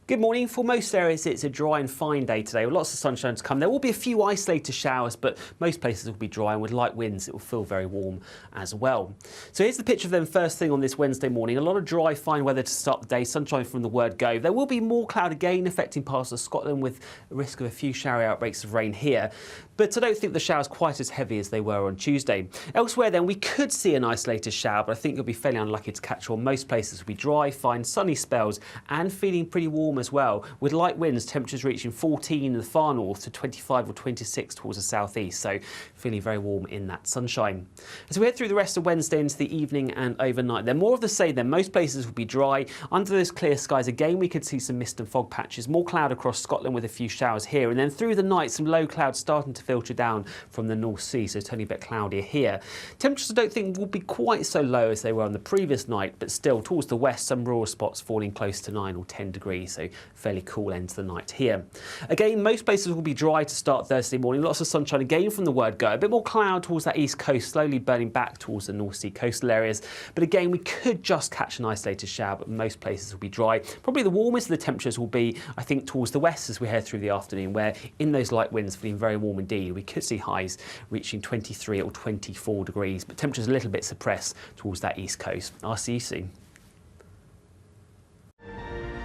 Good morning. For most areas, it's a dry and fine day today with lots of sunshine to come. There will be a few isolated showers, but most places will be dry, and with light winds, it will feel very warm as well. So here's the picture of them first thing on this Wednesday morning. A lot of dry, fine weather to start the day, sunshine from the word go. There will be more cloud again affecting parts of Scotland, with a risk of a few showery outbreaks of rain here. But I don't think the showers quite as heavy as they were on Tuesday. Elsewhere then, we could see an isolated shower, but I think you'll be fairly unlucky to catch one. Most places will be dry, fine, sunny spells, and feeling pretty warm as well, with light winds, temperatures reaching 14 in the far north to 25 or 26 towards the southeast, so feeling very warm in that sunshine. As we head through the rest of Wednesday into the evening and overnight, then more of the same then. Most places will be dry. Under those clear skies again, we could see some mist and fog patches, more cloud across Scotland with a few showers here, and then through the night some low clouds starting to filter down from the North Sea, so it's turning a bit cloudier here. Temperatures I don't think will be quite so low as they were on the previous night, but still towards the west some rural spots falling close to 9 or 10 degrees, so so fairly cool end to the night here. Again, most places will be dry to start Thursday morning. Lots of sunshine again from the word go. A bit more cloud towards that east coast, slowly burning back towards the North Sea coastal areas. But again, we could just catch an isolated shower, but most places will be dry. Probably the warmest of the temperatures will be, I think, towards the west as we head through the afternoon, where in those light winds feeling very warm indeed. We could see highs reaching 23 or 24 degrees, but temperatures a little bit suppressed towards that east coast. I'll see you soon.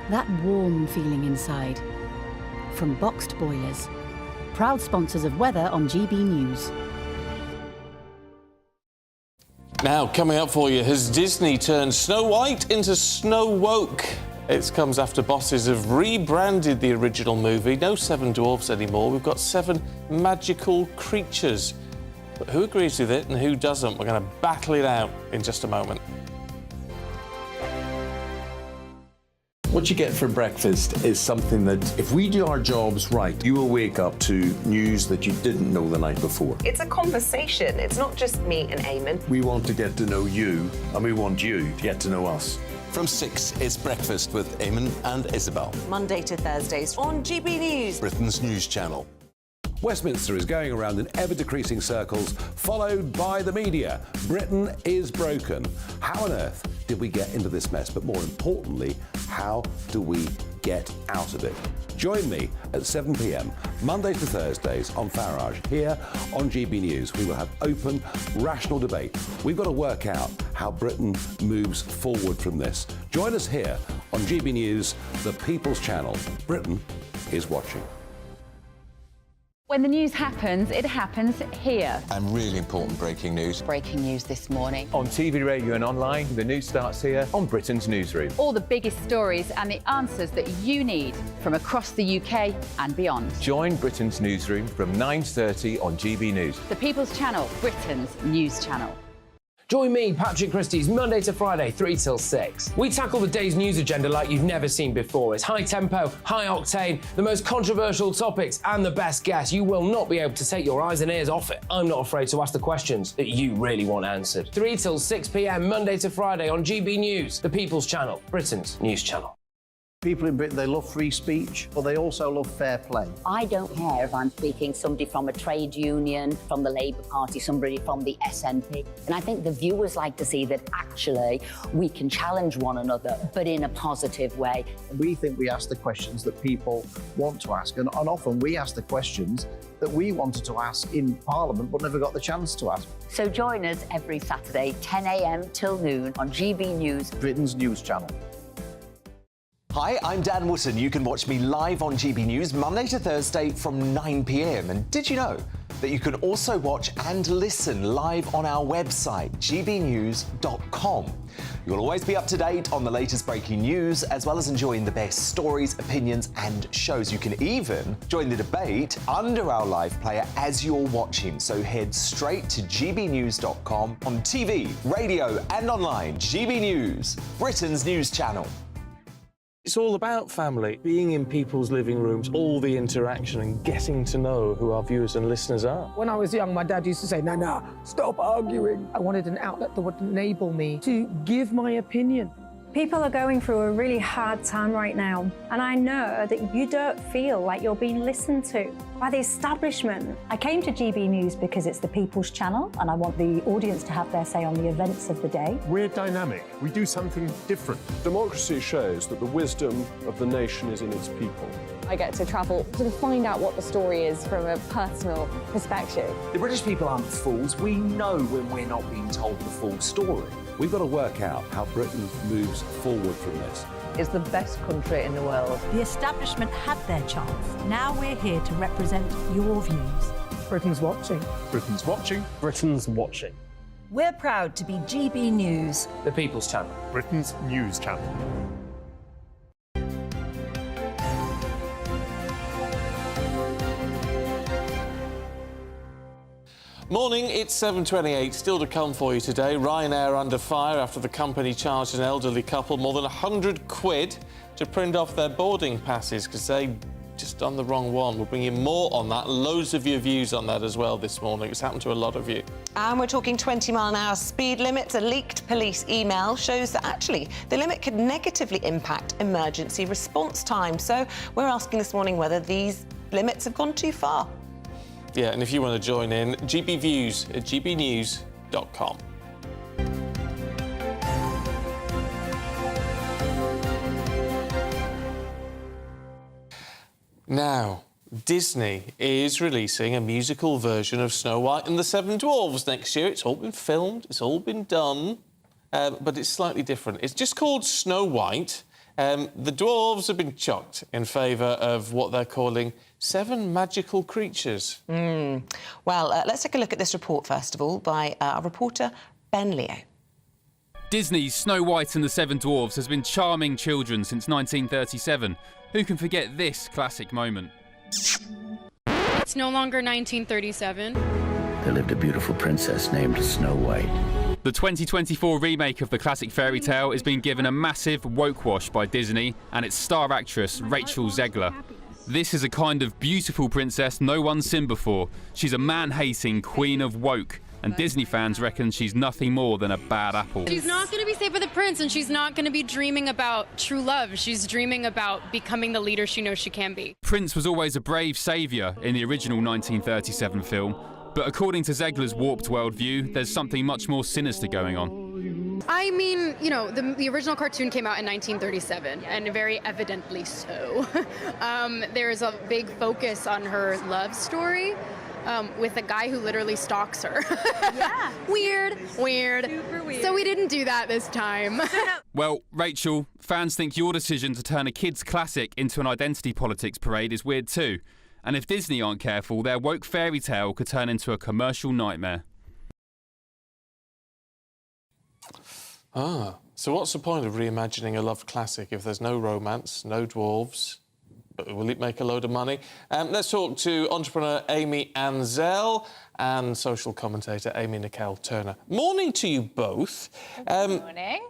That warm feeling inside. From boxed boilers. Proud sponsors of weather on GB News. Now, coming up for you, has Disney turned Snow White into Snow Woke? It comes after bosses have rebranded the original movie. No 7 dwarfs anymore. We've got 7 magical creatures. But who agrees with it and who doesn't? We're going to battle it out in just a moment. What you get for breakfast is something that, if we do our jobs right, you will wake up to news that you didn't know the night before. It's a conversation. It's not just me and Eamonn. We want to get to know you, and we want you to get to know us. From 6, it's Breakfast with Eamonn and Isabel. Monday to Thursdays on GB News. Britain's news channel. Westminster is going around in ever-decreasing circles, followed by the media. Britain is broken. How on earth did we get into this mess? But more importantly, how do we get out of it? Join me at 7 p.m, Mondays to Thursdays on Farage, here on GB News. We will have open, rational debate. We've got to work out how Britain moves forward from this. Join us here on GB News, the People's Channel. Britain is watching. When the news happens, it happens here. And really important breaking news. Breaking news this morning. On TV, radio and online, the news starts here on Britain's Newsroom. All the biggest stories and the answers that you need from across the UK and beyond. Join Britain's Newsroom from 9:30 on GB News. The People's Channel, Britain's news channel. Join me, Patrick Christie's Monday to Friday, 3 till 6. We tackle the day's news agenda like you've never seen before. It's high tempo, high octane, the most controversial topics and the best guests. You will not be able to take your eyes and ears off it. I'm not afraid to ask the questions that you really want answered. 3 till 6 p.m, Monday to Friday on GB News, the People's Channel, Britain's news channel. People in Britain, they love free speech, but they also love fair play. I don't care if I'm speaking somebody from a trade union, from the Labour Party, somebody from the SNP. And I think the viewers like to see that actually we can challenge one another, but in a positive way. We think we ask the questions that people want to ask, and often we ask the questions that we wanted to ask in Parliament but never got the chance to ask. So join us every Saturday, 10 a.m. till noon on GB News, Britain's news channel. Hi, I'm Dan Wootton. You can watch me live on GB News Monday to Thursday from 9 p.m. And did you know that you can also watch and listen live on our website, gbnews.com. You'll always be up to date on the latest breaking news, as well as enjoying the best stories, opinions and shows. You can even join the debate under our live player as you're watching. So head straight to gbnews.com on TV, radio and online. GB News, Britain's news channel. It's all about family, being in people's living rooms, all the interaction and getting to know who our viewers and listeners are. When I was young, my dad used to say, Nana, stop arguing. I wanted an outlet that would enable me to give my opinion. People are going through a really hard time right now, and I know that you don't feel like you're being listened to by the establishment. I came to GB News because it's the People's Channel, and I want the audience to have their say on the events of the day. We're dynamic. We do something different. Democracy shows that the wisdom of the nation is in its people. I get to travel to find out what the story is from a personal perspective. The British people aren't fools. We know when we're not being told the full story. We've got to work out how Britain moves forward from this. It's the best country in the world. The establishment had their chance. Now we're here to represent your views. Britain's watching. Britain's watching. Britain's watching. We're proud to be GB News, The People's Channel, Britain's news channel. Morning, it's 7:28. Still to come for you today. Ryanair under fire after the company charged an elderly couple more than £100 to print off their boarding passes because they just done the wrong one. We'll bring you more on that. Loads of your views on that as well this morning. It's happened to a lot of you. And we're talking 20-mile-an-hour speed limits. A leaked police email shows that actually the limit could negatively impact emergency response time. So we're asking this morning whether these limits have gone too far. Yeah, and if you want to join in, gbviews@gbnews.com. Now, Disney is releasing a musical version of Snow White and the Seven Dwarfs next year. It's all been filmed, it's all been done, but it's slightly different. It's just called Snow White. The dwarves have been chucked in favour of what they're calling 7 magical creatures. Well, let's take a look at this report, first of all, by our reporter, Ben Leo. Disney's Snow White and the Seven Dwarfs has been charming children since 1937. Who can forget this classic moment? It's no longer 1937. There lived a beautiful princess named Snow White. The 2024 remake of the classic fairy tale is being given a massive woke wash by Disney and its star actress Rachel Zegler. This is a kind of beautiful princess no one's seen before. She's a man-hating queen of woke, and Disney fans reckon she's nothing more than a bad apple. She's not going to be safe with the prince, and she's not going to be dreaming about true love. She's dreaming about becoming the leader she knows she can be. Prince was always a brave saviour in the original 1937 film, but according to Zegler's warped worldview, there's something much more sinister going on. I mean, you know, the original cartoon came out in 1937, and very evidently so. There's a big focus on her love story. With a guy who literally stalks her. Yeah. Weird. Super weird. So we didn't do that this time. Well, Rachel, fans think your decision to turn a kids' classic into an identity politics parade is weird too. And if Disney aren't careful, their woke fairy tale could turn into a commercial nightmare. So what's the point of reimagining a loved classic if there's no romance, no dwarves? Will it make a load of money? Let's talk to entrepreneur Amy Ansell and social commentator Amy Nicole Turner. Morning to you both. Morning.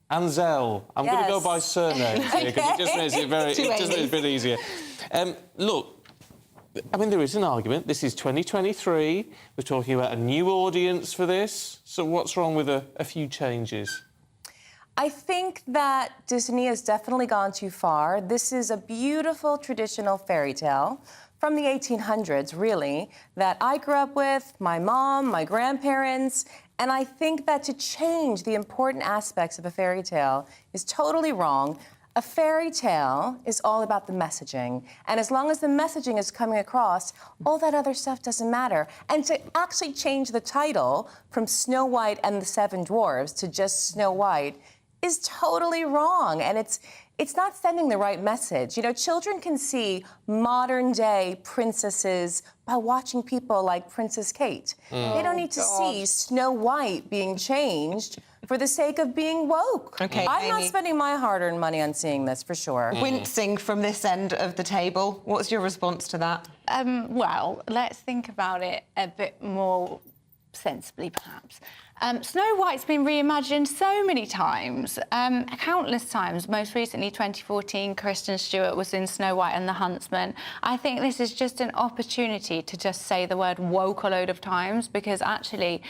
Ansell, I'm going to go by surnames here because it just makes it a bit easier. Look, I mean, there is an argument. This is 2023. We're talking about a new audience for this. So what's wrong with a few changes? I think that Disney has definitely gone too far. This is a beautiful traditional fairy tale from the 1800s, really, that I grew up with, my mom, my grandparents, and I think that to change the important aspects of a fairy tale is totally wrong. A fairy tale is all about the messaging, and as long as the messaging is coming across, all that other stuff doesn't matter. And to actually change the title from Snow White and the Seven Dwarfs to just Snow White is totally wrong, and it's not sending the right message. You know, children can see modern-day princesses by watching people like Princess Kate. They don't need to see Snow White being changed for the sake of being woke. Okay, I'm not Amy. spending my hard-earned money on seeing this, for sure. Wincing from this end of the table. What's your response to that? Well, let's think about it a bit more sensibly, perhaps. Snow White's been reimagined so many times, countless times. Most recently, 2014, Kristen Stewart was in Snow White and the Huntsman. I think this is just an opportunity to just say the word woke a load of times, because actually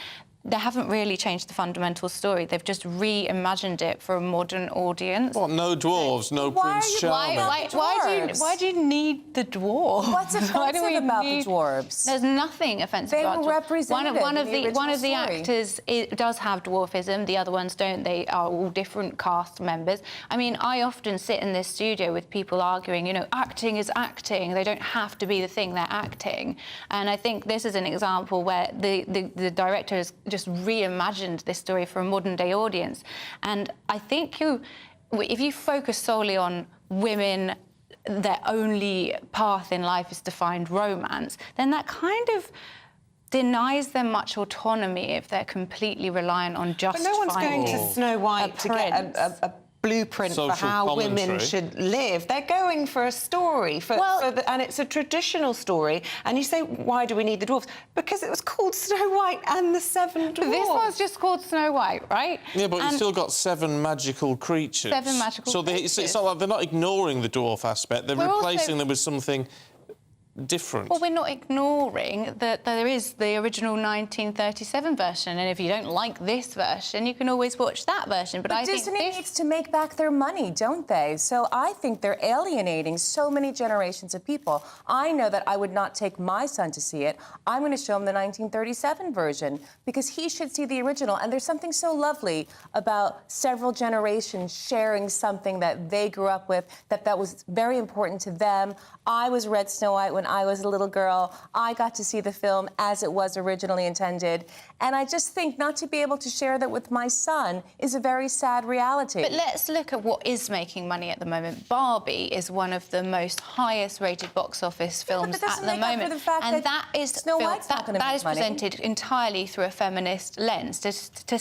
they haven't really changed the fundamental story. They've just reimagined it for a modern audience. What, no dwarves, no Prince Charming? Why do you need the dwarves? What's offensive about the dwarves? There's nothing offensive about dwarves. They were represented one of the actors does have dwarfism, the other ones don't. They are all different cast members. I mean, I often sit in this studio with people arguing, you know, acting is acting. They don't have to be the thing they're acting. And I think this is an example where the director has just reimagined this story for a modern-day audience. And I think if you focus solely on women, their only path in life is to find romance, then that kind of denies them much autonomy if they're completely reliant on just But no one's finding going to Snow White to get a blueprint Social for how women commentary. should live. They're going for a story, and it's a traditional story. And you say, why do we need the dwarfs? Because it was called Snow White and the Seven Dwarfs. This was just called Snow White, right? Yeah, but you've still got 7 magical creatures. 7 magical creatures. It's not like they're not ignoring the dwarf aspect. They're We're replacing also- them with something different. Well, we're not ignoring that there is the original 1937 version, and if you don't like this version, you can always watch that version. But I Disney think needs to make back their money, don't they? So I think they're alienating so many generations of people. I know that I would not take my son to see it. I'm going to show him the 1937 version because he should see the original. And there's something so lovely about several generations sharing something that they grew up with, that was very important to them. I was read Snow White when I was a little girl. I got to see the film as it was originally intended. And I just think not to be able to share that with my son is a very sad reality. But let's look at what is making money at the moment. Barbie is one of the most highest-rated box office films at the moment, and that is Snow White's not gonna that make is money. presented entirely through a feminist lens. To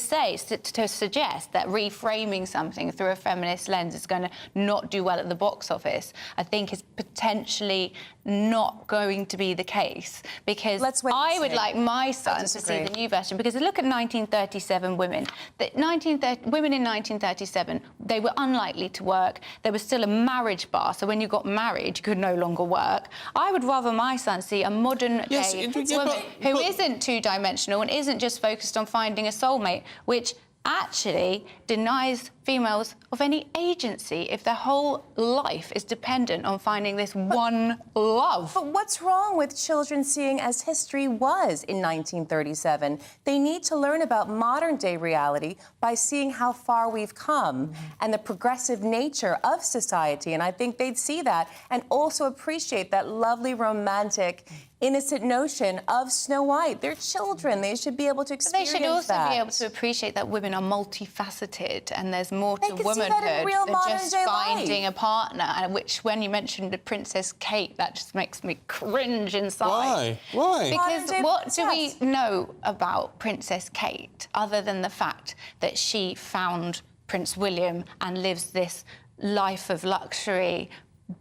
suggest that reframing something through a feminist lens is going to not do well at the box office, I think is potentially not going to be the case, because I would like my son to see the new version, because look at 1937 women. Women in 1937, they were unlikely to work. There was still a marriage bar, so when you got married, you could no longer work. I would rather my son see a modern-day woman who isn't two-dimensional and isn't just focused on finding a soulmate, which actually denies females of any agency if their whole life is dependent on finding this one love. But what's wrong with children seeing as history was in 1937? They need to learn about modern-day reality by seeing how far we've come and the progressive nature of society. And I think they'd see that and also appreciate that lovely, romantic, innocent notion of Snow White. They're children. They should be able to experience that. They should also be able to appreciate that women are multifaceted and there's more to They can see womanhood that in real than just modern-day finding life. a partner, and which, when you mentioned the Princess Kate, that just makes me cringe inside. Why? Because Modern-day what do we princess. know about Princess Kate other than the fact that she found Prince William and lives this life of luxury,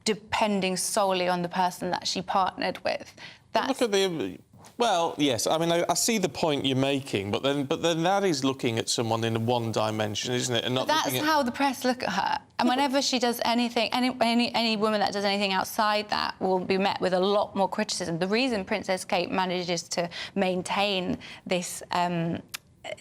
depending solely on the person that she partnered with? Look at the... Well, yes, I mean, I see the point you're making, but then that is looking at someone in one dimension, isn't it? And not That's looking at... how the press look at her. And whenever she does anything, any woman that does anything outside that will be met with a lot more criticism. The reason Princess Kate manages to maintain this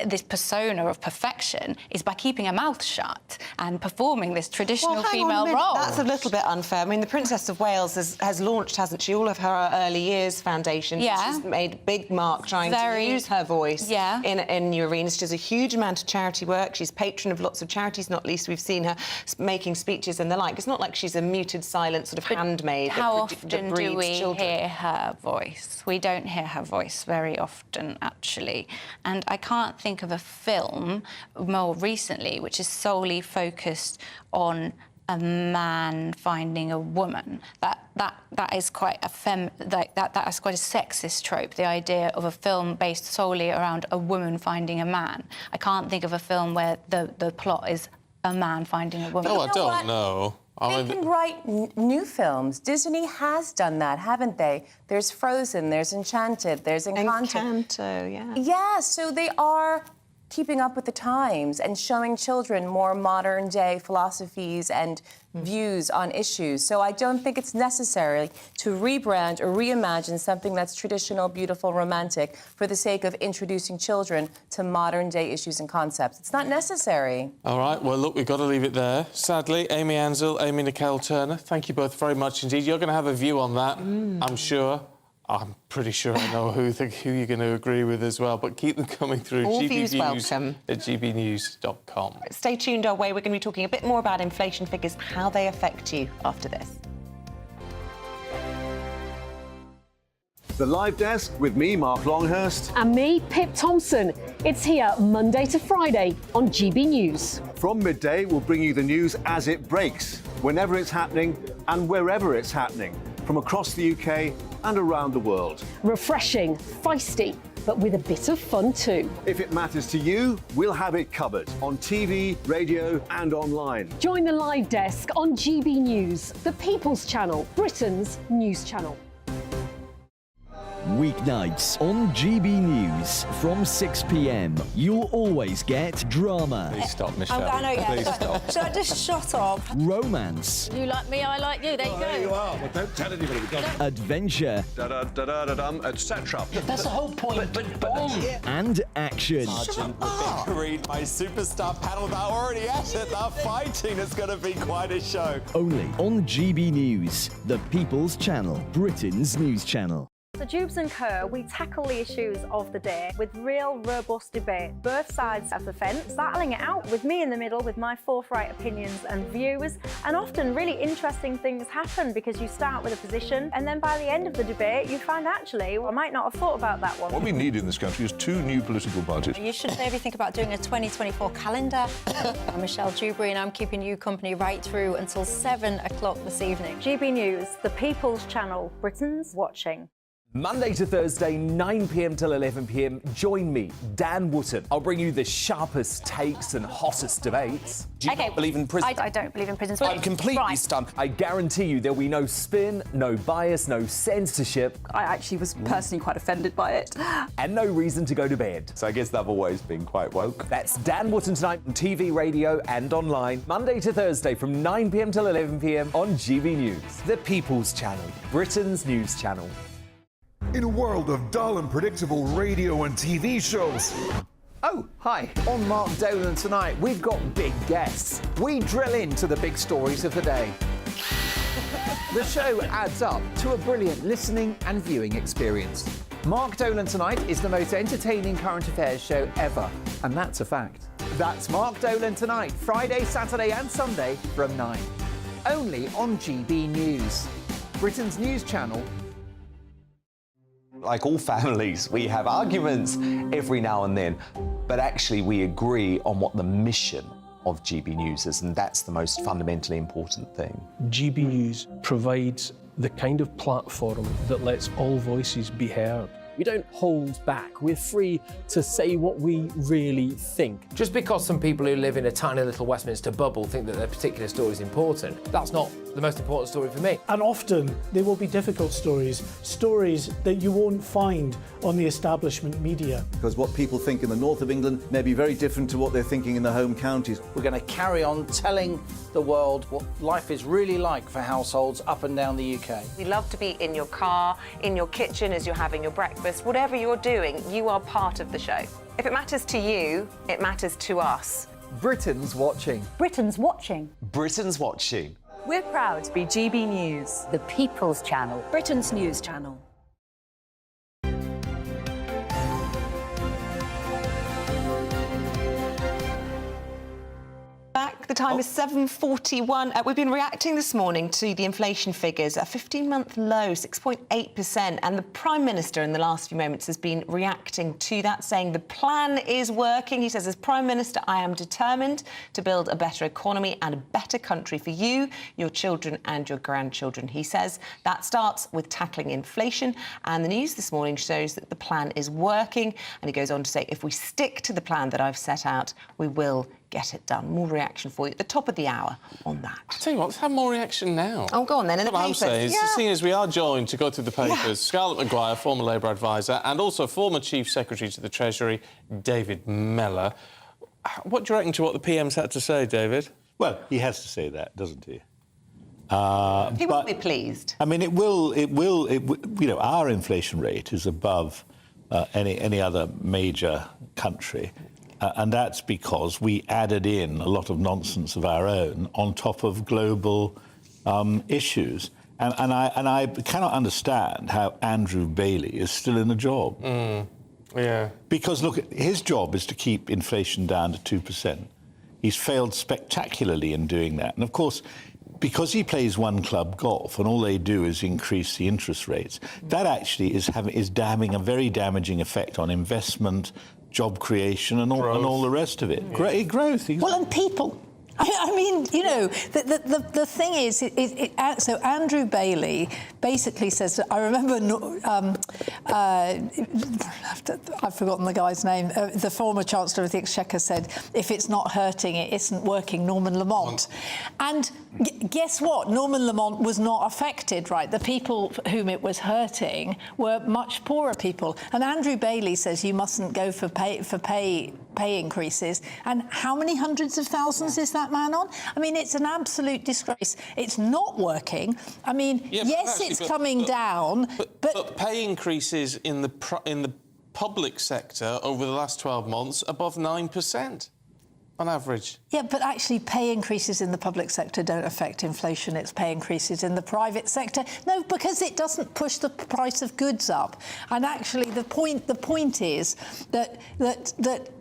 this persona of perfection is by keeping her mouth shut and performing this traditional female role. That's a little bit unfair. I mean, the Princess of Wales has launched, hasn't she, all of her early years foundation. Yeah. She's made a big mark trying to use her voice in new arenas. She does a huge amount of charity work. She's patron of lots of charities, not least we've seen her making speeches and the like. It's not like she's a muted, silent sort of handmaid. How that often breeds do we children. hear her voice? We don't hear her voice very often, actually. And I can't think of a film more recently which is solely focused on a man finding a woman. That is quite a that is quite a sexist trope, the idea of a film based solely around a woman finding a man. I can't think of a film where the plot is a man finding a woman. Oh, I don't know. They can write new films. Disney has done that, haven't they? There's Frozen, there's Enchanted, there's Encanto, yeah. Yeah, so they are keeping up with the times and showing children more modern-day philosophies and views on issues. So I don't think it's necessary to rebrand or reimagine something that's traditional, beautiful, romantic for the sake of introducing children to modern-day issues and concepts. It's not necessary. All right, well, look, we've got to leave it there. Sadly, Amy Ansell, Amy Nicole Turner, thank you both very much indeed. You're going to have a view on that, I'm sure. I'm pretty sure I know who you're going to agree with as well, but keep them coming through. All GB views News welcome. at gbnews.com. Stay tuned our way. We're going to be talking a bit more about inflation figures, how they affect you after this. The Live Desk with me, Mark Longhurst. And me, Pip Thompson. It's here Monday to Friday on GB News. From midday, we'll bring you the news as it breaks, whenever it's happening and wherever it's happening, from across the UK and around the world. Refreshing, feisty, but with a bit of fun too. If it matters to you, we'll have it covered on TV, radio and online. Join the live desk on GB News, the People's Channel, Britain's news channel. Weeknights on GB News from 6 p.m. You'll always get drama. Please stop, Michelle. I know, yeah. Please stop. Should I just shut up? Romance. You like me, I like you. There you go. There you are. Well, don't tell anybody. Adventure. Etc. That's the whole point. And action. Sergeant, we've been greeted by superstar panel that are already at it. They're fighting. It's going to be quite a show. Only on GB News, the People's Channel, Britain's news channel. So Jubes and Co, we tackle the issues of the day with real robust debate, both sides of the fence, battling it out with me in the middle with my forthright opinions and views. And often really interesting things happen because you start with a position and then by the end of the debate you find actually, well, I might not have thought about that one. What we need in this country is 2 new political parties. You should maybe think about doing a 2024 calendar. I'm Michelle Dewberry and I'm keeping you company right through until 7 o'clock this evening. GB News, the People's Channel, Britain's watching. Monday to Thursday, 9 p.m. till 11 p.m. Join me, Dan Wootton. I'll bring you the sharpest takes and hottest debates. Do you not believe in prisons? I don't believe in prisons. I'm completely stunned. I guarantee you there'll be no spin, no bias, no censorship. I actually was personally quite offended by it. And no reason to go to bed. So I guess they've always been quite woke. That's Dan Wootton tonight on TV, radio and online. Monday to Thursday from 9 p.m. till 11 p.m. on GB News. The People's Channel, Britain's news channel. In a world of dull and predictable radio and TV shows. Oh, hi. On Mark Dolan tonight, we've got big guests. We drill into the big stories of the day. The show adds up to a brilliant listening and viewing experience. Mark Dolan Tonight is the most entertaining current affairs show ever, and that's a fact. That's Mark Dolan Tonight, Friday, Saturday and Sunday from 9. Only on GB News, Britain's news channel. Like all families, we have arguments every now and then, but actually we agree on what the mission of GB News is, and that's the most fundamentally important thing. GB News provides the kind of platform that lets all voices be heard. We don't hold back. We're free to say what we really think. Just because some people who live in a tiny little Westminster bubble think that their particular story is important, that's not the most important story for me. And often there will be difficult stories, stories that you won't find on the establishment media. Because what people think in the north of England may be very different to what they're thinking in the home counties. We're going to carry on telling the world what life is really like for households up and down the UK. We love to be in your car, in your kitchen as you're having your breakfast. Whatever you're doing, you are part of the show. If it matters to you, it matters to us. Britain's watching. Britain's watching. Britain's watching. We're proud to be GB News, the People's Channel, Britain's news channel. Back, the time is 7:41. We've been reacting this morning to the inflation figures, a 15-month low, 6.8%, and the Prime Minister in the last few moments has been reacting to that, saying the plan is working. He says, as Prime Minister, I am determined to build a better economy and a better country for you, your children and your grandchildren. He says that starts with tackling inflation, and the news this morning shows that the plan is working, and he goes on to say, if we stick to the plan that I've set out, we will get it done. More reaction for you at the top of the hour on that. I tell you what, let's have more reaction now. Oh, go on then, in the papers. What I'm saying is, seeing as we are joined to go through the papers, Scarlett Maguire, former Labour advisor, and also former Chief Secretary to the Treasury, David Mellor. What do you reckon to what the PM's had to say, David? Well, he has to say that, doesn't he? He will be pleased. I mean, it will, you know, our inflation rate is above any other major country. And that's because we added in a lot of nonsense of our own on top of global issues. And I cannot understand how Andrew Bailey is still in a job. Yeah. Because, look, his job is to keep inflation down to 2%. He's failed spectacularly in doing that. And, of course, because he plays one club golf and all they do is increase the interest rates, that actually is having a very damaging effect on investment, job creation and all the rest of it. Yeah. Growth. Well, and people. I mean, you know, the thing is, so Andrew Bailey basically says, I remember, I've forgotten the guy's name, the former Chancellor of the Exchequer said, if it's not hurting, it isn't working, Norman Lamont. And guess what? Norman Lamont was not affected, right? The people whom it was hurting were much poorer people. And Andrew Bailey says you mustn't go for pay increases. And how many hundreds of thousands is that man on? I mean, it's an absolute disgrace. It's not working. I mean, yes, it's coming down, but pay increases in the public sector over the last 12 months above 9%. On average. Yeah, but actually pay increases in the public sector don't affect inflation. It's pay increases in the private sector. No, because it doesn't push the price of goods up. And actually the point is that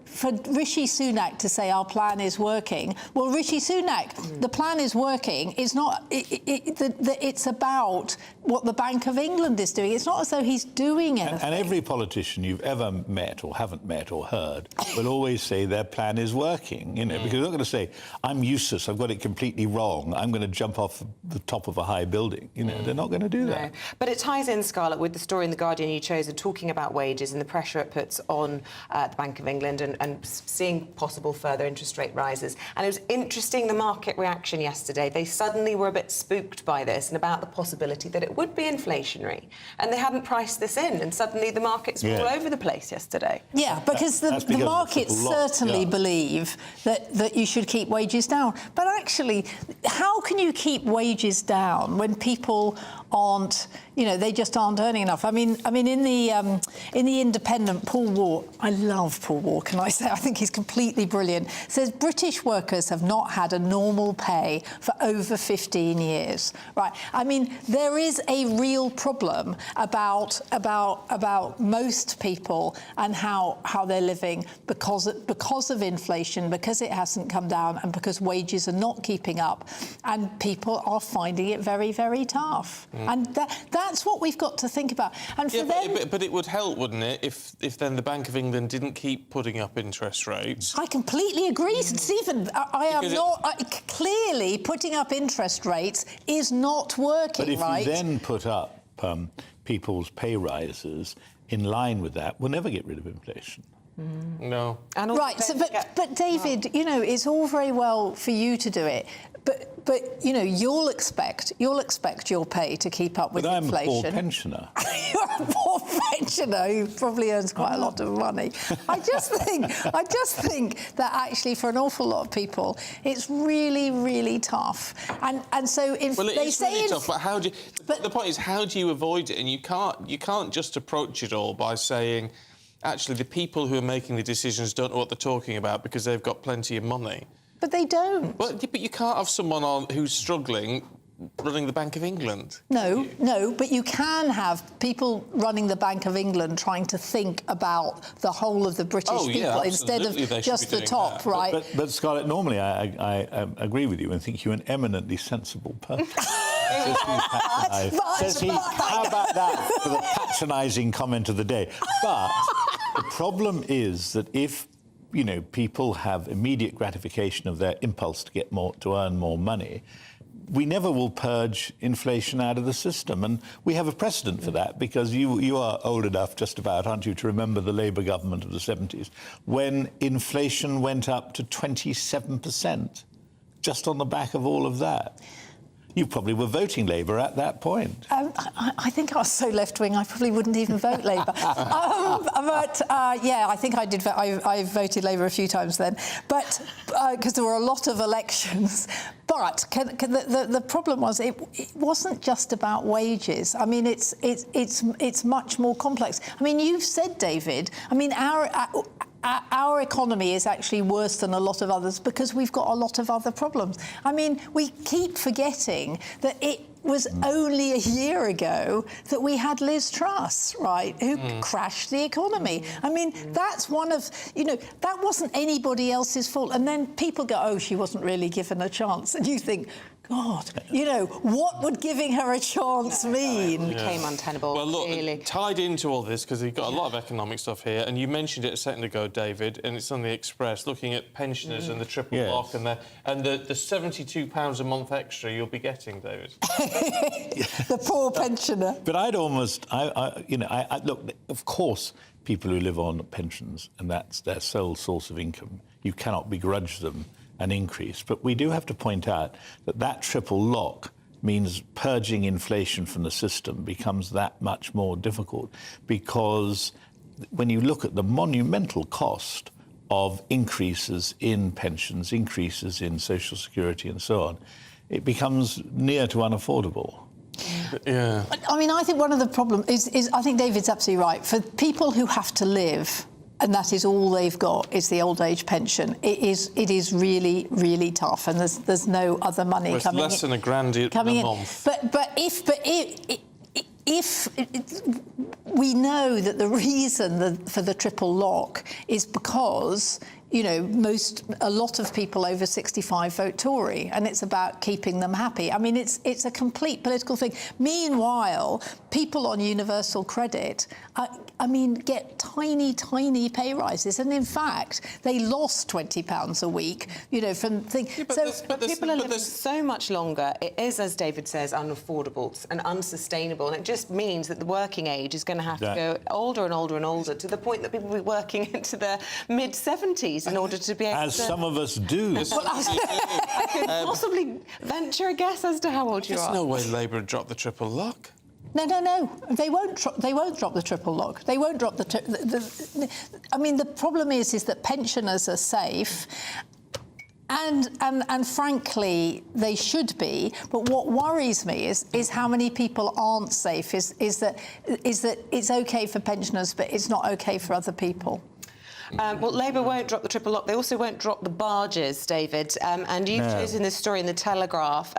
for Rishi Sunak to say our plan is working, well, Rishi Sunak, the plan is working. It's not. It's about what the Bank of England is doing. It's not as though he's doing anything. And every politician you've ever met or haven't met or heard will always say their plan is working. You know, because they're not going to say I'm useless. I've got it completely wrong. I'm going to jump off the top of a high building. You know, they're not going to do that. But it ties in, Scarlett, with the story in The Guardian you chose, and talking about wages and the pressure it puts on the Bank of England and seeing possible further interest rate rises. And it was interesting, the market reaction yesterday. They suddenly were a bit spooked by this and about the possibility that it would be inflationary. And they hadn't priced this in, and suddenly the markets were all over the place yesterday. Yeah, because the markets certainly believe that you should keep wages down. But actually, how can you keep wages down when people aren't, you know, they just aren't earning enough? I mean, in the Independent, Paul Ward, I love Paul Ward, can I say? I think he's completely brilliant. Says British workers have not had a normal pay for over 15 years. Right? I mean, there is a real problem about most people and how they're living because of inflation, because it hasn't come down, and because wages are not keeping up, and people are finding it very, very tough. And that's what we've got to think about. And for them, but it would help, wouldn't it, if then the Bank of England didn't keep putting up interest rates? I completely agree, Stephen. Clearly putting up interest rates is not working, but if right? you then put up people's pay rises in line with that, we'll never get rid of inflation. No. Right, but David, you know, it's all very well for you to do it, but you know, you'll expect your pay to keep up with inflation. But I'm a poor pensioner. You're a poor pensioner who probably earns quite a lot of money. I just think that actually for an awful lot of people, it's really, really tough. And so if they say really tough, but how do you, the point is, how do you avoid it? And you can't just approach it all by saying, actually, the people who are making the decisions don't know what they're talking about because they've got plenty of money. But they don't. Well, but you can't have someone who's struggling running the Bank of England. No, but you can have people running the Bank of England trying to think about the whole of the British people instead of just the top, right? But Scarlett, normally I agree with you and think you're an eminently sensible person. Says he, how about that for the patronising comment of the day? But the problem is that if, you know, people have immediate gratification of their impulse to earn more money, we never will purge inflation out of the system. And we have a precedent for that, because you are old enough, just about, aren't you, to remember the Labour government of the 70s, when inflation went up to 27%, just on the back of all of that. You probably were voting Labour at that point. I think I was so left-wing I probably wouldn't even vote Labour. Yeah, I think I did. I voted Labour a few times then, but because there were a lot of elections. But the problem was it wasn't just about wages. I mean, it's much more complex. I mean, you've said, David. I mean, our economy is actually worse than a lot of others because we've got a lot of other problems. I mean, we keep forgetting that it was only a year ago that we had Liz Truss, right, who crashed the economy. I mean, that's one of, you know, that wasn't anybody else's fault. And then people go, oh, she wasn't really given a chance. And you think, God, you know, what would giving her a chance mean? Became untenable. Well, look, really. tied into all this, because you've got a lot of economic stuff here, and you mentioned it a second ago, David, and it's on the Express, looking at pensioners and the triple lock and the £72 a month extra you'll be getting, David. The poor pensioner. But I'd almost, look, of course, people who live on pensions and that's their sole source of income, you cannot begrudge them an increase. But we do have to point out that that triple lock means purging inflation from the system becomes that much more difficult, because when you look at the monumental cost of increases in pensions, increases in social security and so on, it becomes near to unaffordable. Yeah. I mean, I think one of the problems is I think David's absolutely right. For people who have to live, and that is all they've got, is the old age pension. It is really, really tough, and there's no other money well, coming in. Less than £1,000 a month. But if we know that the reason for the triple lock is because, you know, a lot of people over 65 vote Tory, and it's about keeping them happy. I mean, it's a complete political thing. Meanwhile, people on universal credit, get tiny, tiny pay rises, and in fact, they lost £20 a week, you know, from things. Yeah, but people are living so much longer. It is, as David says, unaffordable and unsustainable, and it just means that the working age is going to have to go older and older and older, to the point that people will be working into their mid-70s in order to be able as to... some of us do. I could possibly venture a guess as to how old you are. There's no way Labour would drop the triple lock. No. They won't drop the triple lock. They won't drop the... I mean, the problem is that pensioners are safe, and frankly, they should be. But what worries me is how many people aren't safe. Is that it's OK for pensioners, but it's not OK for other people. Well, Labour won't drop the triple lock. They also won't drop the barges, David. And you've chosen this story in The Telegraph,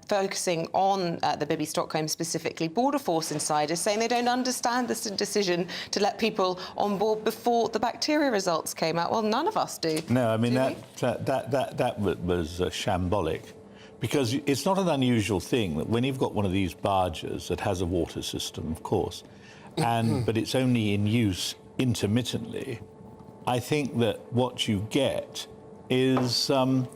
focusing on the Bibby Stockholm specifically. Border Force insiders saying they don't understand this decision to let people on board before the bacteria results came out. Well, none of us do. No, I mean, that was shambolic. Because it's not an unusual thing that when you've got one of these barges that has a water system, of course, but it's only in use intermittently, I think that what you get is the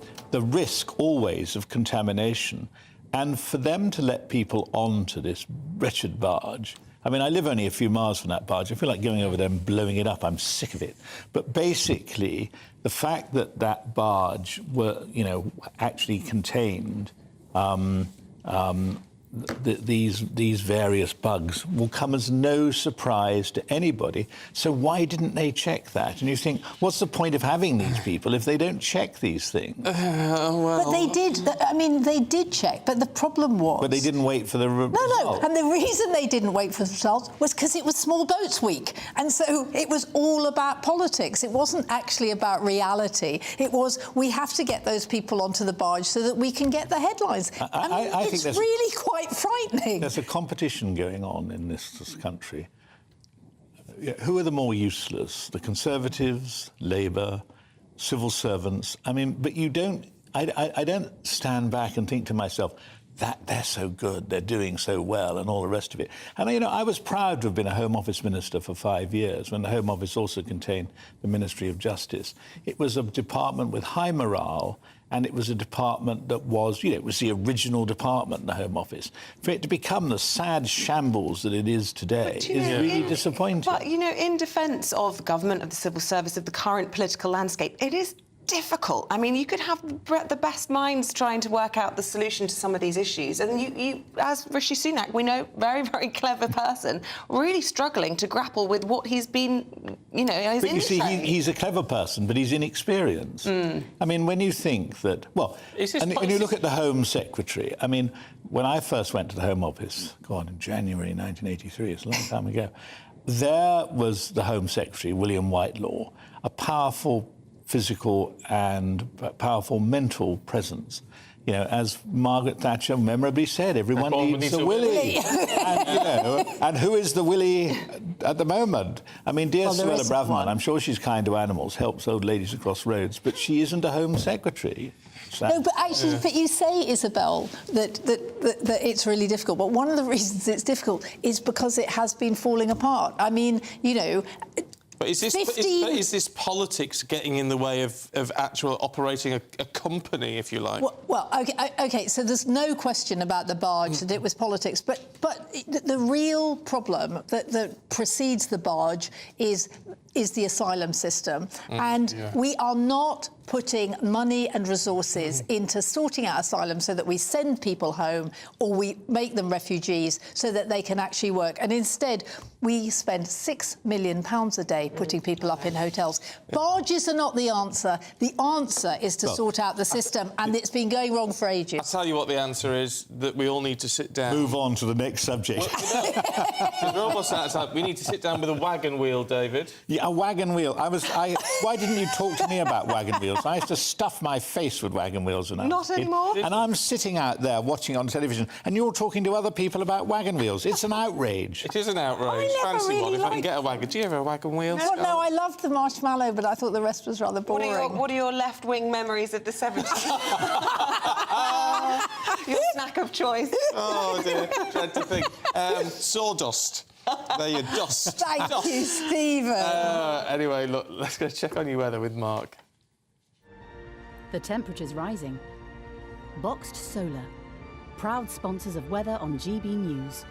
risk always of contamination. And for them to let people onto this wretched barge, I mean, I live only a few miles from that barge. I feel like going over there and blowing it up. I'm sick of it. But basically, the fact that that barge actually contained these various bugs will come as no surprise to anybody. So why didn't they check that? And you think, what's the point of having these people if they don't check these things? But they did. I mean, they did check. But the problem was... But they didn't wait for the results. No. And the reason they didn't wait for the results was because it was Small Boats Week. And so it was all about politics. It wasn't actually about reality. It was, we have to get those people onto the barge so that we can get the headlines. I think it's really quite frightening. There's a competition going on in this country. Who are the more useless? The Conservatives, Labour, civil servants? I mean, but you don't... I don't stand back and think to myself, that they're so good, they're doing so well, and all the rest of it. And, you know, I was proud to have been a Home Office Minister for 5 years, when the Home Office also contained the Ministry of Justice. It was a department with high morale, and it was a department that was, it was the original department in the Home Office. For it to become the sad shambles that it is today is really disappointing. But, in defence of the government, of the civil service, of the current political landscape, it is difficult. I mean, you could have the best minds trying to work out the solution to some of these issues, and you as Rishi Sunak, we know, very, very clever person, really struggling to grapple with what he's been, his But you see, he's a clever person, but he's inexperienced. I mean, when you think that... Well, when you look at the Home Secretary, I mean, when I first went to the Home Office, in January 1983, it's a long time ago, there was the Home Secretary, William Whitelaw, a powerful physical and powerful mental presence. As Margaret Thatcher memorably said, everyone needs a Willie. and who is the Willie at the moment? I mean, dear Suella Braverman, I'm sure she's kind to animals, helps old ladies across roads, but she isn't a Home Secretary. No, but actually, but you say, Isabel, that it's really difficult. But one of the reasons it's difficult is because it has been falling apart. I mean, you know. But is this politics getting in the way of actual operating a company, if you like? Well, OK, so there's no question about the barge, that it was politics. But the real problem that precedes the barge is the asylum system. And we are not putting money and resources into sorting out asylum so that we send people home or we make them refugees so that they can actually work. And instead, we spend £6 million a day putting people up in hotels. Barges are not the answer. The answer is to sort out the system, and it's been going wrong for ages. I'll tell you what the answer is, that we all need to sit down. Move on to the next subject. We're almost out of time. We need to sit down with a wagon wheel, David. Yeah, a wagon wheel. Why didn't you talk to me about wagon wheels? I used to stuff my face with wagon wheels when I was Not a kid. anymore? And I'm sitting out there watching on television, and you're talking to other people about wagon wheels. It's an outrage. It is an outrage. Fancy one if I can get a wagon. Do you have a wagon wheel? Well, no, I loved the marshmallow, but I thought the rest was rather boring. What are your left-wing memories of the 70s? Your snack of choice. Oh, dear. Tried to think. Sawdust. There you dust. Thank you, Stephen. Anyway, look, let's go check on your weather with Mark. The temperature's rising. Boxed Solar, proud sponsors of weather on GBNews.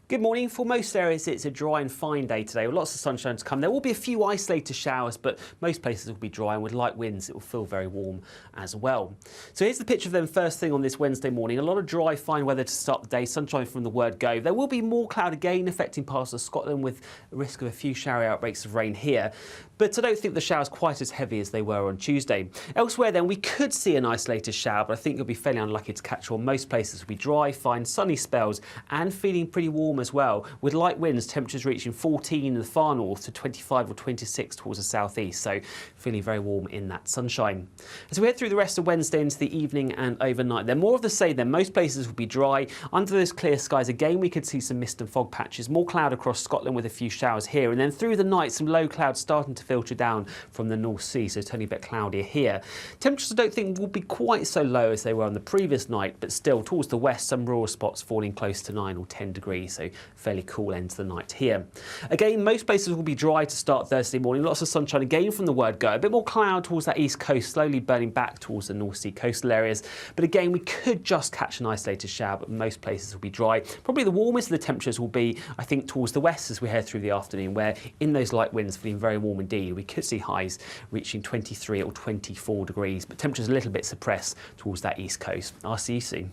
Good morning. For most areas, it's a dry and fine day today with lots of sunshine to come. There will be a few isolated showers, but most places will be dry, and with light winds, it will feel very warm as well. So here's the picture of them first thing on this Wednesday morning. A lot of dry, fine weather to start the day, sunshine from the word go. There will be more cloud again affecting parts of Scotland with a risk of a few showery outbreaks of rain here. But I don't think the showers quite as heavy as they were on Tuesday. Elsewhere then, we could see an isolated shower, but I think you'll be fairly unlucky to catch one. Most places will be dry, fine, sunny spells and feeling pretty warm as well, with light winds, temperatures reaching 14 in the far north to 25 or 26 towards the southeast, so feeling very warm in that sunshine. As we head through the rest of Wednesday into the evening and overnight, then more of the same then. Most places will be dry. Under those clear skies again, we could see some mist and fog patches, more cloud across Scotland with a few showers here, and then through the night some low clouds starting to filter down from the North Sea, so turning a bit cloudier here. Temperatures I don't think will be quite so low as they were on the previous night, but still towards the west some rural spots falling close to 9 or 10 degrees, so fairly cool end to the night here. Again, most places will be dry to start Thursday morning. Lots of sunshine again from the word go. A bit more cloud towards that east coast, slowly burning back towards the North Sea coastal areas. But again, we could just catch an isolated shower, but most places will be dry. Probably the warmest of the temperatures will be, I think, towards the west as we head through the afternoon, where in those light winds feeling very warm indeed. We could see highs reaching 23 or 24 degrees, but temperatures a little bit suppressed towards that east coast. I'll see you soon.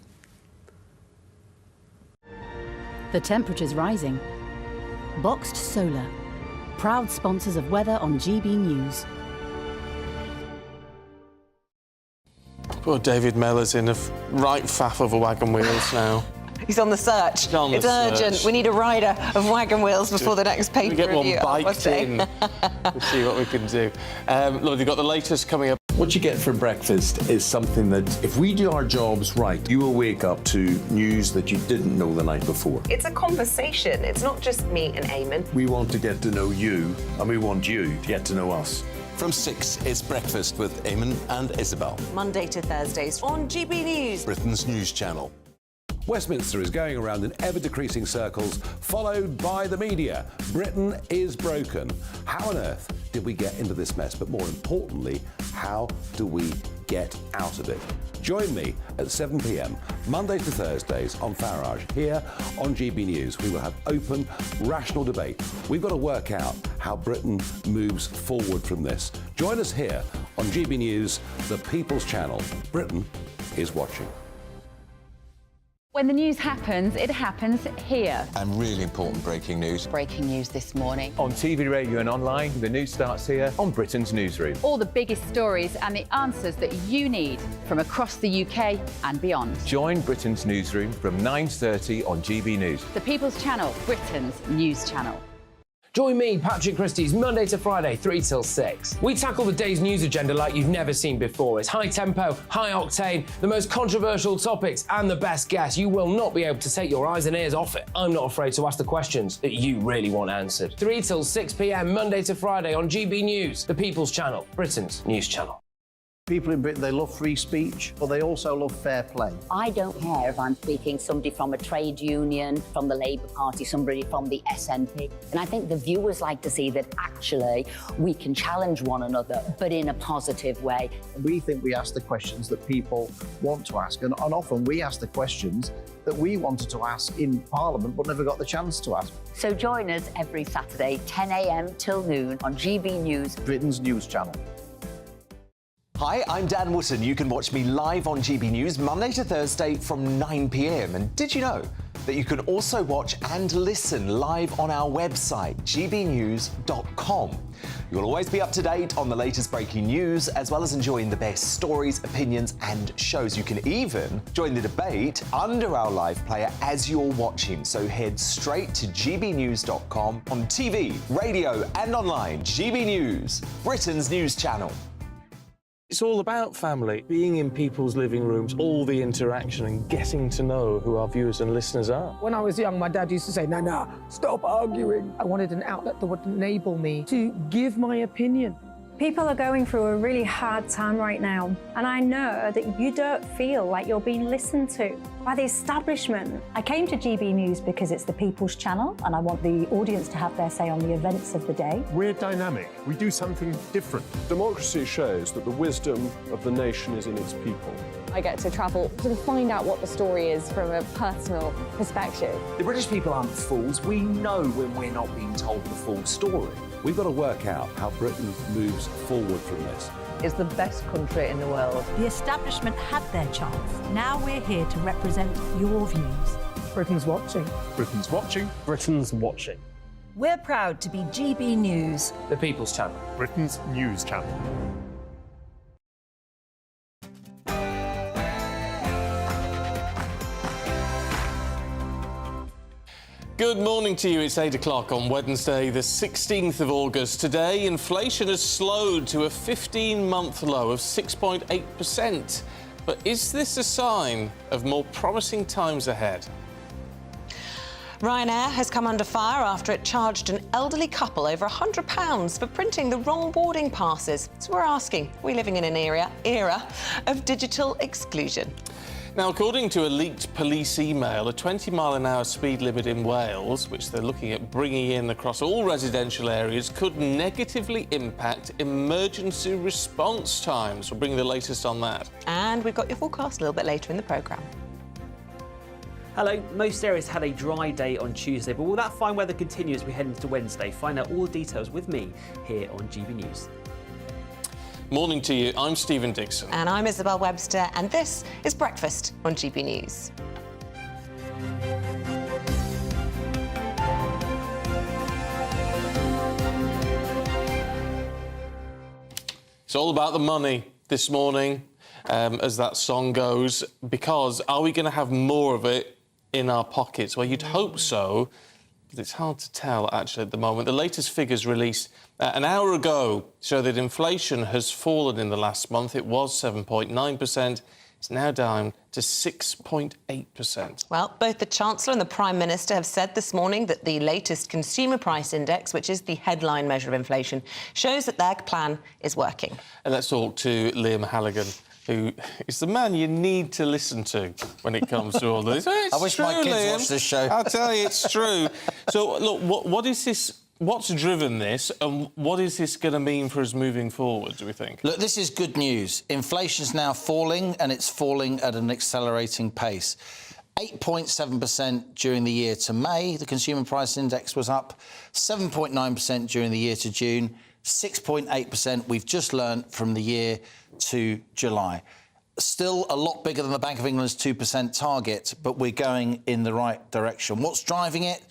The temperature's rising. Boxed Solar, proud sponsors of weather on GBNews. Poor David Mellor's in a right faff of a wagon wheels now. He's on the search. It's urgent. We need a rider of wagon wheels before the next paper review. We get one review. biked in. We'll see what we can do. Look, you've got the latest coming up. What you get for breakfast is something that, if we do our jobs right, you will wake up to news that you didn't know the night before. It's a conversation. It's not just me and Eamonn. We want to get to know you, and we want you to get to know us. From 6, it's Breakfast with Eamonn and Isabel. Monday to Thursdays on GB News, Britain's news channel. Westminster is going around in ever-decreasing circles, followed by the media. Britain is broken. How on earth did we get into this mess? But more importantly, how do we get out of it? Join me at 7 p.m, Monday to Thursdays on Farage, here on GB News. We will have open, rational debate. We've got to work out how Britain moves forward from this. Join us here on GB News, the People's Channel. Britain is watching. When the news happens, it happens here. And really important breaking news. Breaking news this morning. On TV, radio and online, the news starts here on Britain's Newsroom. All the biggest stories and the answers that you need from across the UK and beyond. Join Britain's Newsroom from 9:30 on GB News. The People's Channel, Britain's news channel. Join me, Patrick Christie's, Monday to Friday, 3 till 6. We tackle the day's news agenda like you've never seen before. It's high tempo, high octane, the most controversial topics and the best guests. You will not be able to take your eyes and ears off it. I'm not afraid to ask the questions that you really want answered. 3 till 6 p.m, Monday to Friday on GB News, the People's Channel, Britain's news channel. People in Britain, they love free speech, but they also love fair play. I don't care if I'm speaking somebody from a trade union, from the Labour Party, somebody from the SNP. And I think the viewers like to see that actually we can challenge one another, but in a positive way. We think we ask the questions that people want to ask, and often we ask the questions that we wanted to ask in Parliament but never got the chance to ask. So join us every Saturday, 10 a.m. till noon on GB News, Britain's news channel. Hi, I'm Dan Wootton. You can watch me live on GB News Monday to Thursday from 9 p.m. And did you know that you can also watch and listen live on our website, gbnews.com? You'll always be up to date on the latest breaking news, as well as enjoying the best stories, opinions and shows. You can even join the debate under our live player as you're watching. So head straight to gbnews.com on TV, radio and online. GB News, Britain's news channel. It's all about family, being in people's living rooms, all the interaction and getting to know who our viewers and listeners are. When I was young, my dad used to say, "Nana, stop arguing." I wanted an outlet that would enable me to give my opinion. People are going through a really hard time right now, and I know that you don't feel like you're being listened to by the establishment. I came to GB News because it's the People's Channel, and I want the audience to have their say on the events of the day. We're dynamic. We do something different. Democracy shows that the wisdom of the nation is in its people. I get to travel to find out what the story is from a personal perspective. The British people aren't fools. We know when we're not being told the full story. We've got to work out how Britain moves forward from this. Is the best country in the world. The establishment had their chance. Now we're here to represent your views. Britain's watching. Britain's watching. Britain's watching. We're proud to be GB News, the People's Channel, Britain's news channel. Good morning to you. It's 8 o'clock on Wednesday, the 16th of August. Today, inflation has slowed to a 15-month low of 6.8%. But is this a sign of more promising times ahead? Ryanair has come under fire after it charged an elderly couple over £100 for printing the wrong boarding passes. So we're asking, are we living in an era of digital exclusion? Now, according to a leaked police email, a 20-mile-an-hour speed limit in Wales, which they're looking at bringing in across all residential areas, could negatively impact emergency response times. We'll bring the latest on that. And we've got your forecast a little bit later in the programme. Hello, most areas had a dry day on Tuesday, but will that fine weather continue as we head into Wednesday? Find out all the details with me here on GB News. Morning to you. I'm Stephen Dixon. And I'm Isabel Webster, and this is Breakfast on GB News. It's all about the money this morning, as that song goes, because are we going to have more of it in our pockets? Well, you'd hope so, but it's hard to tell, actually, at the moment. The latest figures released an hour ago show that inflation has fallen in the last month. It was 7.9%. It's now down to 6.8%. Well, both the Chancellor and the Prime Minister have said this morning that the latest Consumer Price Index, which is the headline measure of inflation, shows that their plan is working. And let's talk to Liam Halligan, who is the man you need to listen to when it comes to all this. I wish my kids Liam. watched this show. I'll tell you, it's true. So, look, what is this? What's driven this, and what is this going to mean for us moving forward, do we think? Look, this is good news. Inflation's now falling, and it's falling at an accelerating pace. 8.7% during the year to May. The Consumer Price Index was up 7.9% during the year to June, 6.8% we've just learned from the year to July. Still a lot bigger than the Bank of England's 2% target, but we're going in the right direction. What's driving it?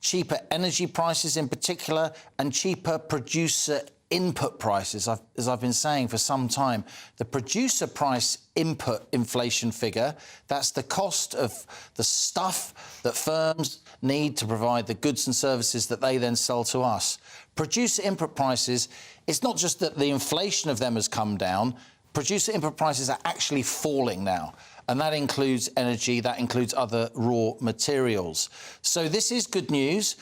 Cheaper energy prices in particular, and cheaper producer input prices, as I've been saying for some time, the producer price input inflation figure, that's the cost of the stuff that firms need to provide the goods and services that they then sell to us. Producer input prices, it's not just that the inflation of them has come down, producer input prices are actually falling now. And that includes energy, that includes other raw materials. So this is good news.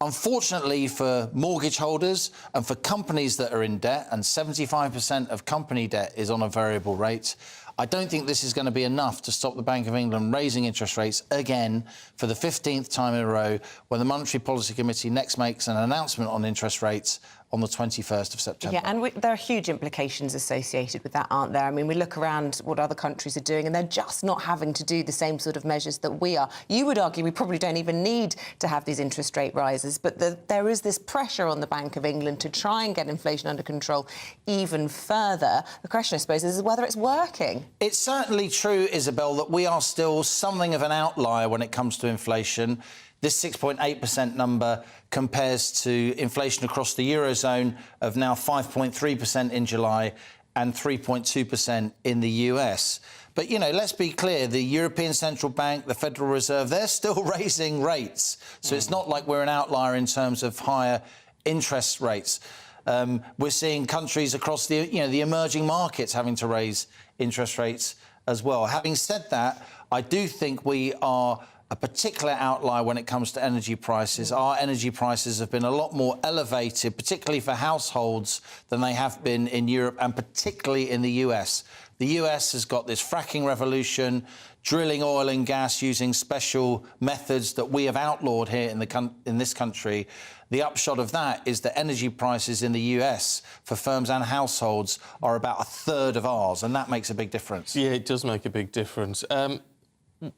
Unfortunately for mortgage holders and for companies that are in debt, and 75% of company debt is on a variable rate, I don't think this is going to be enough to stop the Bank of England raising interest rates again for the 15th time in a row when the Monetary Policy Committee next makes an announcement on interest rates on the 21st of September. Yeah, and there are huge implications associated with that, aren't there? I mean, we look around what other countries are doing and they're just not having to do the same sort of measures that we are. You would argue we probably don't even need to have these interest rate rises, but there is this pressure on the Bank of England to try and get inflation under control even further. The question, I suppose, is whether it's working. It's certainly true, Isabel, that we are still something of an outlier when it comes to inflation. This 6.8% number compares to inflation across the Eurozone of now 5.3% in July and 3.2% in the US. But, you know, let's be clear, the European Central Bank, the Federal Reserve, they're still raising rates. So it's not like we're an outlier in terms of higher interest rates. We're seeing countries across the emerging markets having to raise interest rates as well. Having said that, I do think we are a particular outlier when it comes to energy prices. Our energy prices have been a lot more elevated, particularly for households, than they have been in Europe and particularly in the US. The US has got this fracking revolution, drilling oil and gas using special methods that we have outlawed here in this country. The upshot of that is that energy prices in the US for firms and households are about a third of ours, and that makes a big difference. Yeah, it does make a big difference.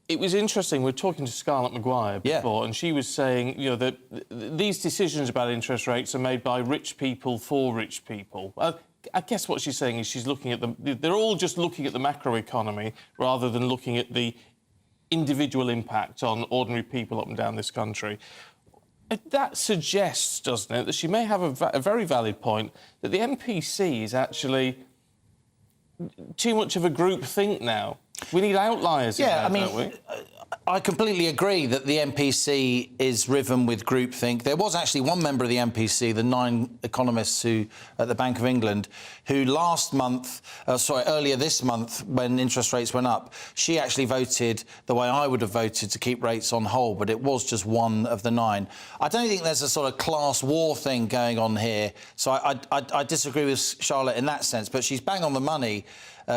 It was interesting, we were talking to Scarlett Maguire before, and she was saying, you know, that these decisions about interest rates are made by rich people for rich people. I guess what she's saying is she's looking at they're all just looking at the macroeconomy rather than looking at the individual impact on ordinary people up and down this country. That suggests, doesn't it, that she may have a very valid point, that the MPC is actually too much of a group think now. We need outliers in there, don't we? I completely agree that the MPC is riven with groupthink. There was actually one member of the MPC, the 9 economists at the Bank of England, who earlier this month, when interest rates went up, she actually voted the way I would have voted to keep rates on hold, but it was just one of the 9. I don't think there's a sort of class war thing going on here, so I disagree with Charlotte in that sense, but she's bang on the money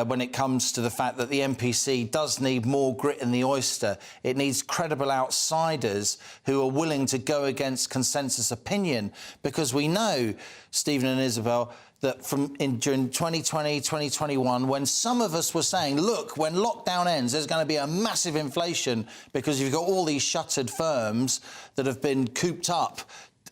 when it comes to the fact that the MPC does need more grit in the oyster. It needs credible outsiders who are willing to go against consensus opinion, because we know, Stephen and Isabel, that during 2020, 2021, when some of us were saying, look, when lockdown ends, there's going to be a massive inflation because you've got all these shuttered firms that have been cooped up,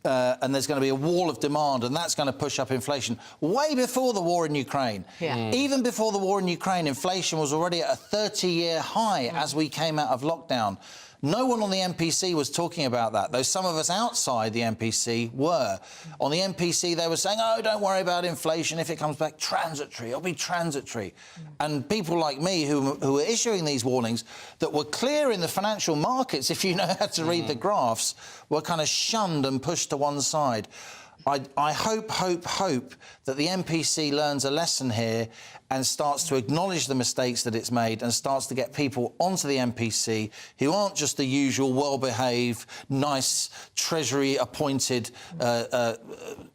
and there's going to be a wall of demand, and that's going to push up inflation. Way before the war in Ukraine. Even before the war in Ukraine, inflation was already at a 30-year high as we came out of lockdown. No one on the MPC was talking about that, though some of us outside the MPC were. On the MPC, they were saying, oh, don't worry about inflation. If it comes back, transitory, it'll be transitory. And people like me who were issuing these warnings that were clear in the financial markets, if you know how to read the graphs, were kind of shunned and pushed to one side. I hope that the MPC learns a lesson here and starts to acknowledge the mistakes that it's made and starts to get people onto the MPC who aren't just the usual well-behaved, nice, Treasury-appointed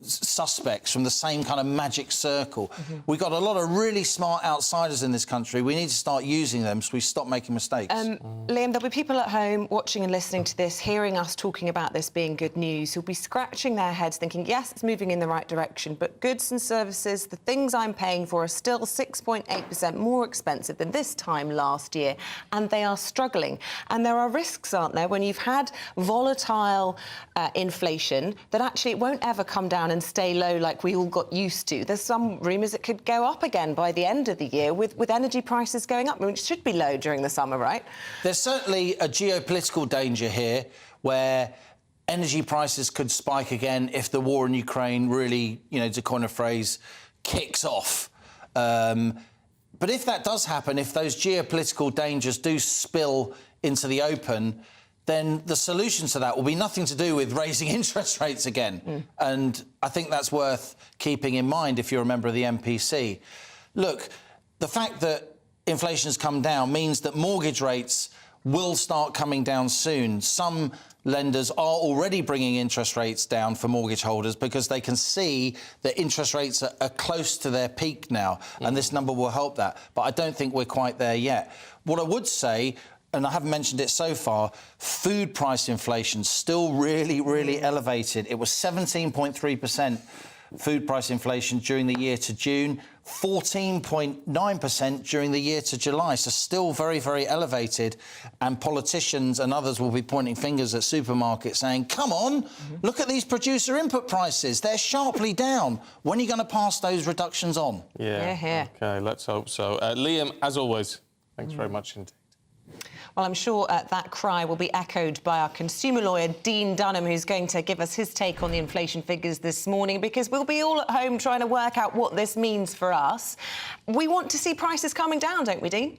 suspects from the same kind of magic circle. We've got a lot of really smart outsiders in this country. We need to start using them so we stop making mistakes. Liam, there'll be people at home watching and listening to this, hearing us talking about this being good news, who'll be scratching their heads thinking, yes, it's moving in the right direction, but goods and services, the things I'm paying for, are still 6.8% more expensive than this time last year, and they are struggling. And there are risks, aren't there, when you've had volatile inflation, that actually it won't ever come down and stay low like we all got used to. There's some rumours it could go up again by the end of the year with energy prices going up. I mean, it should be low during the summer, right? There's certainly a geopolitical danger here where energy prices could spike again if the war in Ukraine really, to coin a phrase, kicks off. But if that does happen, if those geopolitical dangers do spill into the open, then the solution to that will be nothing to do with raising interest rates again. And I think that's worth keeping in mind if you're a member of the MPC. Look, the fact that inflation's come down means that mortgage rates will start coming down soon. Some lenders are already bringing interest rates down for mortgage holders because they can see that interest rates are close to their peak now, and this number will help that. But I don't think we're quite there yet. What I would say, and I haven't mentioned it so far, food price inflation still really elevated. It was 17.3% food price inflation during the year to June, 14.9% during the year to July. So still very elevated. And politicians and others will be pointing fingers at supermarkets saying, come on, look at these producer input prices. They're sharply down. When are you going to pass those reductions on? Yeah. OK, let's hope so. Liam, as always, thanks very much indeed. Well, I'm sure that cry will be echoed by our consumer lawyer, Dean Dunham, who's going to give us his take on the inflation figures this morning, because we'll be all at home trying to work out what this means for us. We want to see prices coming down, don't we, Dean?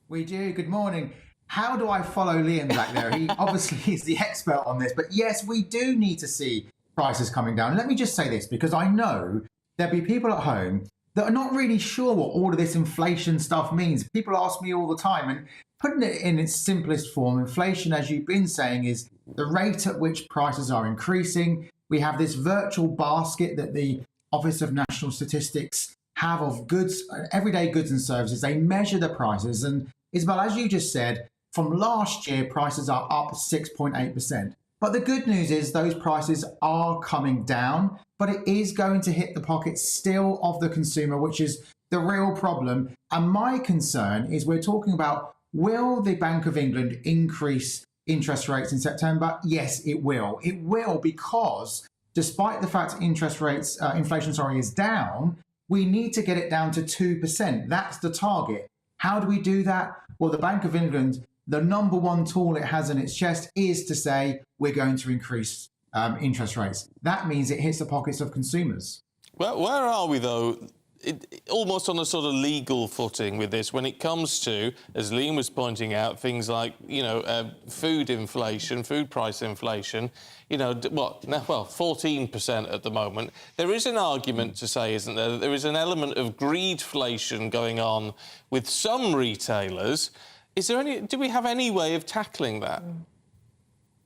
We do. Good morning. How do I follow Liam back there? He obviously is the expert on this. But yes, we do need to see prices coming down. Let me just say this, because I know there'll be people at home that are not really sure what all of this inflation stuff means. People ask me all the time, and putting it in its simplest form, inflation, as you've been saying, is the rate at which prices are increasing. We have this virtual basket that the Office of National Statistics have of goods, everyday goods and services. They measure the prices. And Isabel, as you just said, from last year, prices are up 6.8%. But the good news is those prices are coming down, but it is going to hit the pockets still of the consumer, which is the real problem. And my concern is we're talking about, will the Bank of England increase interest rates in September? Yes, it will. It will, because despite the fact inflation is down, we need to get it down to 2%. That's the target. How do we do that? Well, the Bank of England, the number one tool it has in its chest is to say, we're going to increase interest rates. That means it hits the pockets of consumers. Well, where are we, though? Almost on a sort of legal footing with this when it comes to, as Liam was pointing out, things like, food inflation, food price inflation, 14% at the moment. There is an argument to say, isn't there, that there is an element of greedflation going on with some retailers. Do we have any way of tackling that?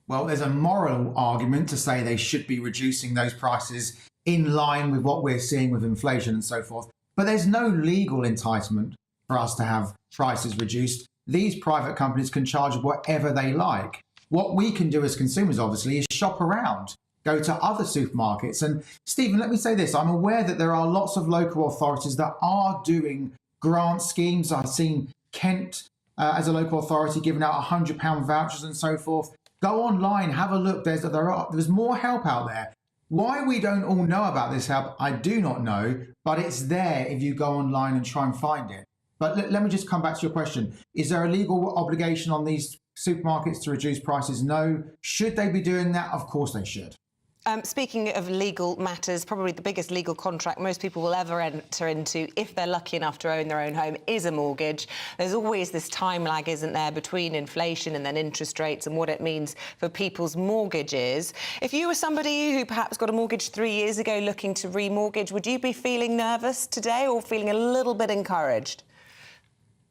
Well, there's a moral argument to say they should be reducing those prices in line with what we're seeing with inflation and so forth. But there's no legal entitlement for us to have prices reduced. These private companies can charge whatever they like. What we can do as consumers, obviously, is shop around, go to other supermarkets. And Stephen, let me say this. I'm aware that there are lots of local authorities that are doing grant schemes. I've seen Kent, as a local authority, giving out £100 vouchers and so forth. Go online, have a look. There's more help out there. Why we don't all know about this help, I do not know, but it's there if you go online and try and find it. But let me just come back to your question. Is there a legal obligation on these supermarkets to reduce prices? No. Should they be doing that? Of course they should. Speaking of legal matters, probably the biggest legal contract most people will ever enter into, if they're lucky enough to own their own home, is a mortgage. There's always this time lag, isn't there, between inflation and then interest rates and what it means for people's mortgages. If you were somebody who perhaps got a mortgage 3 years ago looking to remortgage, would you be feeling nervous today or feeling a little bit encouraged?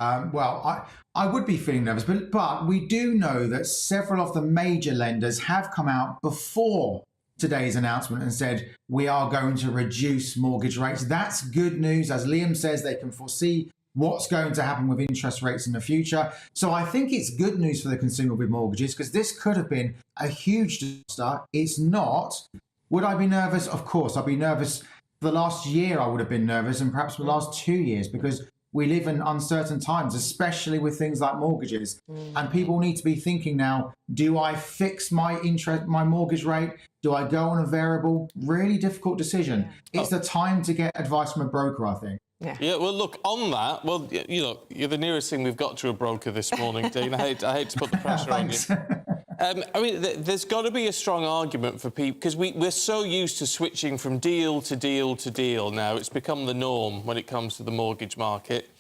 Well, I would be feeling nervous, but we do know that several of the major lenders have come out before today's announcement and said, we are going to reduce mortgage rates. That's good news. As Liam says, they can foresee what's going to happen with interest rates in the future. So I think it's good news for the consumer with mortgages, because this could have been a huge disaster. It's not. Would I be nervous? Of course, I'd be nervous. For the last year, I would have been nervous, and perhaps for the last 2 years, because we live in uncertain times, especially with things like mortgages. And people need to be thinking now, do I fix my mortgage rate? Do I go on a variable? Really difficult decision. It's the time to get advice from a broker, I think. Yeah, well, look, on that, you're the nearest thing we've got to a broker this morning, Dean. I hate to put the pressure on you. I mean, there's got to be a strong argument for people, because we're so used to switching from deal to deal to deal now. It's become the norm when it comes to the mortgage market.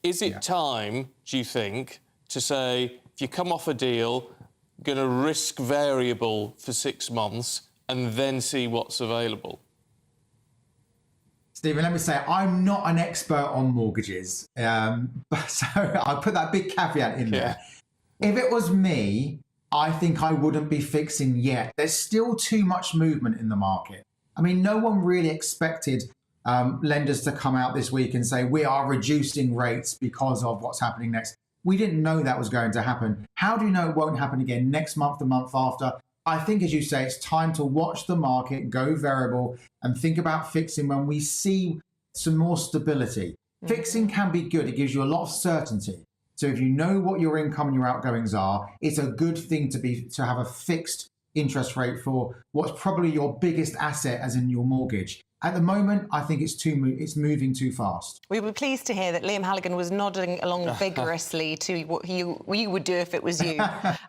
Is it time, do you think, to say, if you come off a deal, going to risk variable for 6 months and then see what's available? Stephen, let me say, I'm not an expert on mortgages, so I'll put that big caveat in there. If it was me, I think I wouldn't be fixing yet. There's still too much movement in the market. I mean, no one really expected lenders to come out this week and say, we are reducing rates because of what's happening next. We didn't know that was going to happen. How do you know it won't happen again next month, the month after? I think, as you say, it's time to watch the market go variable and think about fixing when we see some more stability. Fixing can be good. It gives you a lot of certainty. So if you know what your income and your outgoings are, it's a good thing to have a fixed interest rate for what's probably your biggest asset, as in your mortgage. At the moment, I think it's moving too fast. We were pleased to hear that Liam Halligan was nodding along vigorously to what you would do if it was you.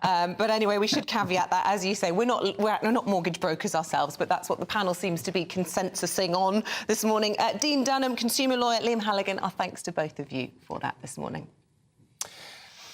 But anyway, we should caveat that, as you say, we're not mortgage brokers ourselves, but that's what the panel seems to be consensusing on this morning. Dean Dunham, consumer lawyer, Liam Halligan, our thanks to both of you for that this morning.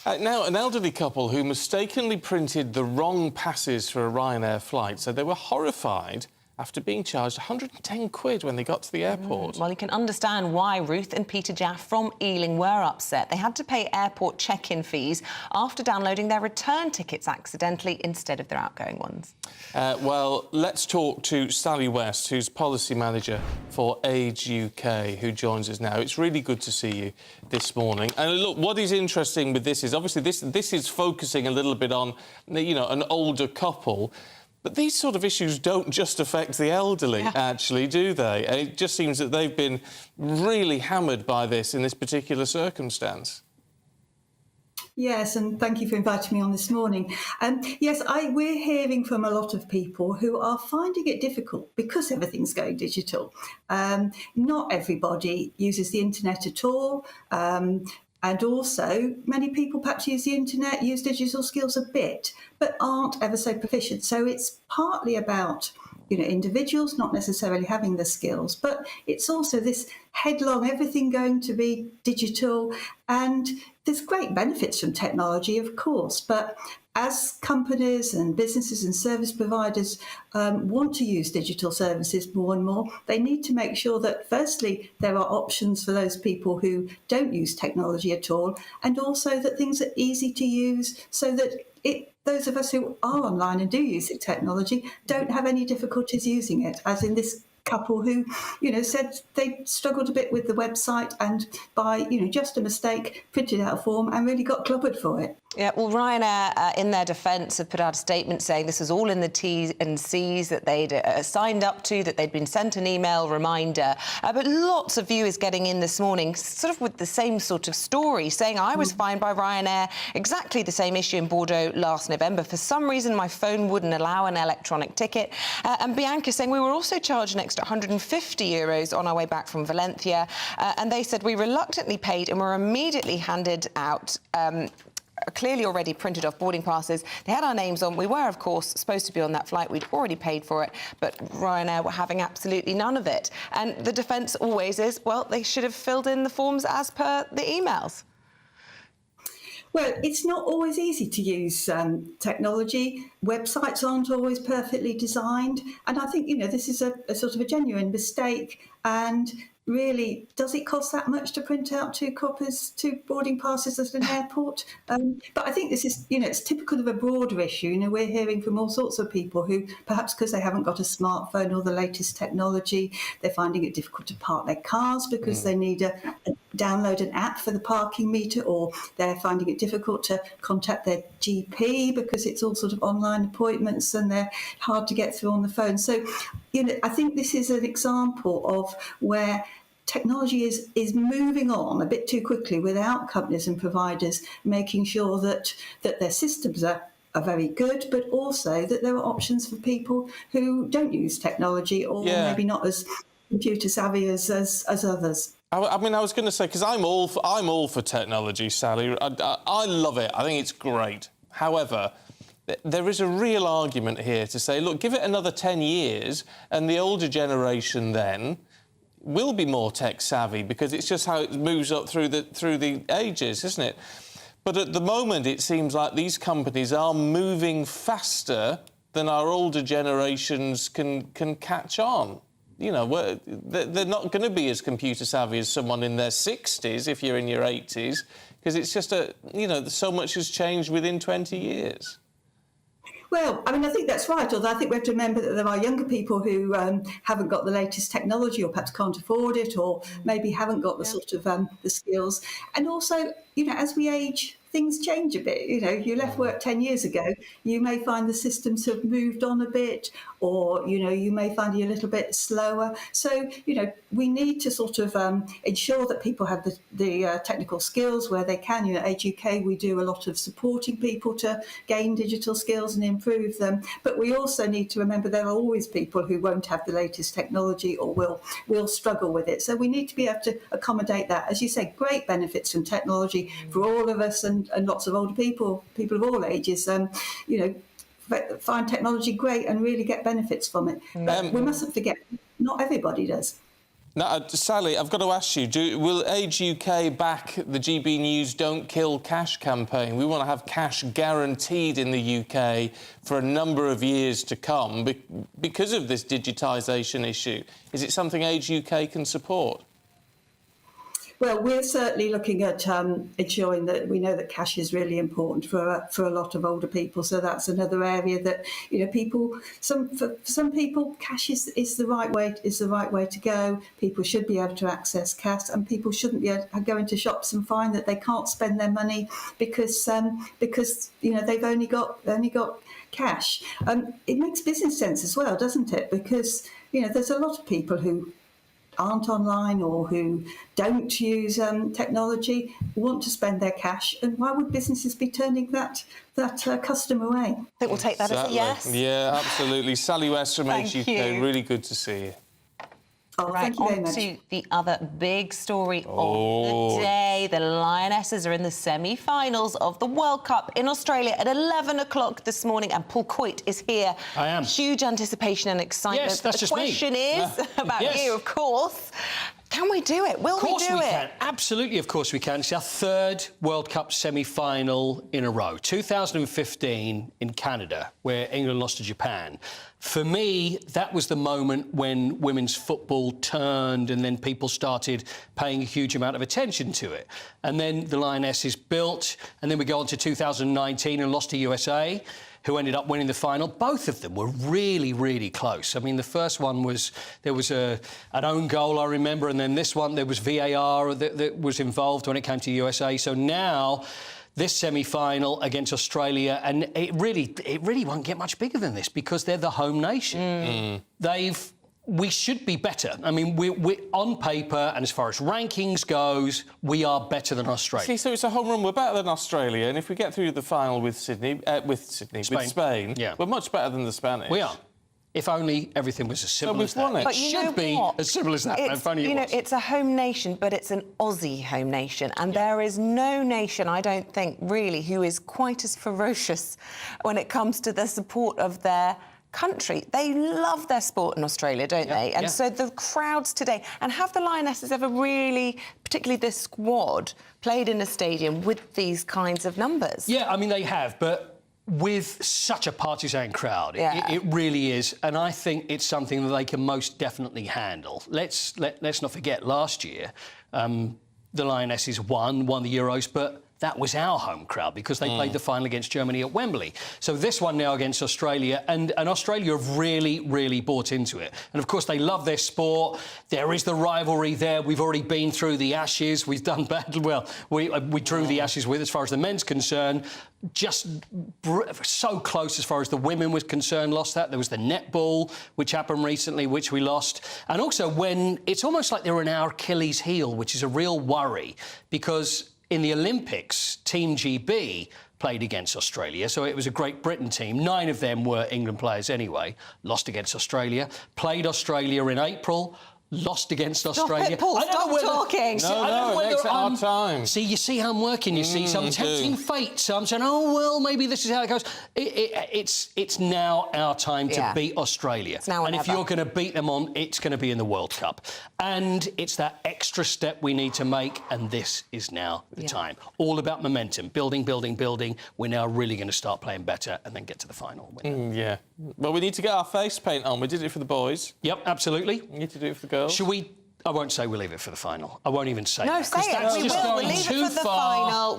Now, an elderly couple who mistakenly printed the wrong passes for a Ryanair flight said they were horrified after being charged 110 quid when they got to the airport. Well, you can understand why Ruth and Peter Jaff from Ealing were upset. They had to pay airport check-in fees after downloading their return tickets accidentally instead of their outgoing ones. Well, let's talk to Sally West, who's policy manager for Age UK, who joins us now. It's really good to see you this morning. And look, what is interesting with this is, obviously, this is focusing a little bit on, you know, an older couple. But these sort of issues don't just affect the elderly, actually, do they? And it just seems that they've been really hammered by this in this particular circumstance. Yes, and thank you for inviting me on this morning. Yes, we're hearing from a lot of people who are finding it difficult because everything's going digital. Not everybody uses the internet at all. And also, many people perhaps use the internet, use digital skills a bit, but aren't ever so proficient. So it's partly about, you know, individuals not necessarily having the skills, but it's also this headlong, everything going to be digital. And there's great benefits from technology, of course, but as companies and businesses and service providers want to use digital services more and more, they need to make sure that, firstly, there are options for those people who don't use technology at all, and also that things are easy to use so that those of us who are online and do use technology don't have any difficulties using it, as in this couple who, you know, said they struggled a bit with the website and by, you know, just a mistake, printed out a form and really got clobbered for it. Yeah, well, Ryanair, in their defence, have put out a statement saying this was all in the T's and C's that they'd signed up to, that they'd been sent an email reminder. But lots of viewers getting in this morning, sort of with the same sort of story, saying I was fined by Ryanair, exactly the same issue in Bordeaux last November. For some reason, my phone wouldn't allow an electronic ticket. And Bianca saying we were also charged an extra €150 on our way back from Valencia. And they said we reluctantly paid and were immediately handed out clearly already printed off boarding passes. They had our names on. We were, of course, supposed to be on that flight. We'd already paid for it, but Ryanair were having absolutely none of it. And the defence always is, well, they should have filled in the forms as per the emails. Well, it's not always easy to use technology. Websites aren't always perfectly designed. And I think, you know, this is a sort of a genuine mistake. And really, does it cost that much to print out two boarding passes at an airport? But I think this is, you know, it's typical of a broader issue. You know, we're hearing from all sorts of people who, perhaps because they haven't got a smartphone or the latest technology, they're finding it difficult to park their cars because they need to download an app for the parking meter, or they're finding it difficult to contact their GP because it's all sort of online appointments and they're hard to get through on the phone. So, you know, I think this is an example of where technology is moving on a bit too quickly without companies and providers making sure that their systems are very good, but also that there are options for people who don't use technology or maybe not as computer savvy as others. I mean, I was going to say, because I'm all for technology, Sally. I love it. I think it's great. However, there is a real argument here to say, look, give it another 10 years and the older generation then will be more tech savvy, because it's just how it moves up through the ages, isn't it? But at the moment, it seems like these companies are moving faster than our older generations can catch on. You know, they're not going to be as computer savvy as someone in their 60s if you're in your 80s, because it's just so much has changed within 20 years. Well, I mean, I think that's right, although I think we have to remember that there are younger people who haven't got the latest technology, or perhaps can't afford it, or maybe haven't got the sort of the skills. And also, you know, as we age, things change a bit. You know, you left work 10 years ago, you may find the systems have moved on a bit, or, you know, you may find you're a little bit slower. So, you know, we need to sort of ensure that people have the technical skills where they can. You know, Age UK, we do a lot of supporting people to gain digital skills and improve them. But we also need to remember there are always people who won't have the latest technology or will struggle with it. So we need to be able to accommodate that. As you say, great benefits from technology for all of us, and lots of older people of all ages, you know, find technology great and really get benefits from it. But we mustn't forget, not everybody does. Now, Sally, I've got to ask you, will Age UK back the GB News Don't Kill Cash campaign? We want to have cash guaranteed in the UK for a number of years to come because of this digitisation issue. Is it something Age UK can support? Well, we're certainly looking at ensuring that we know that cash is really important for a lot of older people. So that's another area that, you know, for some people, cash is the right way to go. People should be able to access cash, and people shouldn't be able to go into shops and find that they can't spend their money because you know they've only got cash. It makes business sense as well, doesn't it? Because, you know, there's a lot of people who aren't online or who don't use technology, want to spend their cash, and why would businesses be turning that customer away? I think we'll take that as a yes. Yeah, absolutely. Sally Webster from Age Thank UK, you. really good to see you. Right, on to the other big story of the day. The Lionesses are in the semi-finals of the World Cup in Australia at 11 o'clock this morning, and Paul Coit is here. I am. Huge anticipation and excitement. Yes, that's just me. The question is about you, of course. Can we do it? Will we do it? Of course we can. Absolutely, of course we can. It's our third World Cup semi-final in a row. 2015 in Canada, where England lost to Japan. For me, that was the moment when women's football turned, and then people started paying a huge amount of attention to it. And then the Lionesses built, and then we go on to 2019 and lost to USA, who ended up winning the final. Both of them were really, really close. I mean, the first one was, there was an own goal, I remember, and then this one, there was VAR that was involved when it came to USA. So now, this semi-final against Australia, and it really won't get much bigger than this because they're the home nation. We should be better. I mean, we're on paper, and as far as rankings goes, we are better than Australia. See, so it's a home run. We're better than Australia, and if we get through the final with Spain, yeah, we're much better than the Spanish. We are. If only everything was as simple as that. Won it. But It should be as simple as that. If only it was. It's a home nation, but it's an Aussie home nation. And there is no nation, I don't think, really, who is quite as ferocious when it comes to the support of their country. They love their sport in Australia, don't they? And so the crowds today, and have the Lionesses ever really, particularly this squad, played in a stadium with these kinds of numbers? Yeah, I mean, they have, but with such a partisan crowd, it really is, and I think it's something that they can most definitely handle. Let's not forget, last year, the Lionesses won the Euros, but that was our home crowd because they played the final against Germany at Wembley. So this one now against Australia, and Australia have really, really bought into it. And, of course, they love their sport. There is the rivalry there. We've already been through the Ashes. We've done badly. Well, we drew the Ashes with, as far as the men's concerned, just so close as far as the women was concerned, lost that. There was the netball, which happened recently, which we lost. And also when it's almost like they're in our Achilles heel, which is a real worry, because in the Olympics, Team GB played against Australia, so it was a Great Britain team. 9 of them were England players anyway, lost against Australia, played Australia in April, lost against Stop Australia. it, Paul, I don't know stop whether- talking. No, it makes it our time. See, you see how I'm working, you see. So I'm tempting fate. So I'm saying, oh, well, maybe this is how it goes. It's now our time to beat Australia. It's now or and if never. you're going to beat them on, it's going to be in the World Cup. And it's that extra step we need to make, and this is now the time. All about momentum, building, building, building. We're now really going to start playing better and then get to the final. Yeah. Well, we need to get our face paint on. We did it for the boys. Yep, absolutely. We need to do it for the girls. Should we? I won't say we'll leave it for the final. I won't even say No, that. say 'cause it. that's We just will. We'll going leave too it for the far. final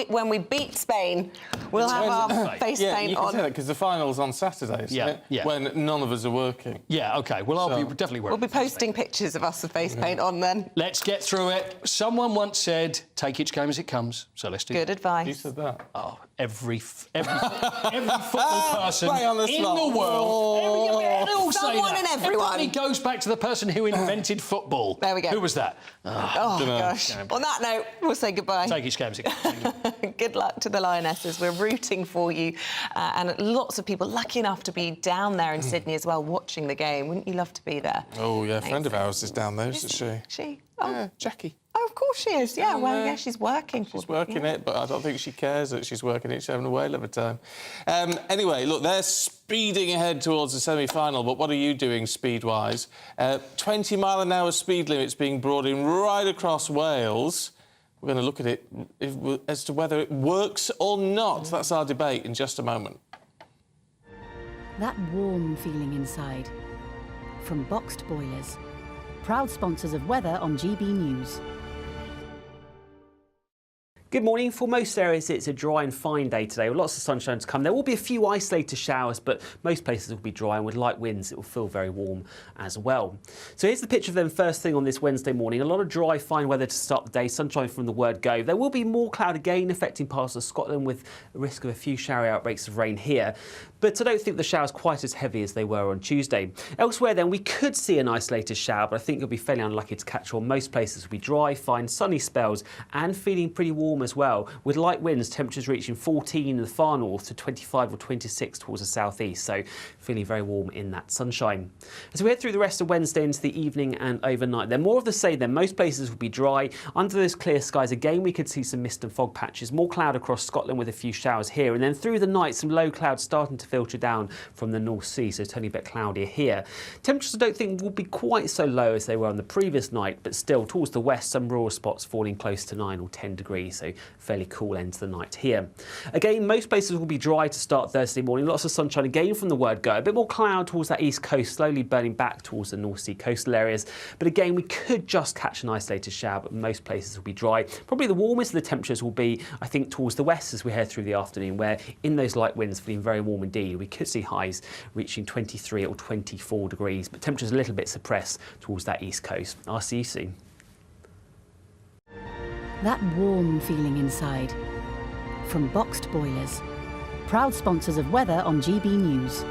when we beat Spain. We'll have our face yeah, paint you can on. say that because the final's on Saturday, isn't it? Yeah. When none of us are working. Yeah, OK. Well, I'll be definitely We'll working. be posting pictures of us with face paint on then. Let's get through it. Someone once said, take each game as it comes. So let's do Good that. advice. Who said that? Oh, every football person Play on the in spot. the world. They all say Someone that. and everyone. It goes back to the person who invented football. There we go. Who was that? Oh, gosh. On that note, we'll say goodbye. Take each game as it comes. Good luck to the Lionesses. We're rooting for you. And lots of people lucky enough to be down there in Sydney as well, watching the game. Wouldn't you love to be there? Oh, yeah, a friend of ours is down there, isn't she? She? Oh, Yeah, Jackie. Oh, of course she is. Yeah, well, yeah, she's working. She's working it, but I don't think she cares that she's working it. She's having a whale of a time. Anyway, look, they're speeding ahead towards the semi-final, but what are you doing speed-wise? 20-mile-an-hour speed limits being brought in right across Wales. We're going to look at it as to whether it works or not. That's our debate in just a moment. That warm feeling inside. From Boxed Boilers. Proud sponsors of weather on GB News. Good morning. For most areas, it's a dry and fine day today with lots of sunshine to come. There will be a few isolated showers, but most places will be dry, and with light winds, it will feel very warm as well. So here's the picture of them first thing on this Wednesday morning. A lot of dry, fine weather to start the day, sunshine from the word go. There will be more cloud again affecting parts of Scotland with a risk of a few showery outbreaks of rain here. But I don't think the showers quite as heavy as they were on Tuesday. Elsewhere then, we could see an isolated shower, but I think you'll be fairly unlucky to catch one. Most places will be dry, fine, sunny spells and feeling pretty warm as well, with light winds, temperatures reaching 14 in the far north to 25 or 26 towards the southeast, so feeling very warm in that sunshine. As we head through the rest of Wednesday into the evening and overnight, then more of the same then. Most places will be dry. Under those clear skies again, we could see some mist and fog patches, more cloud across Scotland with a few showers here, and then through the night some low clouds starting to filter down from the North Sea, so it's only a bit cloudier here. Temperatures I don't think will be quite so low as they were on the previous night, but still towards the west some rural spots falling close to 9 or 10 degrees, so fairly cool end to the night here. Again, most places will be dry to start Thursday morning. Lots of sunshine again from the word go. A bit more cloud towards that east coast, slowly burning back towards the North Sea coastal areas. But again, we could just catch an isolated shower, but most places will be dry. Probably the warmest of the temperatures will be, I think, towards the west as we head through the afternoon, where in those light winds feeling very warm indeed. We could see highs reaching 23 or 24 degrees, but temperatures a little bit suppressed towards that east coast. I'll see you soon. That warm feeling inside. From Boxed Boilers. Proud sponsors of weather on GB News.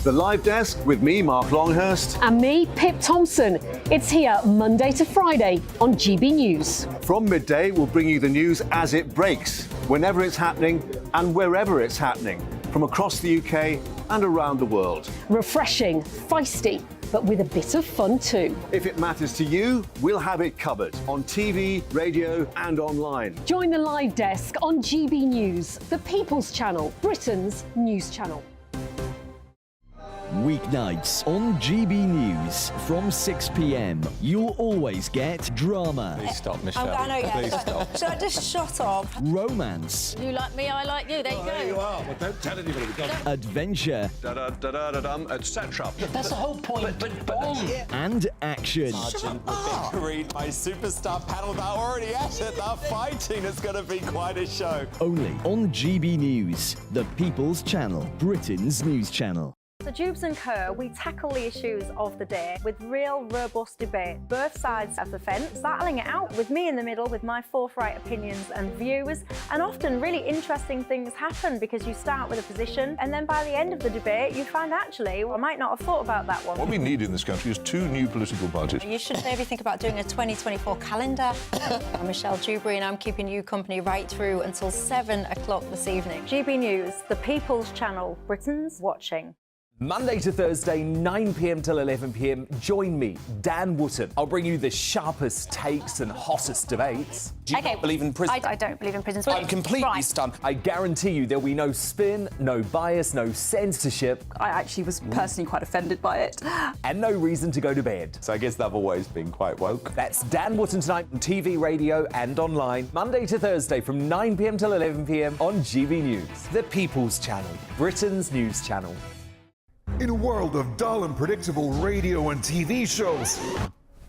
The Live Desk with me, Mark Longhurst. And me, Pip Thompson. It's here Monday to Friday on GB News. From midday, we'll bring you the news as it breaks, whenever it's happening and wherever it's happening, from across the UK and around the world. Refreshing, feisty, but with a bit of fun too. If it matters to you, we'll have it covered on TV, radio and online. Join the Live Desk on GB News, the People's Channel, Britain's news channel. Weeknights on GB News from 6 p.m. You'll always get drama. Please stop, Michelle. I know, yeah. Please stop. Should I just shut up? Romance. You like me, I like you. There you go. There you are. Well, don't tell anybody. Adventure. Etc. That's the whole point. But and action. Sergeant, the big green, my superstar panel that are already at it. They're fighting. It's going to be quite a show. Only on GB News, the People's Channel, Britain's news channel. So Jubes and Co, we tackle the issues of the day with real robust debate, both sides of the fence, battling it out with me in the middle with my forthright opinions and views. And often really interesting things happen because you start with a position and then by the end of the debate you find actually, well, I might not have thought about that one. What we need in this country is 2 new political parties. You should maybe think about doing a 2024 calendar. I'm Michelle Dewberry and I'm keeping you company right through until 7 o'clock this evening. GB News, the People's Channel, Britain's watching. Monday to Thursday, 9 p.m. till 11 p.m. Join me, Dan Wootton. I'll bring you the sharpest takes and hottest debates. Do you not believe in prisons? I don't believe in prisons. I'm completely stunned. I guarantee you there'll be no spin, no bias, no censorship. I actually was personally quite offended by it. And no reason to go to bed. So I guess they've always been quite woke. That's Dan Wootton tonight on TV, radio and online. Monday to Thursday from 9 p.m. till 11 p.m. on GB News. The People's Channel, Britain's news channel. In a world of dull and predictable radio and TV shows.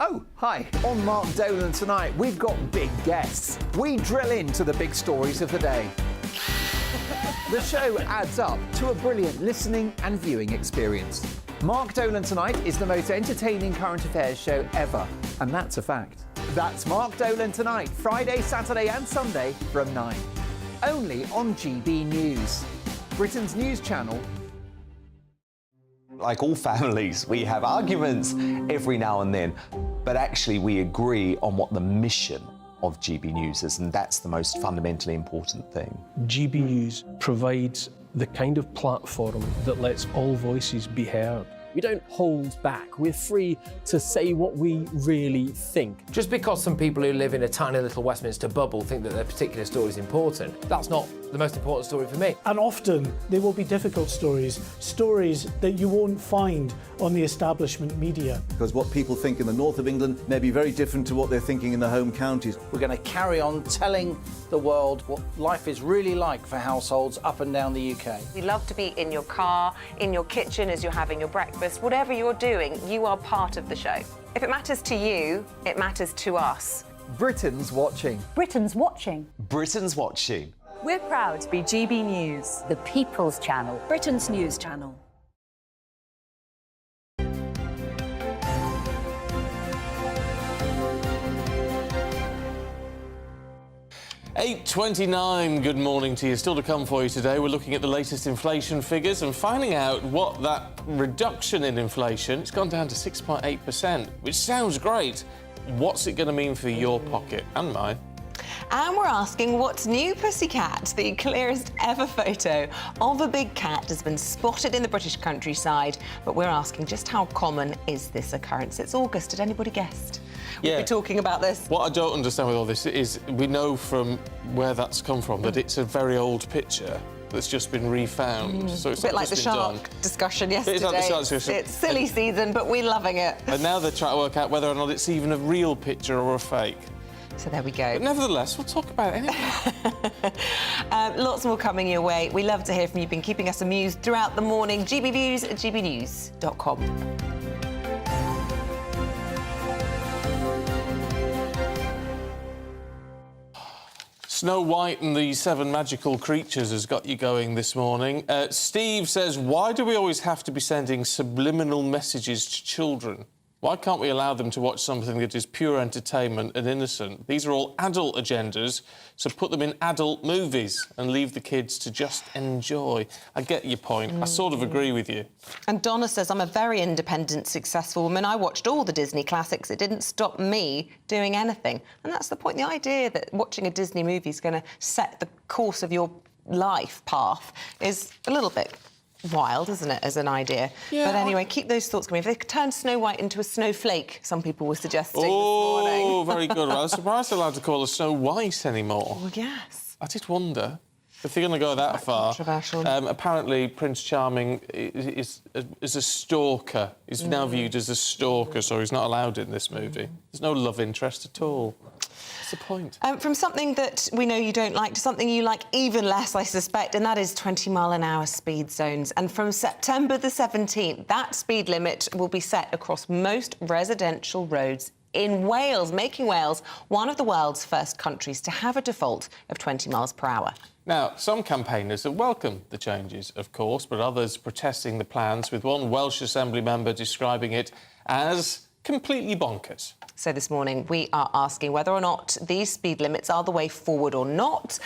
Oh, hi. On Mark Dolan tonight, we've got big guests. We drill into the big stories of the day. The show adds up to a brilliant listening and viewing experience. Mark Dolan Tonight is the most entertaining current affairs show ever, and that's a fact. That's Mark Dolan Tonight, Friday, Saturday and Sunday from 9. Only on GB News, Britain's news channel. Like all families, we have arguments every now and then, but actually we agree on what the mission of GB News is, and that's the most fundamentally important thing. GB News provides the kind of platform that lets all voices be heard. We don't hold back. We're free to say what we really think. Just because some people who live in a tiny little Westminster bubble think that their particular story is important, that's not the most important story for me. And often there will be difficult stories, stories that you won't find on the establishment media. Because what people think in the north of England may be very different to what they're thinking in the home counties. We're going to carry on telling the world what life is really like for households up and down the UK. We love to be in your car, in your kitchen as you're having your breakfast. Whatever you're doing, you are part of the show. If it matters to you, it matters to us. Britain's watching. Britain's watching. Britain's watching. We're proud to be GB News, The People's Channel, Britain's news channel. $8.29, good morning to you. Still to come for you today, we're looking at the latest inflation figures and finding out what that reduction in inflation, it's gone down to 6.8%, which sounds great. What's it going to mean for your pocket and mine? And we're asking, what's new, Pussycat? The clearest ever photo of a big cat has been spotted in the British countryside, but we're asking just how common is this occurrence? It's August, had anybody guessed? We'll be talking about this. What I don't understand with all this is we know from where that's come from that it's a very old picture that's just been refound. So it's a bit like the shark discussion yesterday. It's like the shark discussion. It's silly season, but we're loving it. And now they're trying to work out whether or not it's even a real picture or a fake. So there we go. But nevertheless, we'll talk about it anyway. Lots more coming your way. We love to hear from you. You've been keeping us amused throughout the morning. gbviews@gbnews.com. Snow White and the 7 magical creatures has got you going this morning. Steve says, why do we always have to be sending subliminal messages to children? Why can't we allow them to watch something that is pure entertainment and innocent? These are all adult agendas, so put them in adult movies and leave the kids to just enjoy. I get your point. I sort of agree with you. And Donna says, I'm a very independent, successful woman. I watched all the Disney classics. It didn't stop me doing anything. And that's the point. The idea that watching a Disney movie is going to set the course of your life path is a little bit wild, isn't it, as an idea? Yeah, but anyway, keep those thoughts coming. If they could turn Snow White into a snowflake, some people were suggesting this morning. Oh, very good. Well, I'm surprised they're allowed to call her Snow White anymore. Well, yes. I did wonder if they're going to go that far. Controversial. Apparently, Prince Charming is a stalker. He's now viewed as a stalker, so he's not allowed in this movie. There's no love interest at all. What's the point? From something that we know you don't like to something you like even less, I suspect, and that is 20-mile-an-hour speed zones. And from September the 17th, that speed limit will be set across most residential roads in Wales, making Wales one of the world's first countries to have a default of 20 miles per hour. Now, some campaigners have welcomed the changes, of course, but others protesting the plans, with one Welsh Assembly member describing it as completely bonkers. So this morning we are asking whether or not these speed limits are the way forward or not.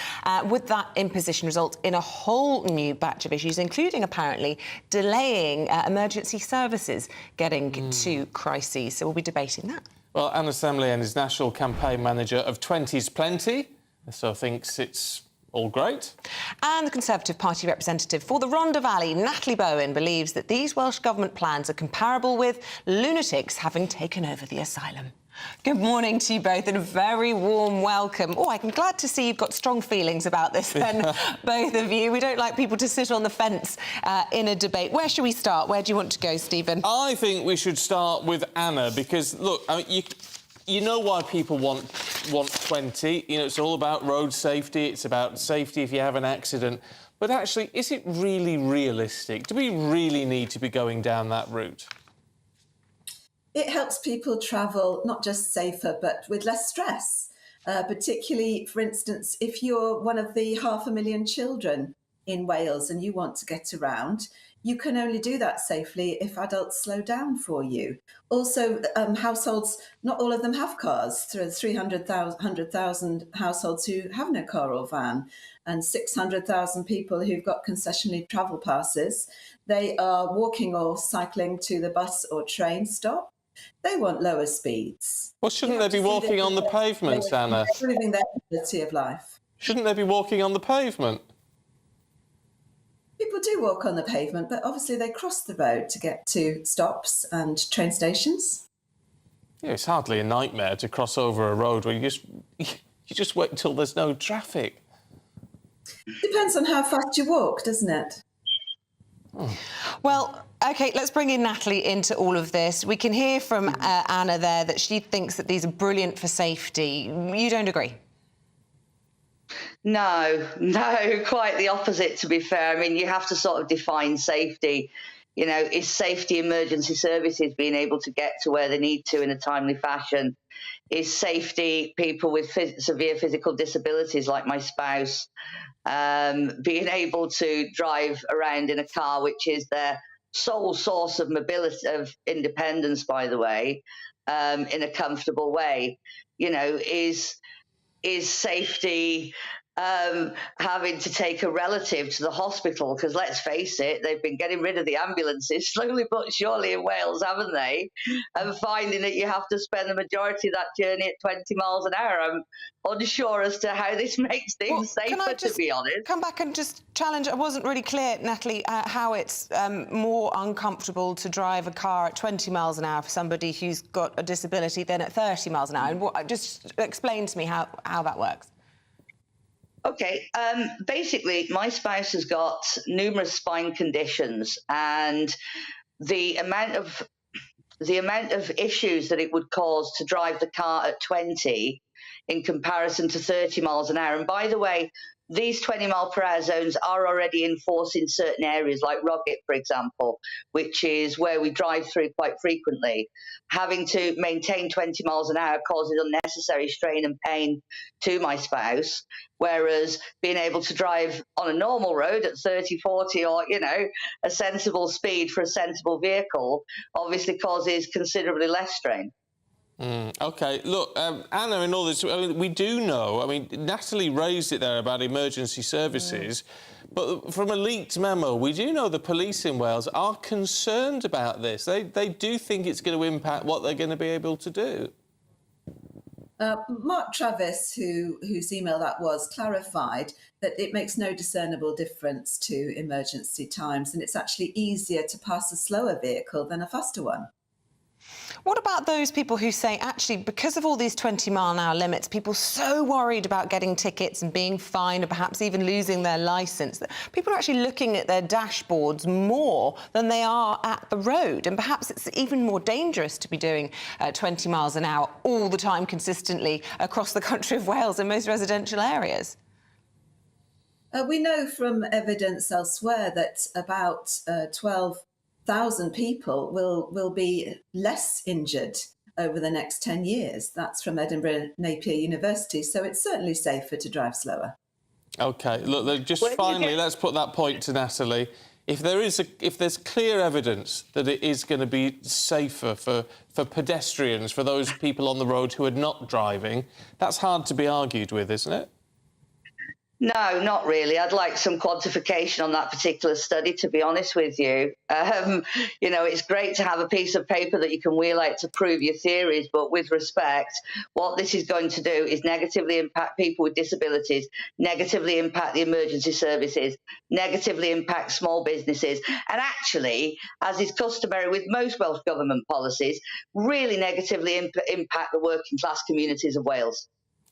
Would that imposition result in a whole new batch of issues, including apparently delaying emergency services getting to crises? So we'll be debating that. Well, Anne Assembly is National Campaign Manager of 20's Plenty, so thinks it's all great. And the Conservative Party representative for the Rhondda Valley, Natalie Bowen, believes that these Welsh Government plans are comparable with lunatics having taken over the asylum. Good morning to you both and a very warm welcome. Oh, I'm glad to see you've got strong feelings about this then, both of you. We don't like people to sit on the fence in a debate. Where should we start? Where do you want to go, Stephen? I think we should start with Anna, because, look, I mean, you know why people want 20. You know, it's all about road safety. It's about safety if you have an accident. But actually, is it really realistic? Do we really need to be going down that route? It helps people travel not just safer, but with less stress. Particularly, for instance, if you're one of the 500,000 children in Wales and you want to get around, you can only do that safely if adults slow down for you. Also, households, not all of them have cars. There are 300,000 households who have no car or van, and 600,000 people who've got concessionary travel passes. They are walking or cycling to the bus or train stop. They want lower speeds. Well, shouldn't they be walking on the pavement, Anna? Improving their quality of life. Shouldn't they be walking on the pavement? People do walk on the pavement, but obviously they cross the road to get to stops and train stations. Yeah, it's hardly a nightmare to cross over a road where you just wait until there's no traffic. Depends on how fast you walk, doesn't it? Oh. Well, OK, let's bring in Natalie into all of this. We can hear from Anna there that she thinks that these are brilliant for safety. You don't agree? No, quite the opposite, to be fair. I mean, you have to sort of define safety. You know, is safety emergency services being able to get to where they need to in a timely fashion? Is safety people with severe physical disabilities like my spouse being able to drive around in a car, which is their sole source of mobility, of independence, by the way, in a comfortable way? You know, is safety having to take a relative to the hospital? Because let's face it, they've been getting rid of the ambulances slowly but surely in Wales, haven't they? And finding that you have to spend the majority of that journey at 20 miles an hour. I'm unsure as to how this makes things safer, to be honest. Come back and just challenge. I wasn't really clear, Natalie, how it's more uncomfortable to drive a car at 20 miles an hour for somebody who's got a disability than at 30 miles an hour. And just explain to me how that works. Okay, basically, my spouse has got numerous spine conditions, and the amount of issues that it would cause to drive the car at 20 in comparison to 30 miles an hour. And by the way, these 20-mile-per-hour zones are already in force in certain areas, like Roggett, for example, which is where we drive through quite frequently. Having to maintain 20 miles an hour causes unnecessary strain and pain to my spouse, whereas being able to drive on a normal road at 30, 40, or, you know, a sensible speed for a sensible vehicle obviously causes considerably less strain. OK, look, Anna, in all this, I mean, we do know, I mean, Natalie raised it there about emergency services, but from a leaked memo, we do know the police in Wales are concerned about this. They do think it's going to impact what they're going to be able to do. Mark Travis, whose email that was, clarified that it makes no discernible difference to emergency times, and it's actually easier to pass a slower vehicle than a faster one. What about those people who say, actually, because of all these 20-mile-an-hour limits, people are so worried about getting tickets and being fined or perhaps even losing their licence, that people are actually looking at their dashboards more than they are at the road, and perhaps it's even more dangerous to be doing 20 miles an hour all the time consistently across the country of Wales in most residential areas? We know from evidence elsewhere that about 12,000 people will be less injured over the next 10 years. That's from Edinburgh Napier University. So it's certainly safer to drive slower. OK, look, just finally, let's put that point to Natalie. If there's clear evidence that it is going to be safer for pedestrians, for those people on the road who are not driving, that's hard to be argued with, isn't it? No, not really. I'd like some quantification on that particular study, to be honest with you. You know, it's great to have a piece of paper that you can wheel out to prove your theories, but with respect, what this is going to do is negatively impact people with disabilities, negatively impact the emergency services, negatively impact small businesses, and actually, as is customary with most Welsh Government policies, really negatively impact the working class communities of Wales.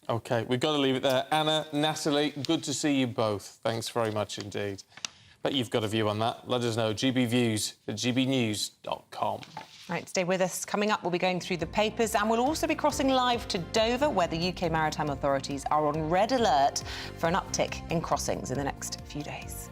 OK, we've got to leave it there. Anna, Natalie, good to see you both. Thanks very much indeed. Bet you've got a view on that. Let us know. GBviews at gbnews.com. Right, stay with us. Coming up, we'll be going through the papers and we'll also be crossing live to Dover, where the UK maritime authorities are on red alert for an uptick in crossings in the next few days.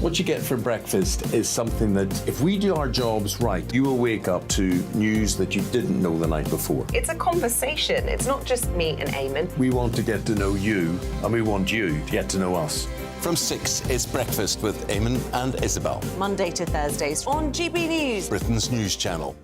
What you get for breakfast is something that, if we do our jobs right, you will wake up to news that you didn't know the night before. It's a conversation. It's not just me and Eamonn. We want to get to know you, and we want you to get to know us. From 6, it's Breakfast with Eamonn and Isabel. Monday to Thursdays on GB News, Britain's news channel.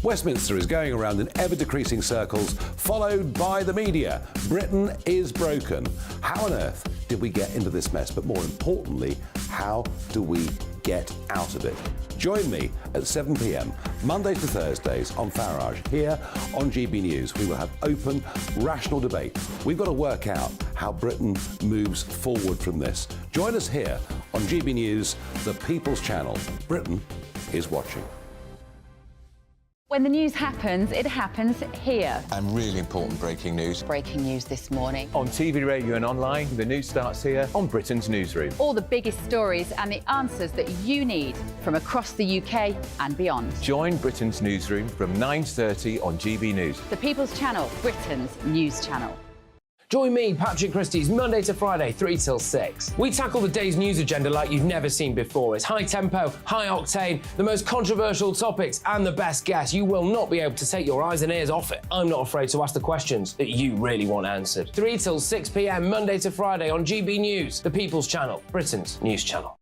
Westminster is going around in ever-decreasing circles, followed by the media. Britain is broken. How on earth did we get into this mess? But more importantly, how do we get out of it? Join me at 7 p.m, Mondays to Thursdays on Farage, here on GB News. We will have open, rational debate. We've got to work out how Britain moves forward from this. Join us here on GB News, the People's Channel. Britain is watching. When the news happens, it happens here. And really important breaking news. Breaking news this morning. On TV, radio and online, the news starts here on Britain's Newsroom. All the biggest stories and the answers that you need from across the UK and beyond. Join Britain's Newsroom from 9:30 on GB News. The People's Channel, Britain's news channel. Join me, Patrick Christie's, Monday to Friday, 3 till 6. We tackle the day's news agenda like you've never seen before. It's high tempo, high octane, the most controversial topics and the best guests. You will not be able to take your eyes and ears off it. I'm not afraid to ask the questions that you really want answered. 3 till 6 p.m, Monday to Friday on GB News, the People's Channel, Britain's news channel.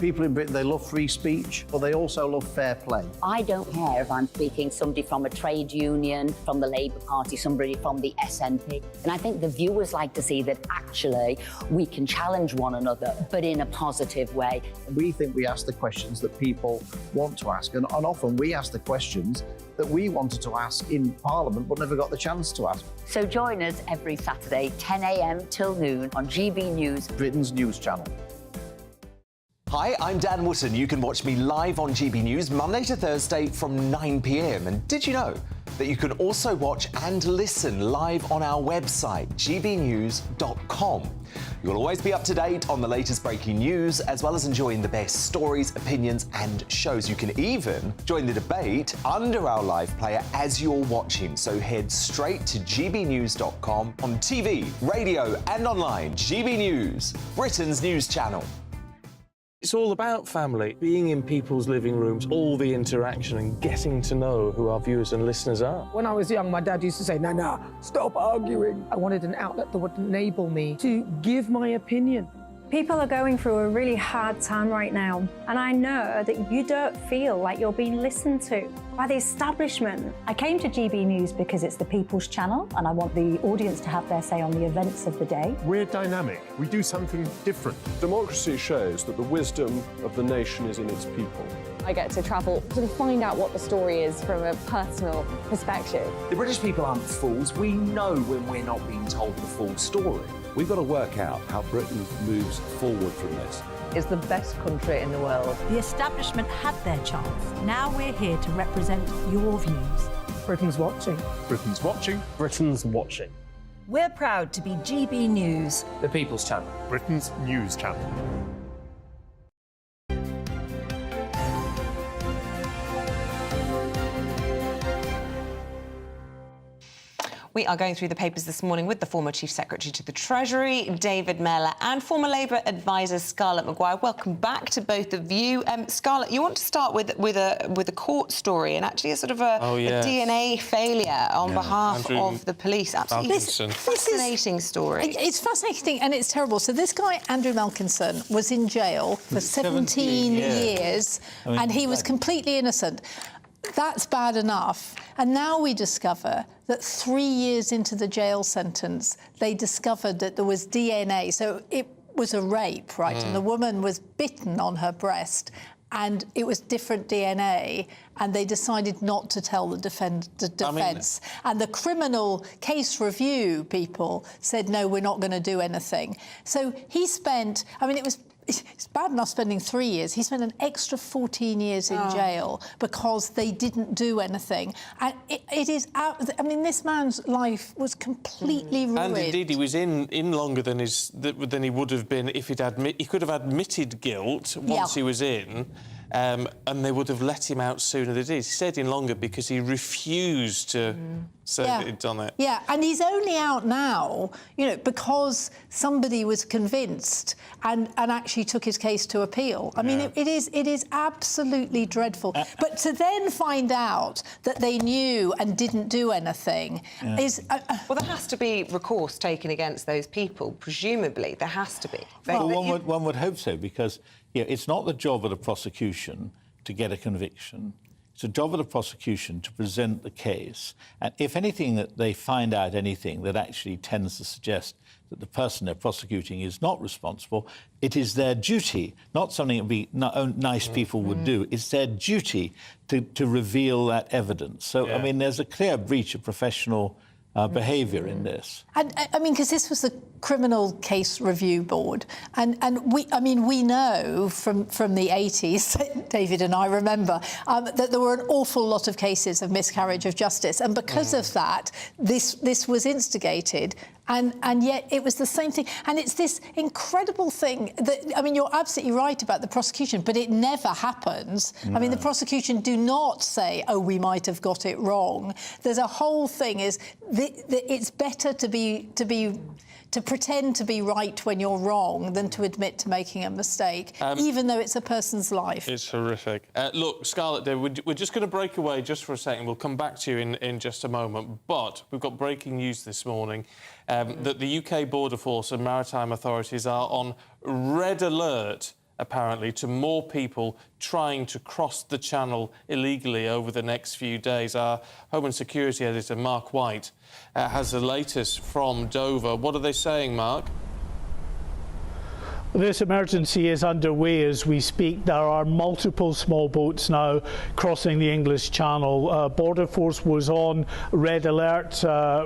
People in Britain, they love free speech, but they also love fair play. I don't care if I'm speaking somebody from a trade union, from the Labour Party, somebody from the SNP. And I think the viewers like to see that actually we can challenge one another, but in a positive way. We think we ask the questions that people want to ask, and often we ask the questions that we wanted to ask in Parliament but never got the chance to ask. So join us every Saturday, 10 a.m. till noon on GB News, Britain's news channel. Hi, I'm Dan Wootton. You can watch me live on GB News Monday to Thursday from 9 p.m. And did you know that you can also watch and listen live on our website, gbnews.com? You'll always be up to date on the latest breaking news, as well as enjoying the best stories, opinions and shows. You can even join the debate under our live player as you're watching. So head straight to gbnews.com on TV, radio and online. GB News, Britain's news channel. It's all about family, being in people's living rooms, all the interaction and getting to know who our viewers and listeners are. When I was young, my dad used to say, no, stop arguing. I wanted an outlet that would enable me to give my opinion. People are going through a really hard time right now, and I know that you don't feel like you're being listened to by the establishment. I came to GB News because it's the People's Channel, and I want the audience to have their say on the events of the day. We're dynamic. We do something different. Democracy shows that the wisdom of the nation is in its people. I get to travel to find out what the story is from a personal perspective. The British people aren't fools. We know when we're not being told the full story. We've got to work out how Britain moves forward from this. It's the best country in the world. The establishment had their chance. Now we're here to represent your views. Britain's watching. Britain's watching. Britain's watching. We're proud to be GB News, The People's Channel, Britain's news channel. We are going through the papers this morning with the former Chief Secretary to the Treasury, David Mellor, and former Labour advisor Scarlett Maguire. Welcome back to both of you. Scarlett, you want to start with a court story and actually a sort of a DNA failure on behalf of the police. Absolutely fascinating story. It's fascinating and it's terrible. So this guy, Andrew Malkinson, was in jail for 17 years and he was completely innocent. That's bad enough. And now we discover that 3 years into the jail sentence, they discovered that there was DNA. So it was a rape, right? And the woman was bitten on her breast and it was different DNA, and they decided not to tell the defence. And the criminal case review people said, no, we're not going to do anything. So he spent, it's bad enough spending 3 years. He spent an extra 14 years in jail because they didn't do anything. And it is out. This man's life was completely ruined. And indeed, he was in longer than he would have been if he could have admitted guilt once he was in. And they would have let him out sooner than they did. He stayed in longer because he refused to say that he'd done it. Yeah, and he's only out now, because somebody was convinced and actually took his case to appeal. It is absolutely dreadful. But to then find out that they knew and didn't do anything is... well, there has to be recourse taken against those people, presumably. There has to be. Well, one would hope so, because it's not the job of the prosecution to get a conviction. It's a job of the prosecution to present the case. And if anything, that they find out anything that actually tends to suggest that the person they're prosecuting is not responsible, it is their duty, not something that nice people would do. It's their duty to reveal that evidence. So, there's a clear breach of professional behaviour in this. And because this was the Criminal Case Review Board, and we know from the 80s, David and I remember, that there were an awful lot of cases of miscarriage of justice, and because of that, this was instigated. And yet it was the same thing. And it's this incredible thing that, you're absolutely right about the prosecution, but it never happens. No. The prosecution do not say, oh, we might have got it wrong. There's a whole thing is it's better to pretend to be right when you're wrong than to admit to making a mistake, even though it's a person's life. It's horrific. Look, Scarlett, we're just going to break away just for a second. We'll come back to you in just a moment. But we've got breaking news this morning that the UK Border Force and maritime authorities are on red alert, apparently, to more people trying to cross the Channel illegally over the next few days. Our Home and Security editor, Mark White, has the latest from Dover. What are they saying, Mark? This emergency is underway as we speak. There are multiple small boats now crossing the English Channel. Border Force was on red alert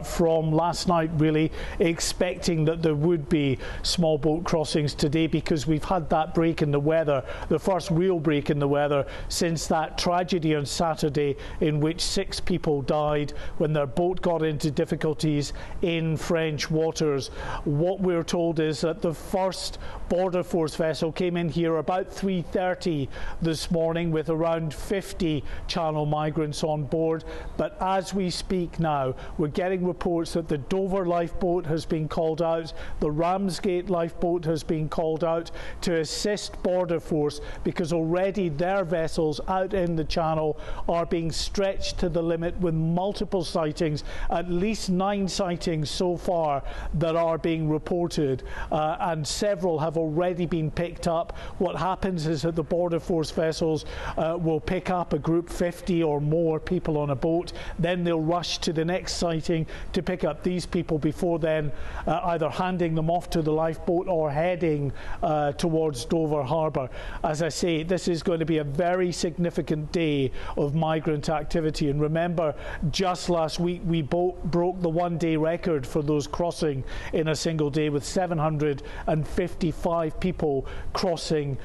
from last night, really, expecting that there would be small boat crossings today because we've had that break in the weather, the first real break in the weather since that tragedy on Saturday in which 6 people died when their boat got into difficulties in French waters. What we're told is that the first Border Force vessel came in here about 3:30 this morning with around 50 Channel migrants on board. But as we speak now, we're getting reports that the Dover lifeboat has been called out, the Ramsgate lifeboat has been called out to assist Border Force because already their vessels out in the Channel are being stretched to the limit with multiple sightings, at least 9 sightings so far that are being reported, and several have already been picked up. What happens is that the Border Force vessels will pick up a group 50 or more people on a boat, then they'll rush to the next sighting to pick up these people before then either handing them off to the lifeboat or heading towards Dover Harbour. As I say, this is going to be a very significant day of migrant activity, and remember, just last week we broke the one-day record for those crossing in a single day with 755 5 people crossing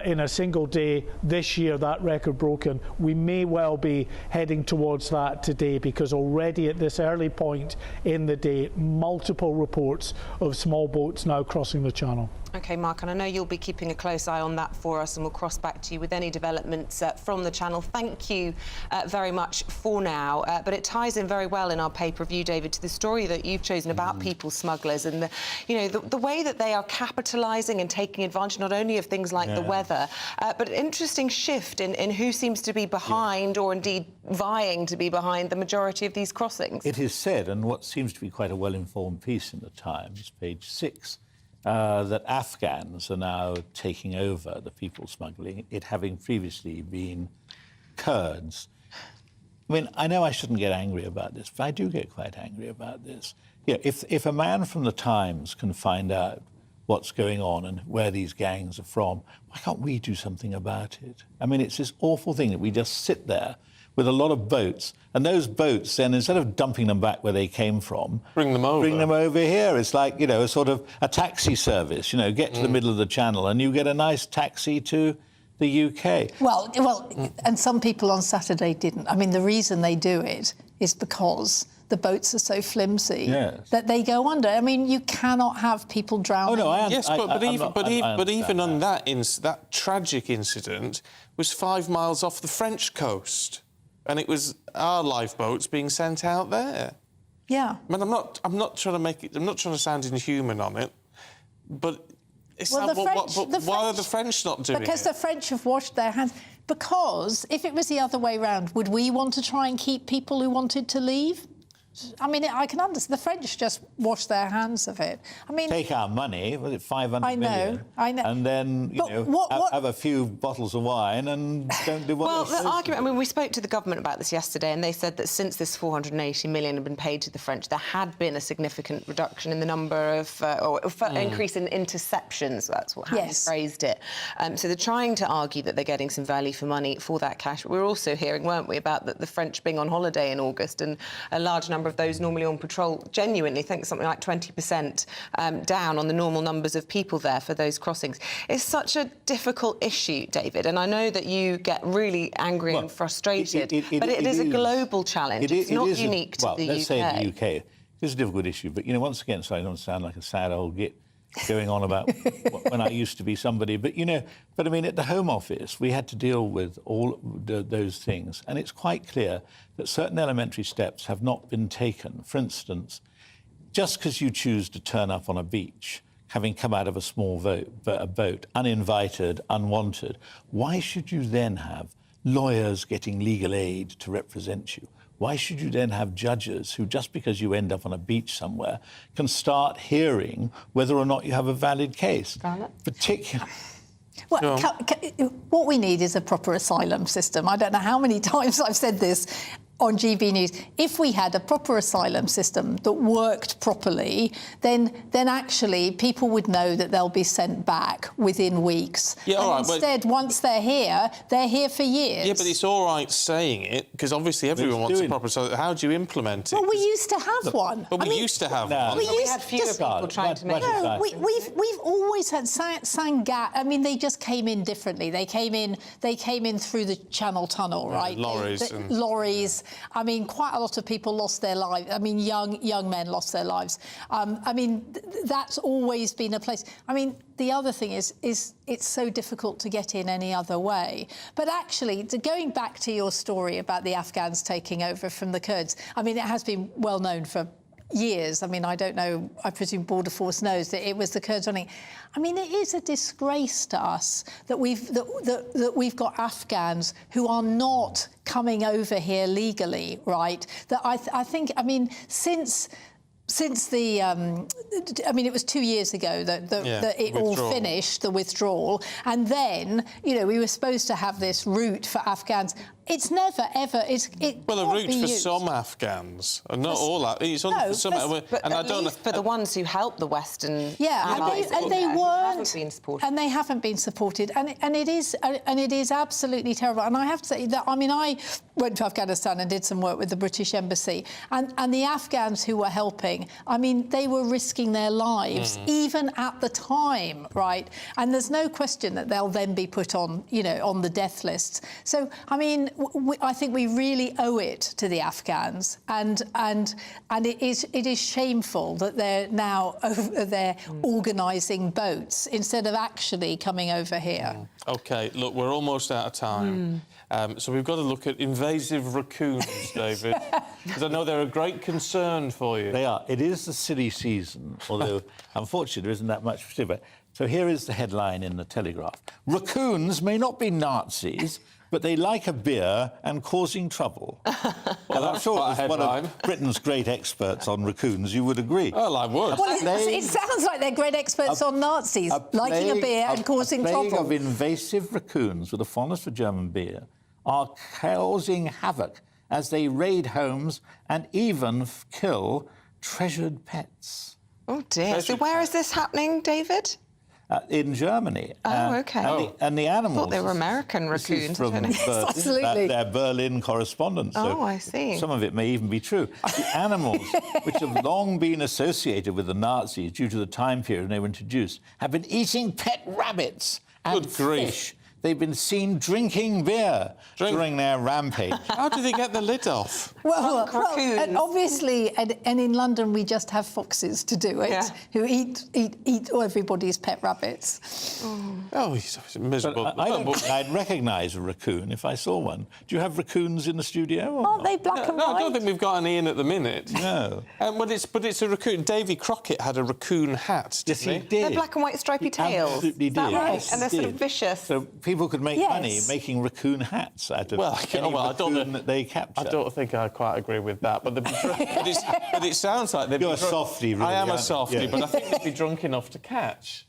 in a single day. This year, that record broken. We may well be heading towards that today, because already at this early point in the day, multiple reports of small boats now crossing the channel. OK, Mark, and I know you'll be keeping a close eye on that for us, and we'll cross back to you with any developments from the channel. Thank you very much for now. But it ties in very well in our pay-per-view, David, to the story that you've chosen about people smugglers and the way that they are capitalising and taking advantage not only of things like the weather, but an interesting shift in who seems to be behind or indeed vying to be behind the majority of these crossings. It is said, and what seems to be quite a well-informed piece in the Times, page 6, that Afghans are now taking over the people smuggling, it having previously been Kurds. I mean, I know I shouldn't get angry about this, but I do get quite angry about this. Yeah, if a man from the Times can find out what's going on and where these gangs are from, why can't we do something about it? I mean, it's this awful thing that we just sit there with a lot of boats, and those boats then, instead of dumping them back where they came from, bring them over here. It's like, a sort of a taxi service, get to the middle of the channel and you get a nice taxi to the UK. Well, and some people on Saturday didn't. I mean, the reason they do it is because the boats are so flimsy that they go under. I mean, you cannot have people drowning. Oh, no, yes, but even on that tragic incident was 5 miles off the French coast. And it was our lifeboats being sent out there. Yeah. I mean, I'm not trying to sound inhuman on it, but it's why are the French not doing it? Because the French have washed their hands. Because if it was the other way round, would we want to try and keep people who wanted to leave? I mean, I can understand. The French just wash their hands of it. I mean, take our money, was it 500 million? I know. And then have a few bottles of wine and don't do what. Well, the argument. I mean, we spoke to the government about this yesterday, and they said that since this 480 million had been paid to the French, there had been a significant reduction in the number of increase in interceptions. That's how you phrased it. So they're trying to argue that they're getting some value for money for that cash. But we were also hearing, weren't we, about the French being on holiday in August, and a large number of those normally on patrol genuinely think something like 20% down on the normal numbers of people there for those crossings. It's such a difficult issue, David, and I know that you get really angry and frustrated, but it is a global challenge. It's not unique to the UK. Let's say in the UK, it's a difficult issue, but, once again, so I don't sound like a sad old git going on about when I used to be somebody. But, I mean, at the Home Office, we had to deal with all those things. And it's quite clear that certain elementary steps have not been taken. For instance, just because you choose to turn up on a beach, having come out of a small boat, uninvited, unwanted, why should you then have lawyers getting legal aid to represent you? Why should you then have judges who, just because you end up on a beach somewhere, can start hearing whether or not you have a valid case? Particularly. Well, what we need is a proper asylum system. I don't know how many times I've said this on GB News. If we had a proper asylum system that worked properly, then actually people would know that they'll be sent back within weeks. Yeah, all right, instead, once they're here for years. Yeah, but it's all right saying it, because obviously everyone wants a proper... So how do you implement it? Well, we used to have one. But we used to have one. We had fewer people trying to make it. No, we've always had Sangat. I mean, they just came in differently. They came in through the Channel Tunnel, right? Lorries. I mean, quite a lot of people lost their lives. I mean, young men lost their lives. I mean, that's always been a place. I mean, the other thing is it's so difficult to get in any other way. But actually, going back to your story about the Afghans taking over from the Kurds, I mean, it has been well known for years. I mean, I don't know, I presume Border Force knows that it was the Kurds running. I mean, it is a disgrace to us that we've got Afghans who are not coming over here legally, right? That I think, I mean, since the, I mean, it was 2 years ago that it all finished, the withdrawal, and then, we were supposed to have this route for Afghans. It's never, ever... Well, a route for some Afghans, and not all. It's only for some. But and I at don't least for the ones who help the Western allies, and they weren't, been supported. and they haven't been supported, and it is absolutely terrible. And I have to say that I went to Afghanistan and did some work with the British Embassy, and the Afghans who were helping, they were risking their lives even at the time, right? And there's no question that they'll then be put on, on the death lists. So I think we really owe it to the Afghans, and it is shameful that they're now over there organising boats instead of actually coming over here. OK, look, we're almost out of time. So we've got to look at invasive raccoons, David, because I know they're a great concern for you. They are. It is the silly season, although, unfortunately, there isn't that much to do. So here is the headline in the Telegraph. Raccoons may not be Nazis, but they like a beer and causing trouble. Well, I'm sure as one of Britain's great experts on raccoons, you would agree. Well, I would. Well, it sounds like they're great experts on Nazis, liking a beer and causing trouble. A plague of invasive raccoons with a fondness for German beer are causing havoc as they raid homes and even kill treasured pets. Oh, dear. So where is this happening, David? In Germany. Oh, OK. And the animals... I thought they were American raccoons. From Absolutely. Their Berlin correspondence. So I see. Some of it may even be true. The animals, which have long been associated with the Nazis due to the time period when they were introduced, have been eating pet rabbits and fish. They've been seen drinking beer during their rampage. How do they get the lid off? Well, and obviously, and in London we just have foxes to do it, who eat everybody's pet rabbits. Oh, he's miserable. I'd recognise a raccoon if I saw one. Do you have raccoons in the studio? Aren't they black and white? No, I don't think we've got any in at the minute. No. But it's a raccoon. Davy Crockett had a raccoon hat, Yes, he did. They're black and white stripy tails. Absolutely did. Right? And they're sort of vicious. So people could make money making raccoon hats out of raccoon that they capture. I don't think I quite agree with that, but it sounds like they'd be You're a softie, really. I am a softie, but I think they'd be drunk enough to catch.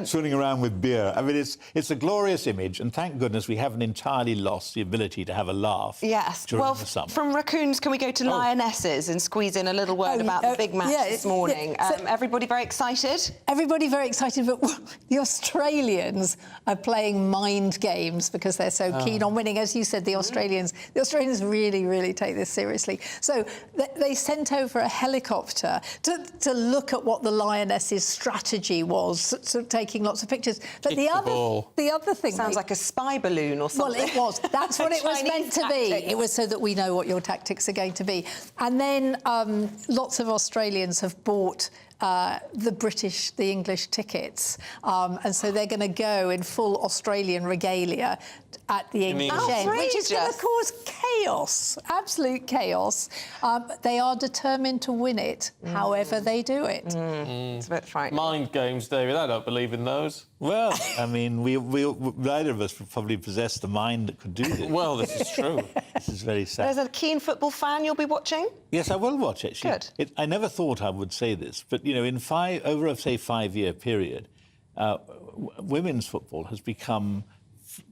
Swimming around with beer. I mean, it's a glorious image, and thank goodness we haven't entirely lost the ability to have a laugh. Yes. During the summer. From raccoons, can we go to lionesses and squeeze in a little word about the big match this morning? Everybody very excited? Everybody very excited, but the Australians are playing mind games because they're so keen on winning. As you said, the Australians really, really take this seriously. So they sent over a helicopter to look at what the Lioness's strategy was, sort of taking lots of pictures. But the other thing... Sounds like a spy balloon or something. Well, it was. That's what it was meant to be. It was so that we know what your tactics are going to be. And then lots of Australians have bought the English tickets, and so they're going to go in full Australian regalia at the English end, which is going to cause chaos, absolute chaos. They are determined to win it, however they do it. It's a bit frightening. Mind games, David. I don't believe in those. Well, I mean, neither of us would probably possess the mind that could do this. Well, this is true. This is very sad. There's a keen football fan you'll be watching? Yes, I will watch, actually. Good. I never thought I would say this, but, in over a, say, 5-year period, women's football has become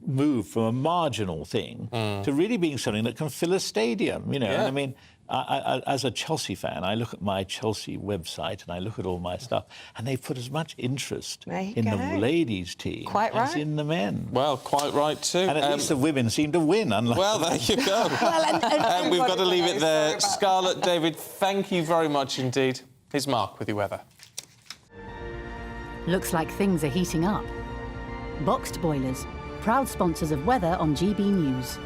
moved from a marginal thing to really being something that can fill a stadium, And I mean, I, as a Chelsea fan, I look at my Chelsea website and I look at all my stuff, and they put as much interest in the ladies' team as in the men. Well, quite right too. And at least the women seem to win, unlike... Well, there you go. And we've got to leave it there. Scarlett, David, thank you very much indeed. Here's Mark with your weather. Looks like things are heating up. Boxed boilers, proud sponsors of weather on GB News.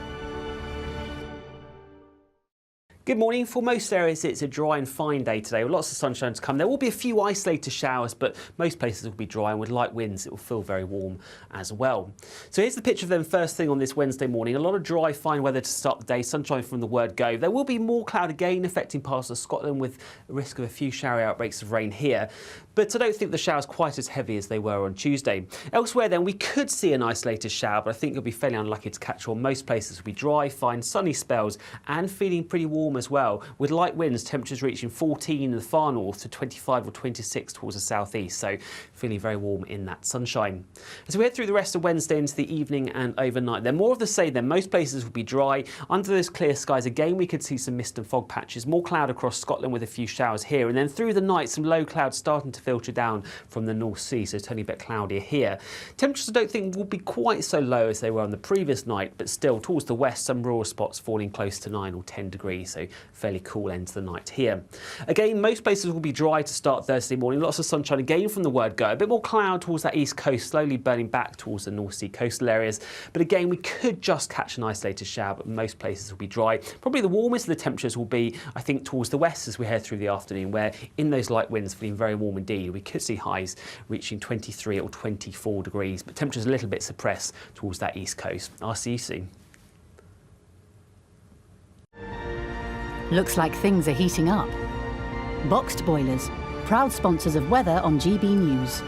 Good morning. For most areas, it's a dry and fine day today with lots of sunshine to come. There will be a few isolated showers, but most places will be dry, and with light winds, it will feel very warm as well. So here's the picture of them first thing on this Wednesday morning. A lot of dry, fine weather to start the day, sunshine from the word go. There will be more cloud again affecting parts of Scotland with a risk of a few showery outbreaks of rain here. But I don't think the showers quite as heavy as they were on Tuesday. Elsewhere then, we could see an isolated shower, but I think you'll be fairly unlucky to catch one. Most places will be dry, fine, sunny spells and feeling pretty warm as well, with light winds, temperatures reaching 14 in the far north to 25 or 26 towards the southeast, so feeling very warm in that sunshine. As we head through the rest of Wednesday into the evening and overnight, then more of the same. Then most places will be dry. Under those clear skies again, we could see some mist and fog patches, more cloud across Scotland with a few showers here, and then through the night some low clouds starting to filter down from the North Sea, so turning a bit cloudier here. Temperatures I don't think will be quite so low as they were on the previous night, but still towards the west some rural spots falling close to 9 or 10 degrees, so fairly cool end to the night here. Again, most places will be dry to start Thursday morning, lots of sunshine again from the word go, a bit more cloud towards that east coast, slowly burning back towards the North Sea coastal areas, but again we could just catch an isolated shower, but most places will be dry. Probably the warmest of the temperatures will be, I think, towards the west as we head through the afternoon, where in those light winds feeling very warm indeed. We could see highs reaching 23 or 24 degrees, but temperatures a little bit suppressed towards that east coast. I'll see you soon. Looks like things are heating up. Boxed boilers, proud sponsors of weather on GB News.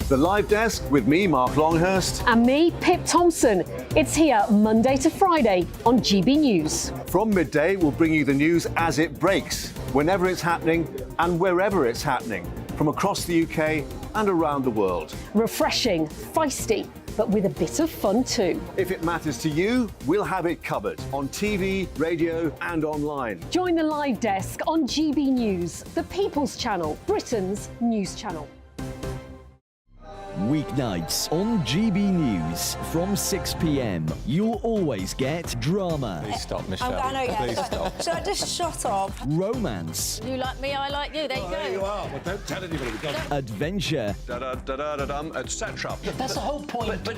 The Live Desk with me, Mark Longhurst. And me, Pip Thompson. It's here Monday to Friday on GB News. From midday, we'll bring you the news as it breaks, whenever it's happening and wherever it's happening, from across the UK and around the world. Refreshing, feisty, but with a bit of fun too. If it matters to you, we'll have it covered on TV, radio and online. Join the Live Desk on GB News, the People's Channel, Britain's news channel. Weeknights on GB News from 6 p.m. You'll always get drama. Please stop, Michelle. I know, yeah. Please stop. Should I just shut up? Romance. You like me, I like you. There you go. There you are. Well, don't tell anybody. Adventure. Etc. That's the whole point.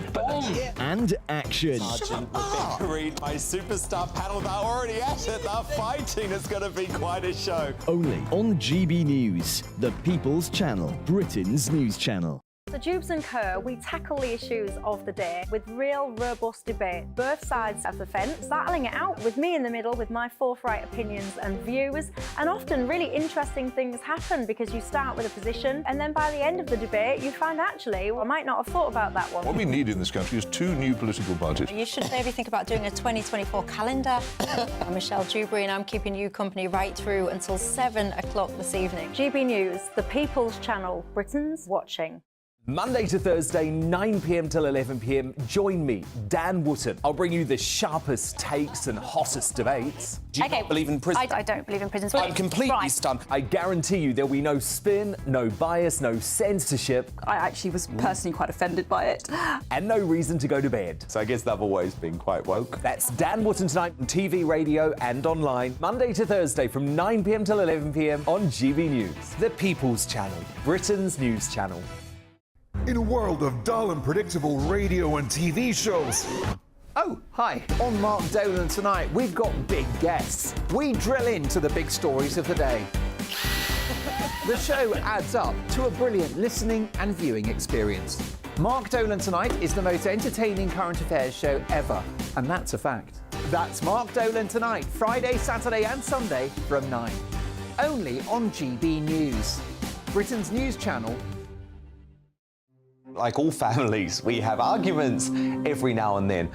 And action. Sergeant, we're being greeted by superstar panel that are already at it. They're fighting. It's going to be quite a show. Only on GB News, the People's Channel, Britain's news channel. So Jubes and Kerr, we tackle the issues of the day with real robust debate, both sides of the fence, battling it out with me in the middle with my forthright opinions and views, and often really interesting things happen because you start with a position and then by the end of the debate you find actually, well, I might not have thought about that one. What we need in this country is 2 new political parties. You should maybe think about doing a 2024 calendar. I'm Michelle Dewberry and I'm keeping you company right through until 7 o'clock this evening. GB News, the People's Channel, Britain's watching. Monday to Thursday, 9 p.m. till 11 p.m. Join me, Dan Wootton. I'll bring you the sharpest takes and hottest debates. Do you not believe in prison? I don't believe in prisons. I'm completely stunned. I guarantee you there'll be no spin, no bias, no censorship. I actually was personally quite offended by it. And no reason to go to bed. So I guess they've always been quite woke. That's Dan Wootton tonight on TV, radio and online. Monday to Thursday from 9 p.m. till 11 p.m. on GB News. The People's Channel, Britain's news channel. In a world of dull and predictable radio and TV shows. Oh, hi. On Mark Dolan tonight, we've got big guests. We drill into the big stories of the day. The show adds up to a brilliant listening and viewing experience. Mark Dolan Tonight is the most entertaining current affairs show ever, and that's a fact. That's Mark Dolan Tonight, Friday, Saturday and Sunday from 9. Only on GB News, Britain's news channel. Like all families, we have arguments every now and then,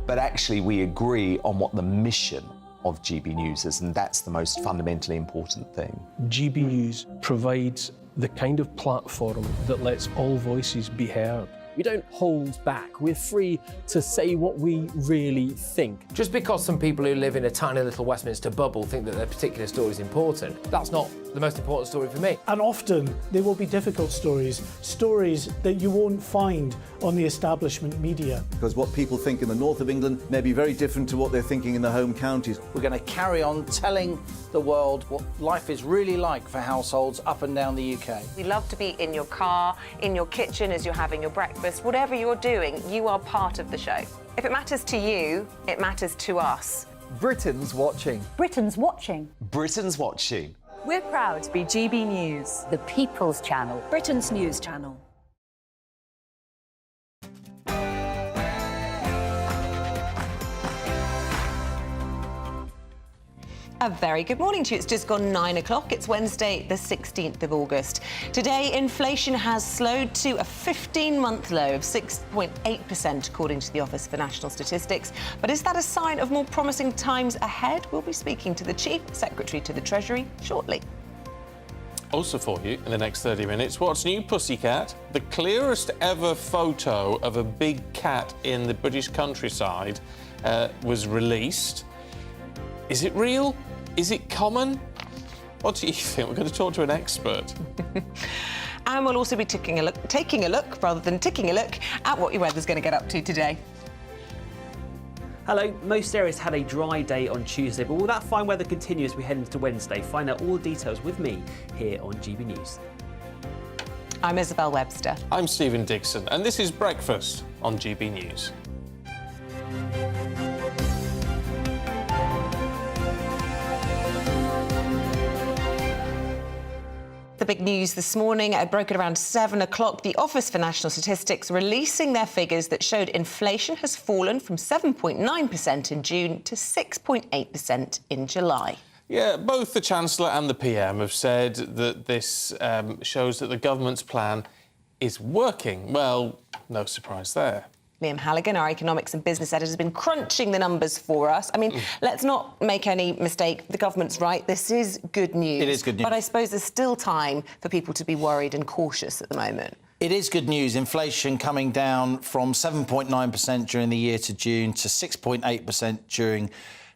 but actually we agree on what the mission of GB News is, and that's the most fundamentally important thing. GB News provides the kind of platform that lets all voices be heard. We don't hold back. We're free to say what we really think. Just because some people who live in a tiny little Westminster bubble think that their particular story is important, that's not the most important story for me. And often they will be difficult stories, stories that you won't find on the establishment media. Because what people think in the north of England may be very different to what they're thinking in the home counties. We're going to carry on telling the world what life is really like for households up and down the UK. We love to be in your car, in your kitchen as you're having your breakfast. Whatever you're doing, you are part of the show. If it matters to you, it matters to us. Britain's watching. Britain's watching. Britain's watching. We're proud to be GB News, the People's Channel, Britain's news channel. A very good morning to you. It's just gone 9 o'clock. It's Wednesday, the 16th of August. Today, inflation has slowed to a 15-month low of 6.8%, according to the Office for National Statistics. But is that a sign of more promising times ahead? We'll be speaking to the Chief Secretary to the Treasury shortly. Also for you in the next 30 minutes, what's new, Pussycat? The clearest ever photo of a big cat in the British countryside was released. Is it real? Is it common? What do you think? We're going to talk to an expert. And we'll also be taking a look at what your weather's going to get up to today. Hello, most areas had a dry day on Tuesday, but will that fine weather continue as we head into Wednesday? Find out all the details with me here on GB News. I'm Isabel Webster. I'm Stephen Dixon, and this is Breakfast on GB News. The big news this morning, broke at around 7 o'clock. The Office for National Statistics releasing their figures that showed inflation has fallen from 7.9% in June to 6.8% in July. Yeah, both the Chancellor and the PM have said that this shows that the government's plan is working. Well, no surprise there. Liam Halligan, our economics and business editor, has been crunching the numbers for us. I mean, let's not make any mistake. The government's right. This is good news. It is good news. But I suppose there's still time for people to be worried and cautious at the moment. It is good news. Inflation coming down from 7.9% during the year to June to 6.8% during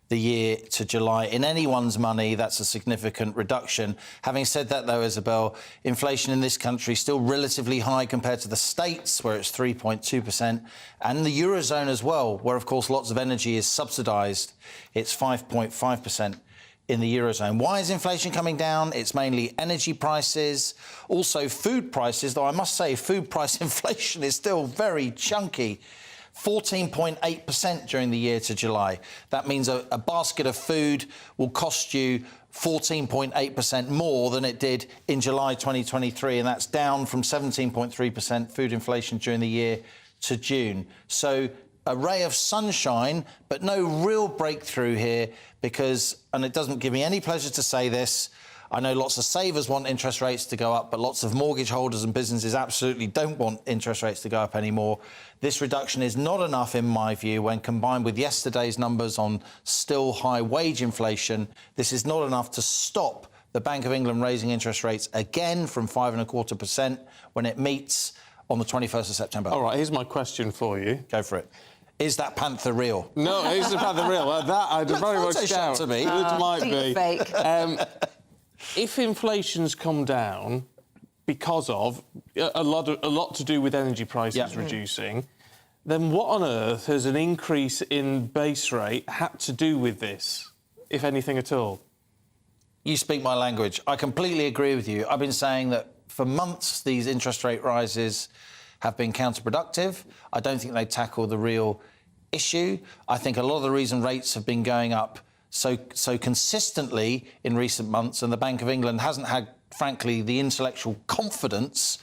the year to July. In anyone's money, that's a significant reduction. Having said that, though, Isabel, inflation in this country is still relatively high compared to the States, where it's 3.2%, and the Eurozone as well, where, of course, lots of energy is subsidised. It's 5.5% in the Eurozone. Why is inflation coming down? It's mainly energy prices, also food prices, though I must say food price inflation is still very chunky. 14.8% during the year to July. That means a basket of food will cost you 14.8% more than it did in July 2023, and that's down from 17.3% food inflation during the year to June. So a ray of sunshine, but no real breakthrough here because, and it doesn't give me any pleasure to say this, I know lots of savers want interest rates to go up, but lots of mortgage holders and businesses absolutely don't want interest rates to go up anymore. This reduction is not enough, in my view, when combined with yesterday's numbers on still high wage inflation. This is not enough to stop the Bank of England raising interest rates again from 5.25% when it meets on the 21st of September. All right, here's my question for you. Go for it. Is that panther real? No, is the panther real? That I'd very much doubt. To me. It might be. Fake. If inflation's come down because of a lot to do with energy prices reducing, then what on earth has an increase in base rate had to do with this, if anything at all? You speak my language. I completely agree with you. I've been saying that for months these interest rate rises have been counterproductive. I don't think they tackle the real issue. I think a lot of the reason rates have been going up so consistently in recent months, and the Bank of England hasn't had, frankly, the intellectual confidence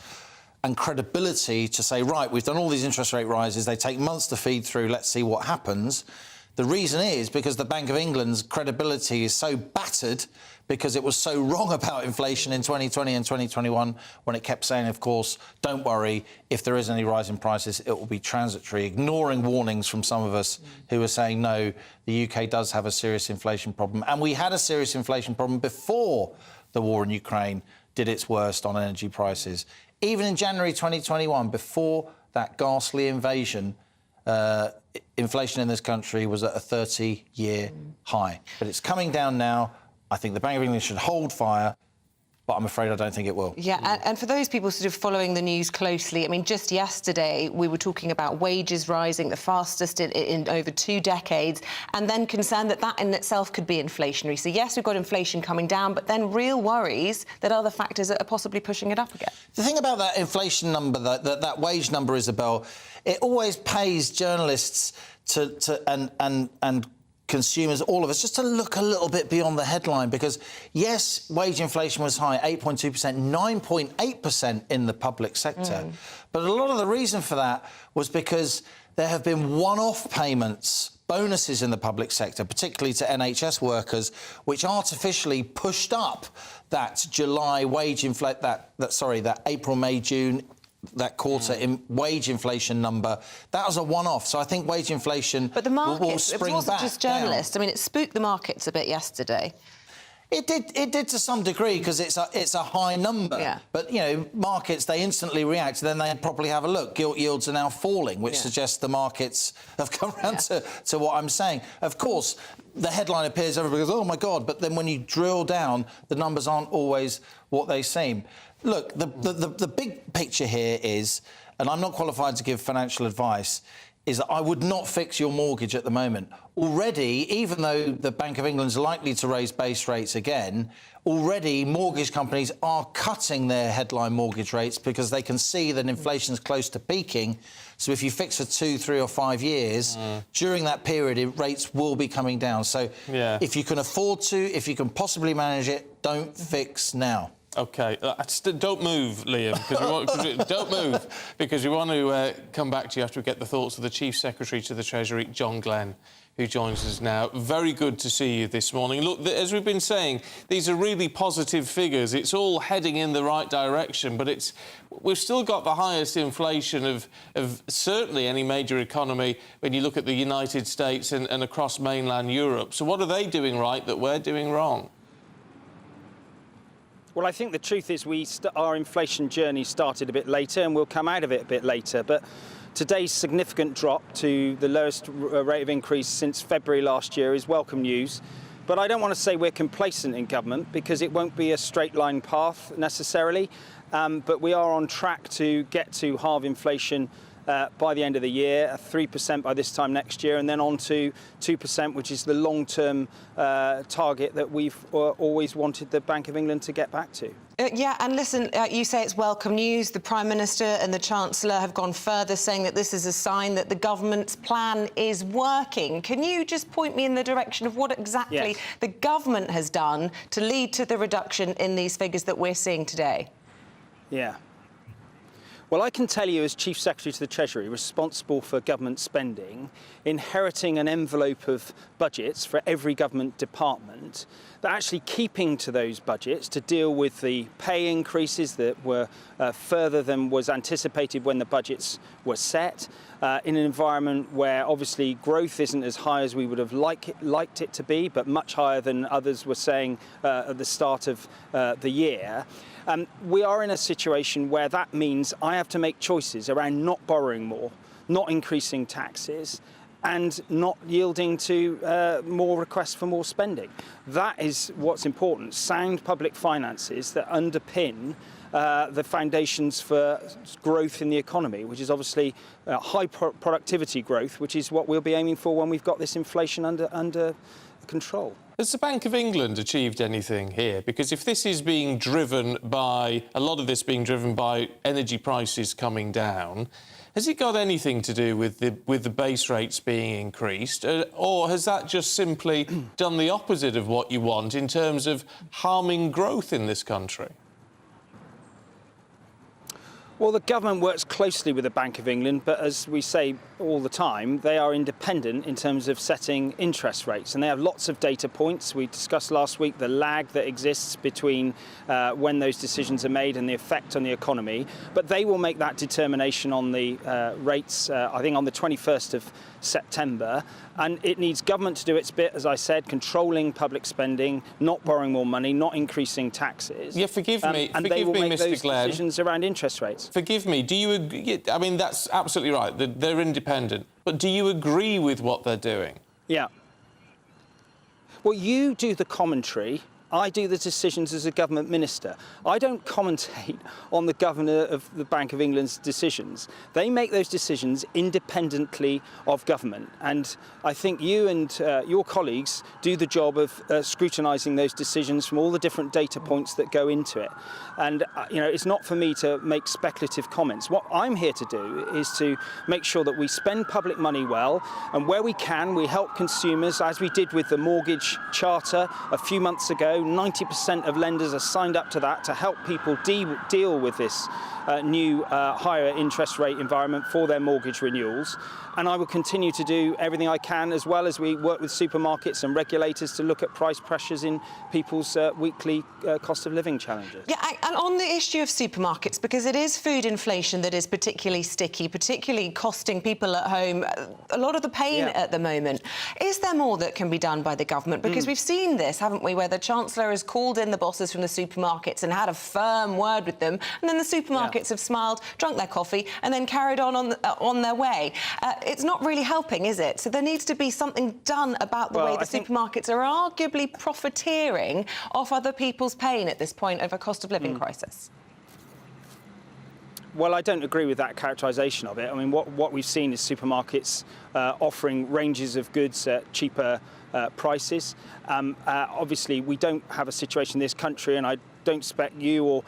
and credibility to say, right, we've done all these interest rate rises, they take months to feed through, let's see what happens. The reason is because the Bank of England's credibility is so battered because it was so wrong about inflation in 2020 and 2021 when it kept saying, of course, don't worry, if there is any rise in prices, it will be transitory, ignoring warnings from some of us who were saying, no, the UK does have a serious inflation problem. And we had a serious inflation problem before the war in Ukraine did its worst on energy prices. Even in January 2021, before that ghastly invasion, inflation in this country was at a 30-year high. But it's coming down now. I think the Bank of England should hold fire, but I'm afraid I don't think it will. Yeah, and for those people sort of following the news closely, I mean, just yesterday we were talking about wages rising the fastest in over 2 decades, and then concerned that that in itself could be inflationary. So, yes, we've got inflation coming down, but then real worries that other factors are possibly pushing it up again. The thing about that inflation number, that wage number, Isabel, it always pays journalists and consumers, all of us, just to look a little bit beyond the headline, because, yes, wage inflation was high, 8.2%, 9.8% in the public sector. But a lot of the reason for that was because there have been one-off payments, bonuses in the public sector, particularly to NHS workers, which artificially pushed up that July wage that April, May, June, that quarter in wage inflation number. That was a one-off. So I think wage inflation but the will markets, spring it wasn't back just journalists. down. I mean, it spooked the markets a bit yesterday. It did to some degree because it's a high number. Yeah. But, you know, markets, they instantly react, then they properly have a look. Gilt yields are now falling, which suggests the markets have come around to what I'm saying. Of course, the headline appears, everybody goes, oh, my God, but then when you drill down, the numbers aren't always what they seem. Look, the big picture here is, and I'm not qualified to give financial advice, is that I would not fix your mortgage at the moment. Already, even though the Bank of England's likely to raise base rates again, already mortgage companies are cutting their headline mortgage rates because they can see that inflation's close to peaking. So if you fix for 2, 3 or 5 years, during that period, rates will be coming down. So if you can afford to, if you can possibly manage it, don't fix now. OK, don't move, Liam, don't move, because we want to come back to you after we get the thoughts of the Chief Secretary to the Treasury, John Glenn, who joins us now. Very good to see you this morning. Look, as we've been saying, these are really positive figures. It's all heading in the right direction, but we've still got the highest inflation of certainly any major economy when you look at the United States and across mainland Europe. So what are they doing right that we're doing wrong? Well, I think the truth is our inflation journey started a bit later and we'll come out of it a bit later. But today's significant drop to the lowest rate of increase since February last year is welcome news. But I don't want to say we're complacent in government because it won't be a straight line path necessarily. But we are on track to get to halve inflation by the end of the year, 3% by this time next year, and then on to 2%, which is the long-term target that we've always wanted the Bank of England to get back to. Yeah, and listen, you say it's welcome news. The Prime Minister and the Chancellor have gone further, saying that this is a sign that the government's plan is working. Can you just point me in the direction of what exactly the government has done to lead to the reduction in these figures that we're seeing today? Yeah. Well, I can tell you as Chief Secretary to the Treasury, responsible for government spending, inheriting an envelope of budgets for every government department, that actually keeping to those budgets to deal with the pay increases that were further than was anticipated when the budgets were set, in an environment where obviously growth isn't as high as we would have liked it to be, but much higher than others were saying at the start of the year. We are in a situation where that means I have to make choices around not borrowing more, not increasing taxes, and not yielding to more requests for more spending. That is what's important, sound public finances that underpin the foundations for growth in the economy, which is obviously high productivity growth, which is what we'll be aiming for when we've got this inflation under control. Has the Bank of England achieved anything here? Because if this is being driven by, a lot of this being driven by energy prices coming down, has it got anything to do with the base rates being increased? Or has that just simply done the opposite of what you want in terms of harming growth in this country? Well, the government works closely with the Bank of England, but as we say all the time, they are independent in terms of setting interest rates, and they have lots of data points. We discussed last week the lag that exists between when those decisions are made and the effect on the economy, but they will make that determination on the rates, I think, on the 21st of September, and it needs government to do its bit, as I said, controlling public spending, not borrowing more money, not increasing taxes. Yeah, forgive me, and they will make Mr. those Glenn. decisions around interest rates. Forgive me, do you agree? I mean, that's absolutely right, they're independent, but do you agree with what they're doing? Yeah. Well, you do the commentary. I do the decisions as a government minister. I don't commentate on the governor of the Bank of England's decisions. They make those decisions independently of government. And I think you and your colleagues do the job of scrutinising those decisions from all the different data points that go into it. And, you know, it's not for me to make speculative comments. What I'm here to do is to make sure that we spend public money well, and where we can, we help consumers, as we did with the mortgage charter a few months ago, know 90% of lenders are signed up to that to help people deal with this new higher interest rate environment for their mortgage renewals. And I will continue to do everything I can, as well as we work with supermarkets and regulators to look at price pressures in people's weekly cost of living challenges. Yeah, and on the issue of supermarkets, because it is food inflation that is particularly sticky, particularly costing people at home a lot of the pain at the moment. Is there more that can be done by the government? Because we've seen this, haven't we, where the Chancellor has called in the bosses from the supermarkets and had a firm word with them, and then the supermarkets have smiled, drunk their coffee, and then carried on their way. It's not really helping, is it? So there needs to be something done about the way the supermarkets are arguably profiteering off other people's pain at this point of a cost of living crisis. Well, I don't agree with that characterisation of it. I mean, what we've seen is supermarkets offering ranges of goods at cheaper prices. Obviously, we don't have a situation in this country, and I don't expect you or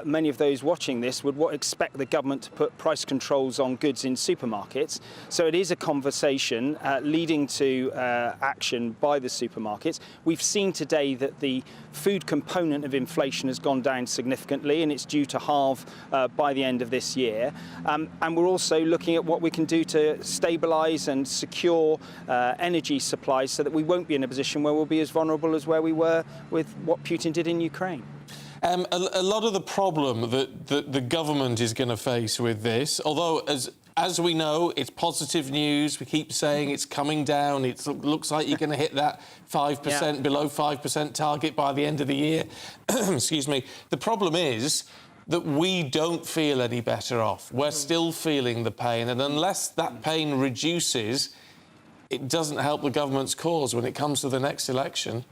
many of those watching this would expect the government to put price controls on goods in supermarkets. So it is a conversation leading to action by the supermarkets. We've seen today that the food component of inflation has gone down significantly, and it's due to halve by the end of this year. And we're also looking at what we can do to stabilise and secure energy supplies so that we won't be in a position where we'll be as vulnerable as where we were with what Putin did in Ukraine. A lot of the problem that the government is going to face with this, although as we know, it's positive news. We keep saying it's coming down. It looks like you're going to hit that 5%, below 5% target by the end of the year. Excuse me. The problem is that we don't feel any better off. We're still feeling the pain, and unless that pain reduces, it doesn't help the government's cause when it comes to the next election.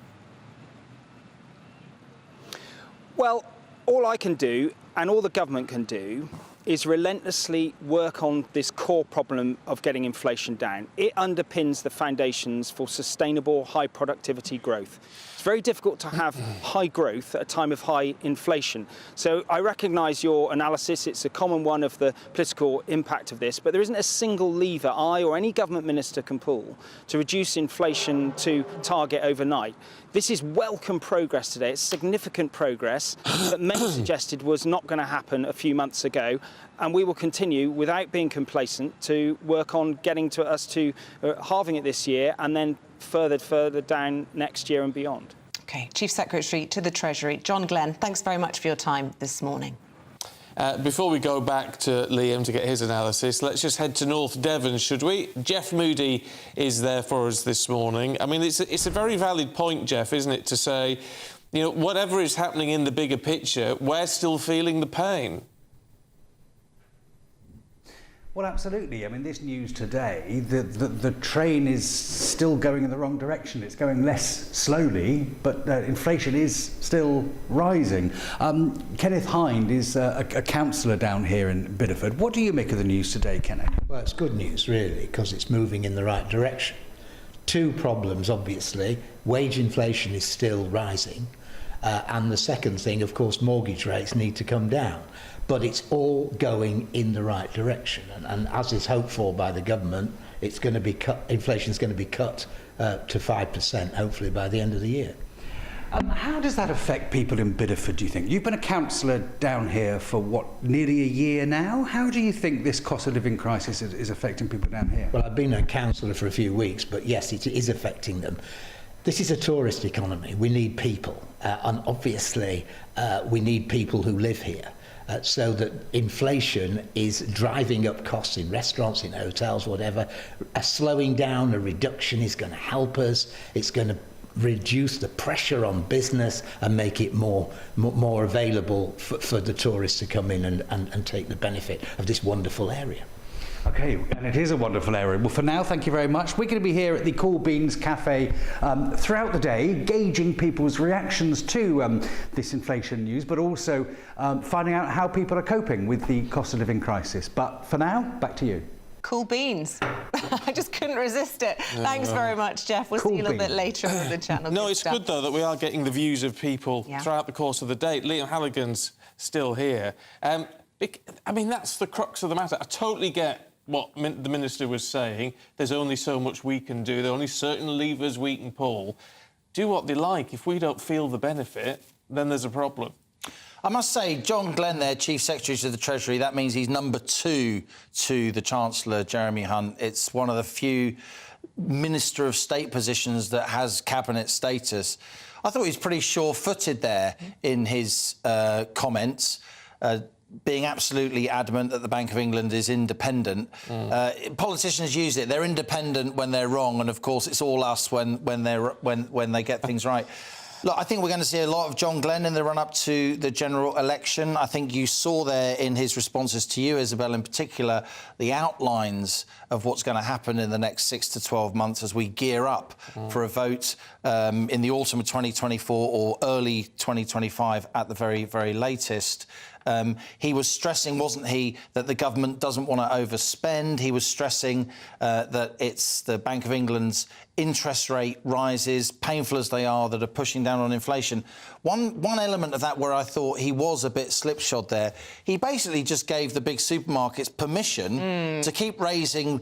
Well, all I can do, and all the government can do, is relentlessly work on this core problem of getting inflation down. It underpins the foundations for sustainable, high productivity growth. It's very difficult to have high growth at a time of high inflation. So I recognise your analysis. It's a common one of the political impact of this, but there isn't a single lever I or any government minister can pull to reduce inflation to target overnight. This is welcome progress today. It's significant progress that many suggested was not going to happen a few months ago. And we will continue, without being complacent, to work on getting to us to halving it this year and then further down next year and beyond. OK, Chief Secretary to the Treasury, John Glenn, thanks very much for your time this morning. Before we go back to Liam to get his analysis, let's just head to North Devon, should we? Jeff Moody is there for us this morning. I mean, it's a very valid point, Jeff, isn't it, to say, you know, whatever is happening in the bigger picture, we're still feeling the pain. Well, absolutely. I mean, this news today, the train is still going in the wrong direction. It's going less slowly, but inflation is still rising. Kenneth Hind is a councillor down here in Bideford. What do you make of the news today, Kenneth? Well, it's good news, really, because it's moving in the right direction. Two problems, obviously. Wage inflation is still rising. And the second thing, of course, mortgage rates need to come down. But it's all going in the right direction. And as is hoped for by the government, it's going to be cut, inflation's going to be cut to 5%, hopefully, by the end of the year. How does that affect people in Bideford, do you think? You've been a councillor down here for, what, nearly a year now? How do you think this cost of living crisis is affecting people down here? Well, I've been a councillor for a few weeks, but yes, it is affecting them. This is a tourist economy. We need people. And obviously, we need people who live here. So that inflation is driving up costs in restaurants, in hotels, whatever. A slowing down, a reduction is going to help us. It's going to reduce the pressure on business and make it more available for the tourists to come in and take the benefit of this wonderful area. OK, and it is a wonderful area. Well, for now, thank you very much. We're going to be here at the Cool Beans Cafe throughout the day, gauging people's reactions to this inflation news, but also finding out how people are coping with the cost of living crisis. But for now, back to you. Cool beans. I just couldn't resist it. Thanks very much, Jeff. We'll see you a little bit later on the channel. No, it's good, though, that we are getting the views of people throughout the course of the day. Liam Halligan's still here. I mean, that's the crux of the matter. I totally get what the Minister was saying. There's only so much we can do. There are only certain levers we can pull. do what they like. If we don't feel the benefit, then there's a problem. I must say, John Glenn there, Chief Secretary to the Treasury, that means he's number 2 to the Chancellor, Jeremy Hunt. It's one of the few Minister of State positions that has cabinet status. I thought he was pretty sure-footed there in his comments, being absolutely adamant that the Bank of England is independent. Politicians use it. They're independent when they're wrong, and, of course, it's all us when they get things right. Look, I think we're going to see a lot of John Glenn in the run-up to the general election. I think you saw there in his responses to you, Isabel, in particular, the outlines of what's going to happen in the next 6 to 12 months as we gear up for a vote in the autumn of 2024 or early 2025 at the very, very latest. He was stressing, wasn't he, that the government doesn't want to overspend. He was stressing that it's the Bank of England's interest rate rises, painful as they are, that are pushing down on inflation. One element of that where I thought he was a bit slipshod there, he basically just gave the big supermarkets permission to keep raising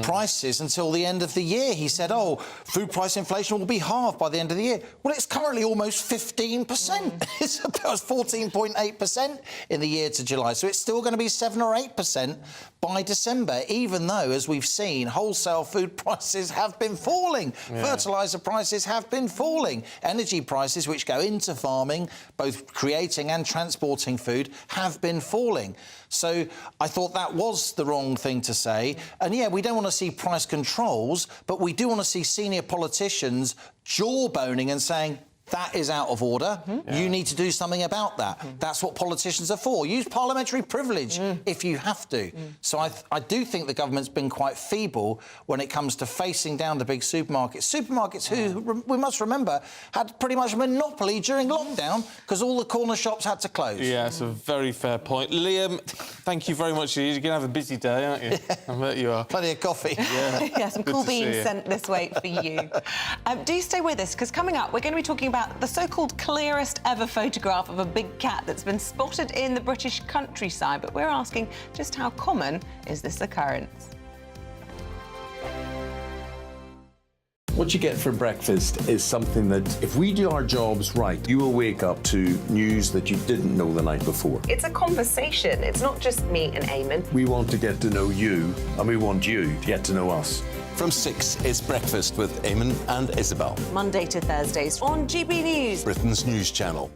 prices until the end of the year. He said, oh, food price inflation will be halved by the end of the year. Well, it's currently almost 15%. It's about 14.8% in the year to July. So it's still going to be 7 or 8% by December, even though, as we've seen, wholesale food prices have been falling. Fertiliser prices have been falling. Energy prices, which go into farming, both creating and transporting food, have been falling. So I thought that was the wrong thing to say. And, yeah, we don't want to see price controls, but we do want to see senior politicians jawboning and saying, that is out of order. You need to do something about that. That's what politicians are for. Use parliamentary privilege if you have to. So I do think the government's been quite feeble when it comes to facing down the big supermarkets. Supermarkets who, we must remember, had pretty much a monopoly during lockdown because all the corner shops had to close. Yeah, it's a very fair point. Liam, thank you very much. You're going to have a busy day, aren't you? I bet you are. Plenty of coffee. Yeah, some cool beans sent this way for you. Do stay with us, because coming up, we're going to be talking about the so-called clearest ever photograph of a big cat that's been spotted in the British countryside. But we're asking, just how common is this occurrence? What you get for breakfast is something that, if we do our jobs right, you will wake up to news that you didn't know the night before. It's a conversation. It's not just me and Eamonn. We want to get to know you, and we want you to get to know us. From 6, it's Breakfast with Eamonn and Isabel. Monday to Thursdays on GB News, Britain's news channel.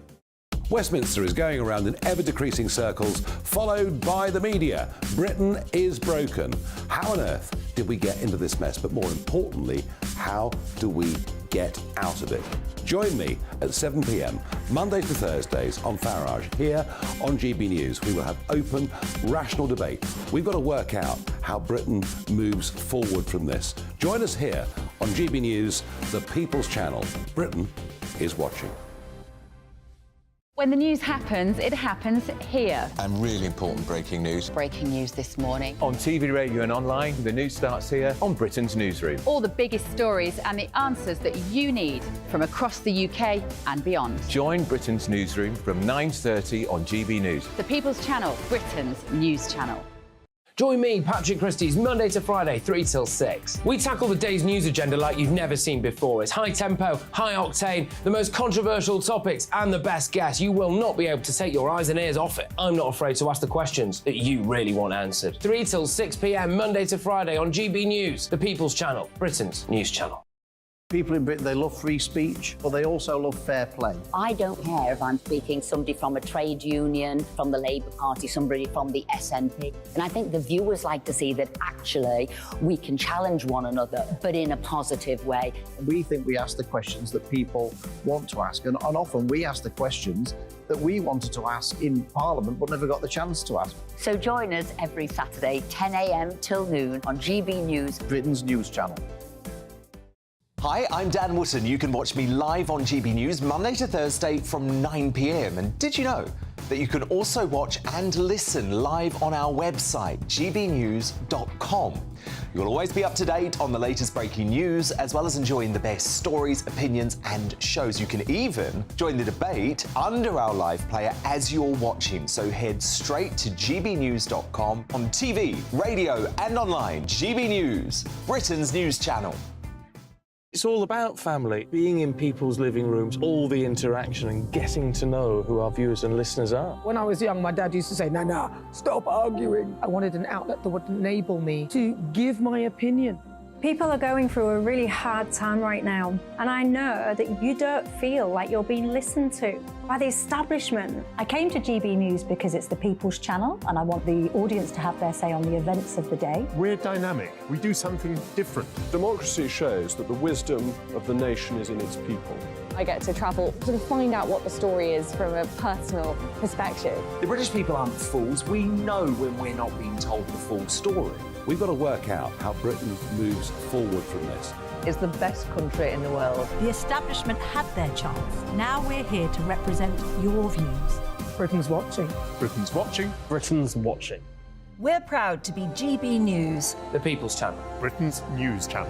Westminster is going around in ever-decreasing circles, followed by the media. Britain is broken. How on earth did we get into this mess? But more importantly, how do we get out of it? Join me at 7 p.m, Mondays to Thursdays on Farage, here on GB News. We will have open, rational debate. We've got to work out how Britain moves forward from this. Join us here on GB News, the People's Channel. Britain is watching. When the news happens, it happens here. And really important breaking news. Breaking news this morning. On TV, radio and online, the news starts here on Britain's newsroom. All the biggest stories and the answers that you need from across the UK and beyond. Join Britain's newsroom from 9:30 on GB News. The People's Channel, Britain's news channel. Join me, Patrick Christie's, Monday to Friday, 3 till 6. We tackle the day's news agenda like you've never seen before. It's high tempo, high octane, the most controversial topics and the best guests. You will not be able to take your eyes and ears off it. I'm not afraid to ask the questions that you really want answered. 3 till 6 p.m, Monday to Friday on GB News, the People's Channel, Britain's news channel. People in Britain, they love free speech, but they also love fair play. I don't care if I'm speaking somebody from a trade union, from the Labour Party, somebody from the SNP. And I think the viewers like to see that actually we can challenge one another, but in a positive way. We think we ask the questions that people want to ask, and often we ask the questions that we wanted to ask in Parliament but never got the chance to ask. So join us every Saturday, 10 a.m. till noon on GB News, Britain's news channel. Hi, I'm Dan Wootton. You can watch me live on GB News Monday to Thursday from 9 p.m. And did you know that you can also watch and listen live on our website, gbnews.com? You'll always be up to date on the latest breaking news, as well as enjoying the best stories, opinions and shows. You can even join the debate under our live player as you're watching. So head straight to gbnews.com on TV, radio and online. GB News, Britain's news channel. It's all about family, being in people's living rooms, all the interaction and getting to know who our viewers and listeners are. When I was young, my dad used to say, "No, stop arguing." I wanted an outlet that would enable me to give my opinion. People are going through a really hard time right now, and I know that you don't feel like you're being listened to by the establishment. I came to GB News because it's the people's channel, and I want the audience to have their say on the events of the day. We're dynamic. We do something different. Democracy shows that the wisdom of the nation is in its people. I get to travel to find out what the story is from a personal perspective. The British people aren't fools. We know when we're not being told the full story. We've got to work out how Britain moves forward from this. It's the best country in the world. The establishment had their chance. Now we're here to represent your views. Britain's watching. Britain's watching. Britain's watching. We're proud to be GB News. The People's Channel. Britain's news channel.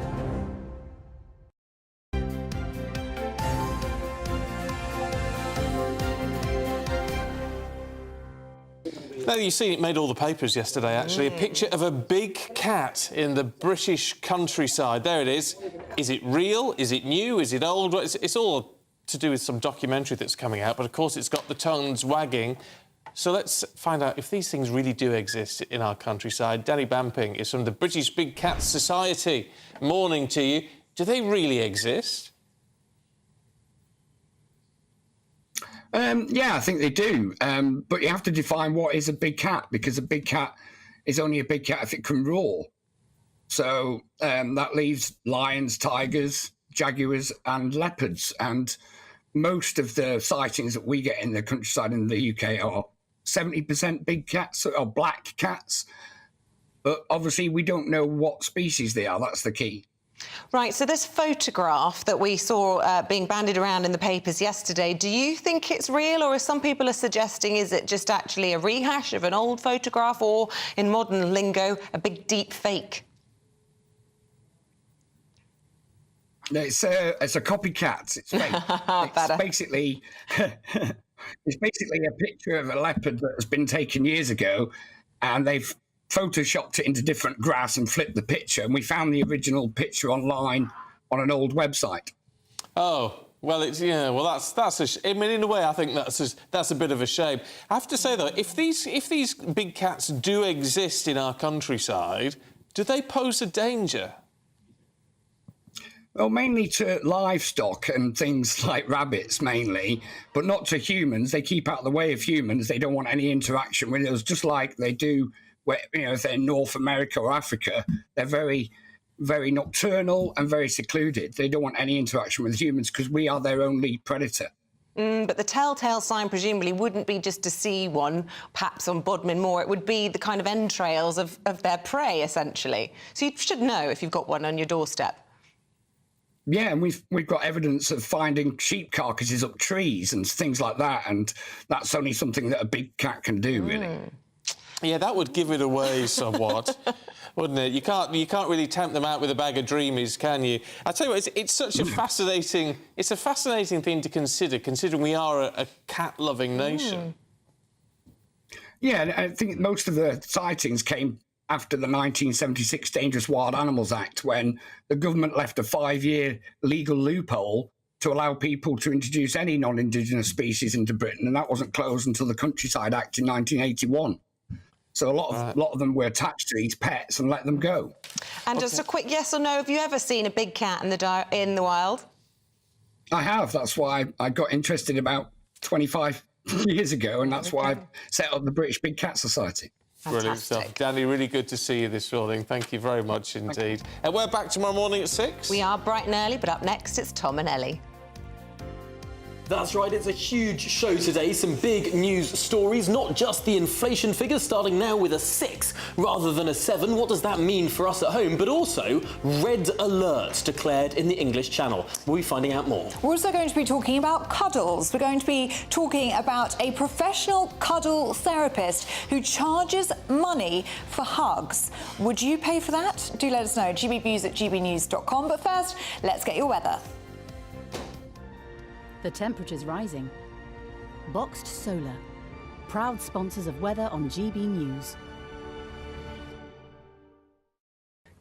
Now, you see, it made all the papers yesterday, actually. A picture of a big cat in the British countryside. There it is. Is it real? Is it new? Is it old? It's all to do with some documentary that's coming out, but, of course, it's got the tongues wagging. So let's find out if these things really do exist in our countryside. Danny Bamping is from the British Big Cat Society. Morning to you. Do they really exist? Yeah, I think they do. But you have to define what is a big cat, because a big cat is only a big cat if it can roar. So that leaves lions, tigers, jaguars and leopards. And most of the sightings that we get in the countryside in the UK are 70% big cats or black cats. But obviously we don't know what species they are. That's the key. Right, so this photograph that we saw being bandied around in the papers yesterday, do you think it's real, or as some people are suggesting, is it just actually a rehash of an old photograph, or, in modern lingo, a big deep fake? It's a copycat. It's fake. It's basically a picture of a leopard that has been taken years ago, and they've photoshopped it into different grass and flipped the picture, and we found the original picture online on an old website. Oh, well, I mean, in a way, I think that's a bit of a shame. I have to say, though, if these big cats do exist in our countryside, do they pose a danger? Well, mainly to livestock and things like rabbits, mainly, but not to humans. They keep out of the way of humans. They don't want any interaction with us, just like they do where, if they're in North America or Africa. They're very, very nocturnal and very secluded. They don't want any interaction with humans because we are their only predator. But the telltale sign, presumably, wouldn't be just to see one, perhaps on Bodmin Moor. It would be the kind of entrails of their prey, essentially. So you should know if you've got one on your doorstep. Yeah, and we've got evidence of finding sheep carcasses up trees and things like that, and that's only something that a big cat can do, really. Yeah, that would give it away somewhat, wouldn't it? You can't really tempt them out with a bag of dreamies, can you? I tell you what, it's such a fascinating thing to consider, considering we are a cat-loving nation. Yeah, I think most of the sightings came after the 1976 Dangerous Wild Animals Act, when the government left a 5-year legal loophole to allow people to introduce any non-Indigenous species into Britain, and that wasn't closed until the Countryside Act in 1981. So a lot of them were attached to these pets and let them go. And just a quick yes or no, have you ever seen a big cat in the wild? I have. That's why I got interested about 25 years ago, and that's why I set up the British Big Cat Society. Brilliant stuff. Danny, really good to see you this morning. Thank you very much indeed. And we're back tomorrow morning at 6. We are bright and early, but up next it's Tom and Ellie. That's right, it's a huge show today. Some big news stories, not just the inflation figures, starting now with a 6 rather than a 7. What does that mean for us at home? But also, red alert declared in the English Channel. We'll be finding out more. We're also going to be talking about cuddles. We're going to be talking about a professional cuddle therapist who charges money for hugs. Would you pay for that? Do let us know. gbnews@gbnews.com. But first, let's get your weather. The temperature's rising. Boxed Solar, proud sponsors of weather on GB News.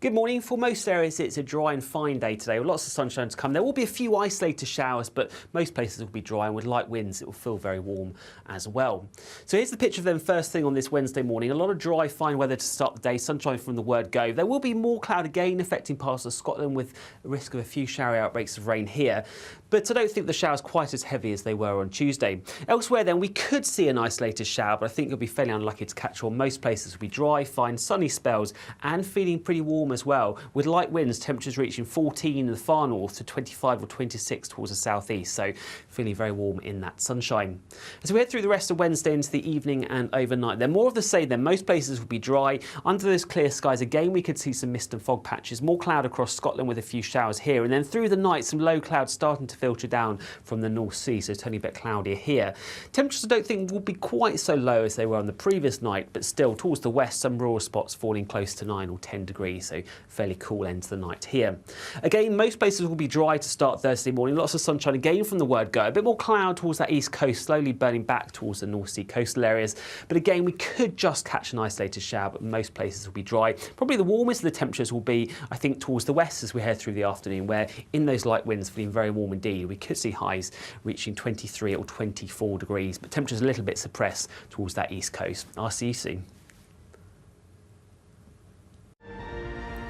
Good morning. For most areas, it's a dry and fine day today with lots of sunshine to come. There will be a few isolated showers, but most places will be dry, and with light winds, it will feel very warm as well. So here's the picture of them first thing on this Wednesday morning. A lot of dry, fine weather to start the day, sunshine from the word go. There will be more cloud again affecting parts of Scotland with a risk of a few showery outbreaks of rain here. But I don't think the showers quite as heavy as they were on Tuesday. Elsewhere then, we could see an isolated shower, but I think you'll be fairly unlucky to catch one. Most places will be dry, fine, sunny spells and feeling pretty warm as well, with light winds, temperatures reaching 14 in the far north to 25 or 26 towards the southeast, so feeling very warm in that sunshine. As we head through the rest of Wednesday into the evening and overnight, then more of the same then. Most places will be dry. Under those clear skies again, we could see some mist and fog patches, more cloud across Scotland with a few showers here, and then through the night some low clouds starting to filter down from the North Sea, so turning a bit cloudier here. Temperatures I don't think will be quite so low as they were on the previous night, but still towards the west some rural spots falling close to 9 or 10 degrees, so fairly cool end to the night here. Again, most places will be dry to start Thursday morning. Lots of sunshine again from the word go. A bit more cloud towards that east coast, slowly burning back towards the North Sea coastal areas. But again, we could just catch an isolated shower, but most places will be dry. Probably the warmest of the temperatures will be, I think, towards the west as we head through the afternoon, where in those light winds feeling very warm indeed. We could see highs reaching 23 or 24 degrees, but temperatures a little bit suppressed towards that east coast. I'll see you soon.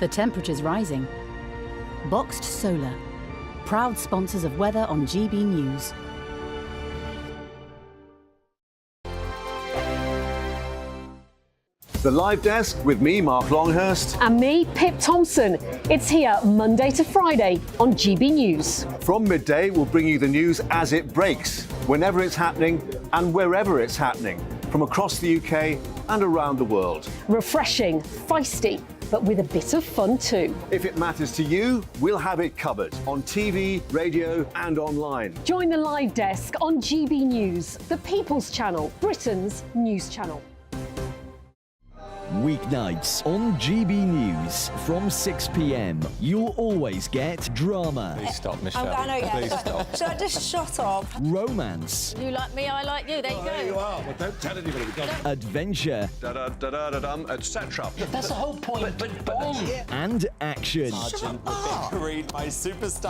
The temperature's rising. Boxed Solar, proud sponsors of weather on GB News. The Live Desk with me, Mark Longhurst. And me, Pip Thompson. It's here Monday to Friday on GB News. From midday, we'll bring you the news as it breaks, whenever it's happening and wherever it's happening, from across the UK and around the world. Refreshing, feisty, but with a bit of fun too. If it matters to you, we'll have it covered on TV, radio and online. Join the Live Desk on GB News, the People's Channel, Britain's news channel. Weeknights on GB News from 6 p.m. You'll always get drama. Please stop, Michelle. I know, yeah. Please stop. Should I just shut up? Romance. You like me, I like you. There you go. There you are. Well, don't tell anybody. Adventure. Etc. That's the whole point, but bomb. And action. Sergeant would be agreed by superstar.